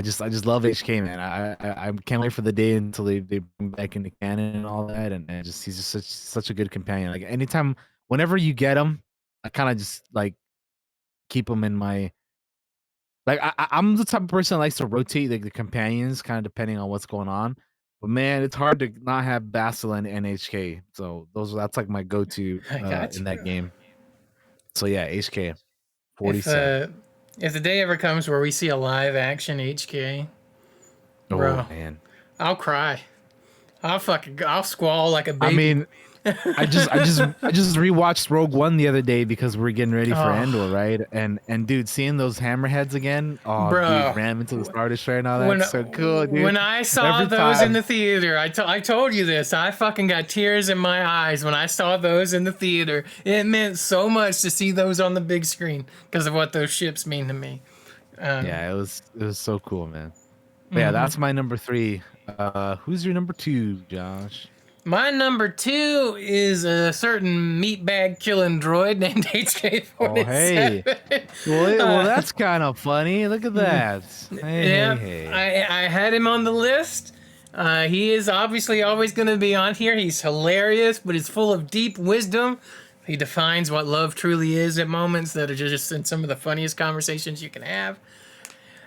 just love HK, man. I can't wait for the day until they bring back into canon and all that, and he's just such a good companion. Like anytime, whenever you get him, I kind of just like keep him in my like. I'm the type of person that likes to rotate like the companions, kind of depending on what's going on. But man, it's hard to not have Basil and HK. So that's like my go-to in that game. So yeah, HK 47. If the day ever comes where we see a live action HK, bro, man, I'll cry. I'll squall like a baby. I mean, I just rewatched Rogue One the other day because we're getting ready for Andor, Oh, right? And dude, seeing those hammerheads again, oh dude, bro. ram into the Star Destroyer and all When that, so cool, dude. when I saw Every those in time. the theater, I told you this. I fucking got tears in my eyes when I saw those in the theater. It meant so much to see those on the big screen because of what those ships mean to me. Yeah, it was so cool, man. But yeah, Mhm. that's my number 3. Who's your number 2, Josh? My number 2 is a certain meatbag killing droid named Oh, hey. HK47. Well, uh, that's kind of funny. Look at that. Hey, hey, yeah, hey. I had him on the list. He is obviously always going to be on here. He's hilarious, but he's full of deep wisdom. He defines what love truly is at moments that are just in some of the funniest conversations you can have.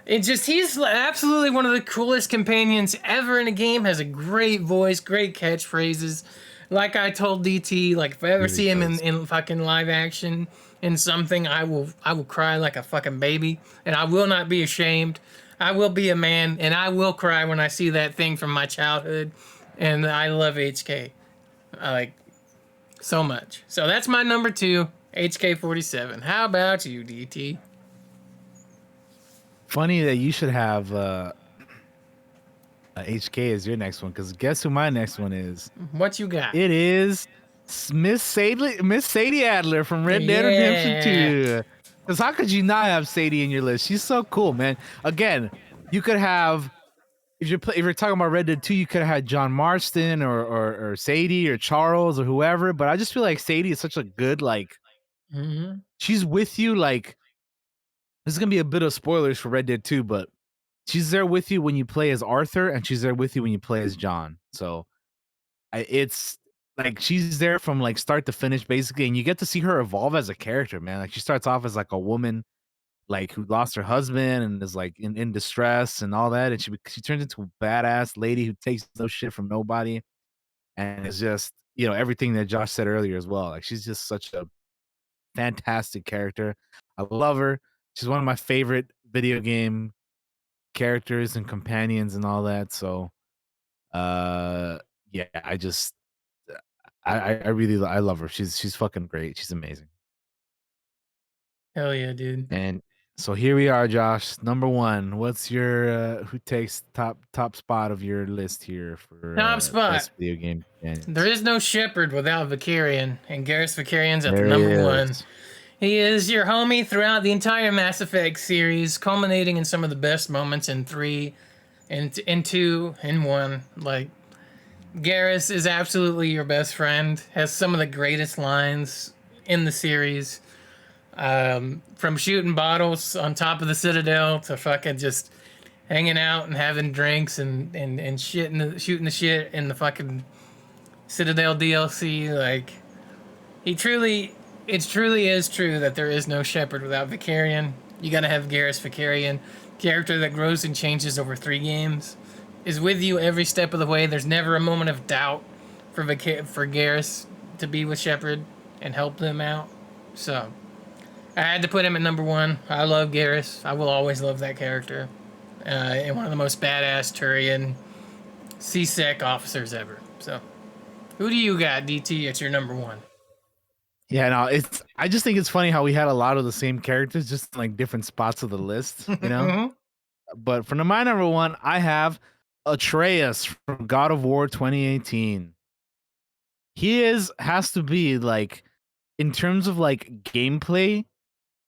He's absolutely one of the coolest companions ever in a game. Has a great voice, great catchphrases. Like I told DT, like if I ever Really see him does. in fucking live action in something, I will cry like a fucking baby, and I will not be ashamed. I will be a man, and I will cry when I see that thing from my childhood. And I love HK, I like so much. So that's my number 2, HK47. How about you, DT? Funny that you should have HK as your next one, because guess who my next one is? What you got? It is Miss Sadie Adler from Red Dead Redemption Yeah. 2. Because how could you not have Sadie in your list? She's so cool, man. Again, you could have if you're talking about Red Dead 2, you could have had John Marston or Sadie or Charles or whoever. But I just feel like Sadie is such a good, like, Mm-hmm. she's with you. Like, this is gonna be a bit of spoilers for Red Dead 2, but she's there with you when you play as Arthur, and she's there with you when you play as John. So it's like she's there from like start to finish, basically, and you get to see her evolve as a character, man. Like she starts off as like a woman, like who lost her husband and is like in distress and all that, and she turns into a badass lady who takes no shit from nobody, and is just everything that Josh said earlier as well. Like she's just such a fantastic character. I love her. She's one of my favorite video game characters and companions and all that. So, uh, yeah, I really I love her. She's fucking great. She's amazing. Hell yeah, dude. And so here we are, Josh. Number 1. What's your who takes top spot of your list here for Top spot. best video game There companions? is no Shepard without Vicarian, and Garrus Vicarian's at the There he number 1. is. He is your homie throughout the entire Mass Effect series, culminating in some of the best moments in 3, and 2, and 1. Like, Garrus is absolutely your best friend, has some of the greatest lines in the series. From shooting bottles on top of the Citadel to fucking just hanging out and having drinks and shooting the shit in the fucking Citadel DLC. Like, it truly is true that there is no Shepard without Vicarian. You gotta have Garrus Vicarian, character that grows and changes over 3 games, is with you every step of the way. There's never a moment of doubt for Garrus to be with Shepard and help them out. So I had to put him at number 1. I love Garrus. I will always love that character. And one of the most badass Turian CSEC officers ever. So, who do you got, DT, at your number 1? Yeah, no, I just think it's funny how we had a lot of the same characters, just in, like different spots of the list, you know? Mhm. But for my number 1, I have Atreus from God of War 2018. He has to be like, in terms of like gameplay,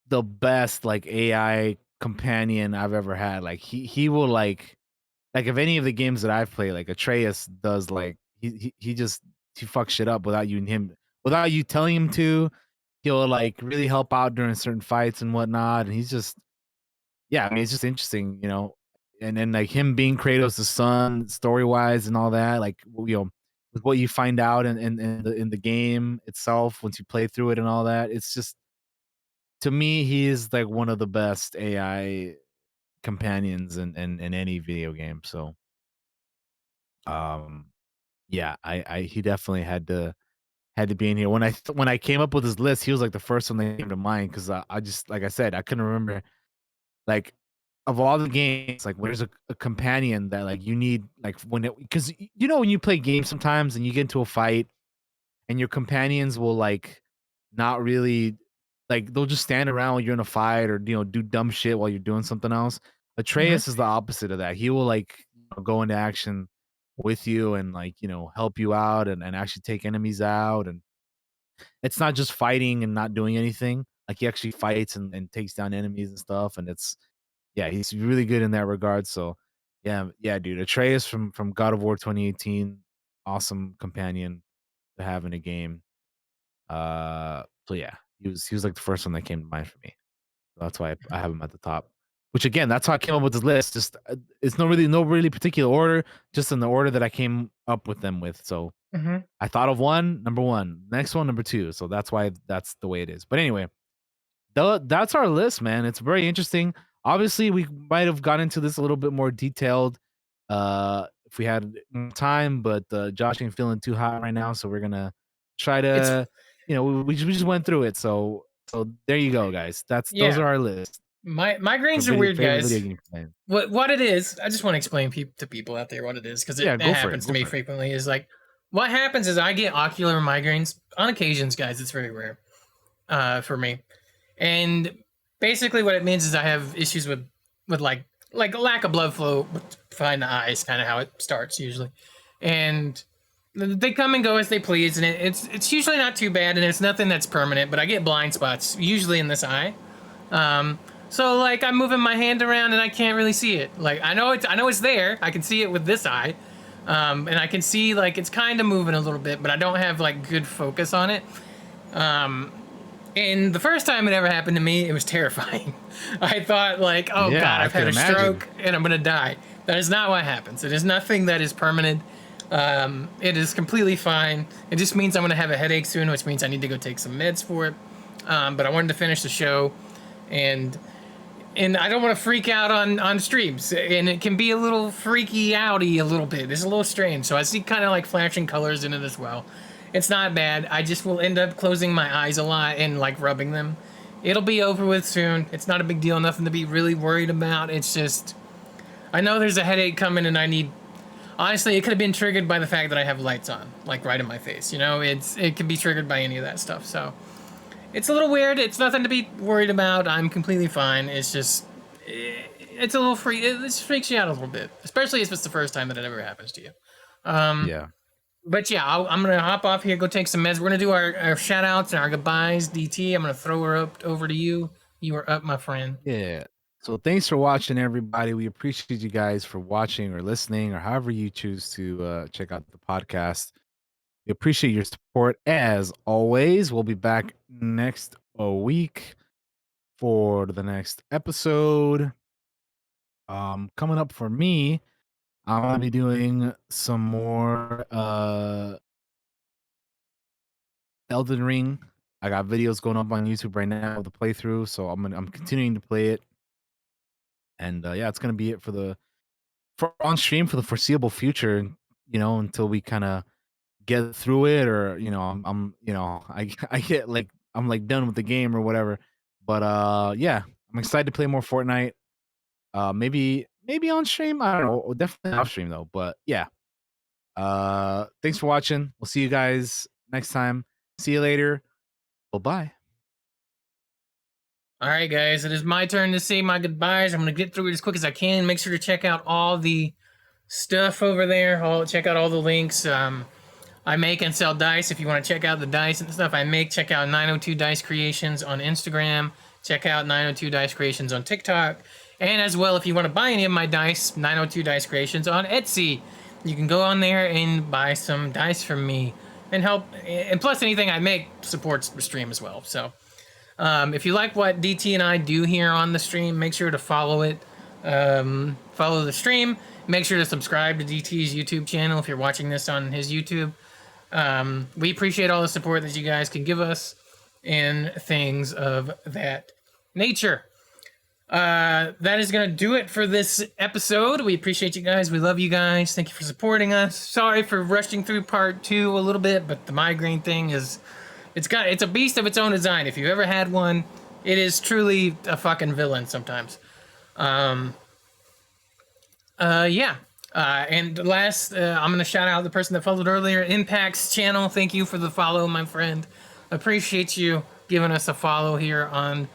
the best like AI companion I've ever had. Like he will like if any of the games that I've played, like Atreus does, like he just he fucks shit up without you telling him to. He'll like really help out during certain fights and whatnot. And he's just, yeah, I mean, it's just interesting, And then like him being Kratos' son, story wise and all that, like with what you find out in the game itself once you play through it and all that, it's just, to me, he is like one of the best AI companions in any video game. So, um, yeah, I he definitely had to be in here. When I came up with his list, he was like the first one that came to mind because I just, like I said, I couldn't remember, like, of all the games, like where's a companion that like you need, like, because when you play games sometimes and you get into a fight and your companions will like not really like they'll just stand around while you're in a fight or do dumb shit while you're doing something else. Mhm. Atreus is the opposite of that. He will like go into action with you and like help you out and actually take enemies out, and it's not just fighting and not doing anything. Like he actually fights and takes down enemies and stuff, and it's yeah, he's really good in that regard. So yeah, dude, Atreus from God of War 2018, awesome companion to have in a game. So yeah, he was like the first one that came to mind for me. That's why I have him at the top. Which again, that's how I came up with this list. Just it's no really particular order, just in the order that I came up with them with. So Mhm. I thought of one, number one, next one, number two. So that's why that's the way it is. But anyway, that's our list, man. It's very interesting. Obviously, we might have got into this a little bit more detailed if we had more time, but Josh ain't feeling too hot right now, so we're gonna try It's to, we just went through it. So there you go, guys. Those yeah. are our list for Migraines are video weird, favorite video guys. game fans. What it is, I just want to explain to people out there what it is, because it Yeah, go for it. happens to Go me for it. frequently. Is like what happens is I get ocular migraines on occasions, guys. It's very rare for me, and basically what it means is I have issues with like a lack of blood flow behind the eyes, kind of how it starts usually, and they come and go as they please, and it's usually not too bad, and it's nothing that's permanent. But I get blind spots usually in this eye. So like I'm moving my hand around and I can't really see it. Like I know it's there. I can see it with this eye. And I can see like it's kind of moving a little bit, but I don't have like good focus on it. And the first time it ever happened to me, it was terrifying. I thought like, oh Yeah, God, I I've had can a imagine. stroke and I'm gonna die. That is not what happens. It is nothing that is permanent. It is completely fine. It just means I'm gonna have a headache soon, which means I need to go take some meds for it. But I wanted to finish the show, and I don't want to freak out on streams, and it can be a little freaky outy a little bit. It's a little strange, so I see kind of like flashing colors in it as well. It's not bad. I just will end up closing my eyes a lot and like rubbing them. It'll be over with soon. It's not a big deal, nothing to be really worried about. It's just I know there's a headache coming, and I need. Honestly, it could have been triggered by the fact that I have lights on, like right in my face. It could be triggered by any of that stuff. So it's a little weird. It's nothing to be worried about. I'm completely fine. It's just, it's a little it just freaks you out a little bit, especially if it's the first time that it ever happens to you. Yeah. But yeah, I'm gonna hop off here, go take some meds. We're gonna do our shout outs and our goodbyes. DT, I'm gonna throw her up over to you. You are up, my friend. Yeah. So thanks for watching, everybody. We appreciate you guys for watching or listening or however you choose to check out the podcast. We appreciate your support as always. We'll be back next week for the next episode. Coming up for me, I'm gonna be doing some more Elden Ring. I got videos going up on YouTube right now of the playthrough, so I'm continuing to play it. And yeah, it's gonna be it for on stream for the foreseeable future, until we kind of get through it, or I get like I'm like done with the game or whatever. But yeah, I'm excited to play more Fortnite. Maybe on stream. I don't know. Definitely off stream though. But yeah. Thanks for watching. We'll see you guys next time. See you later. Bye-bye. All right, guys, it is my turn to say my goodbyes. I'm gonna get through it as quick as I can. Make sure to check out all the stuff over there. Check out all the links. I make and sell dice. If you want to check out the dice and stuff I make, check out 902 Dice Creations on Instagram. Check out 902 Dice Creations on TikTok. And as well, if you want to buy any of my dice, 902 Dice Creations on Etsy. You can go on there and buy some dice from me and help. And plus, anything I make supports the stream as well. So if you like what DT and I do here on the stream, make sure to follow it. Follow the stream. Make sure to subscribe to DT's YouTube channel if you're watching this on his YouTube. We appreciate all the support that you guys can give us and things of that nature. That is going to do it for this episode. We appreciate you guys. We love you guys. Thank you for supporting us. Sorry for rushing through part 2 a little bit, but the migraine thing is, it's a beast of its own design. If you've ever had one, it is truly a fucking villain sometimes. Yeah. And last, I'm going to shout out the person that followed earlier, Impact's channel. Thank you for the follow, my friend. Appreciate you giving us a follow here on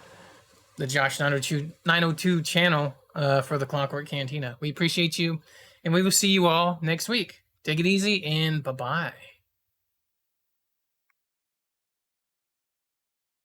the Josh 902 channel for the Clockwork Cantina. We appreciate you, and we will see you all next week. Take it easy, and bye-bye.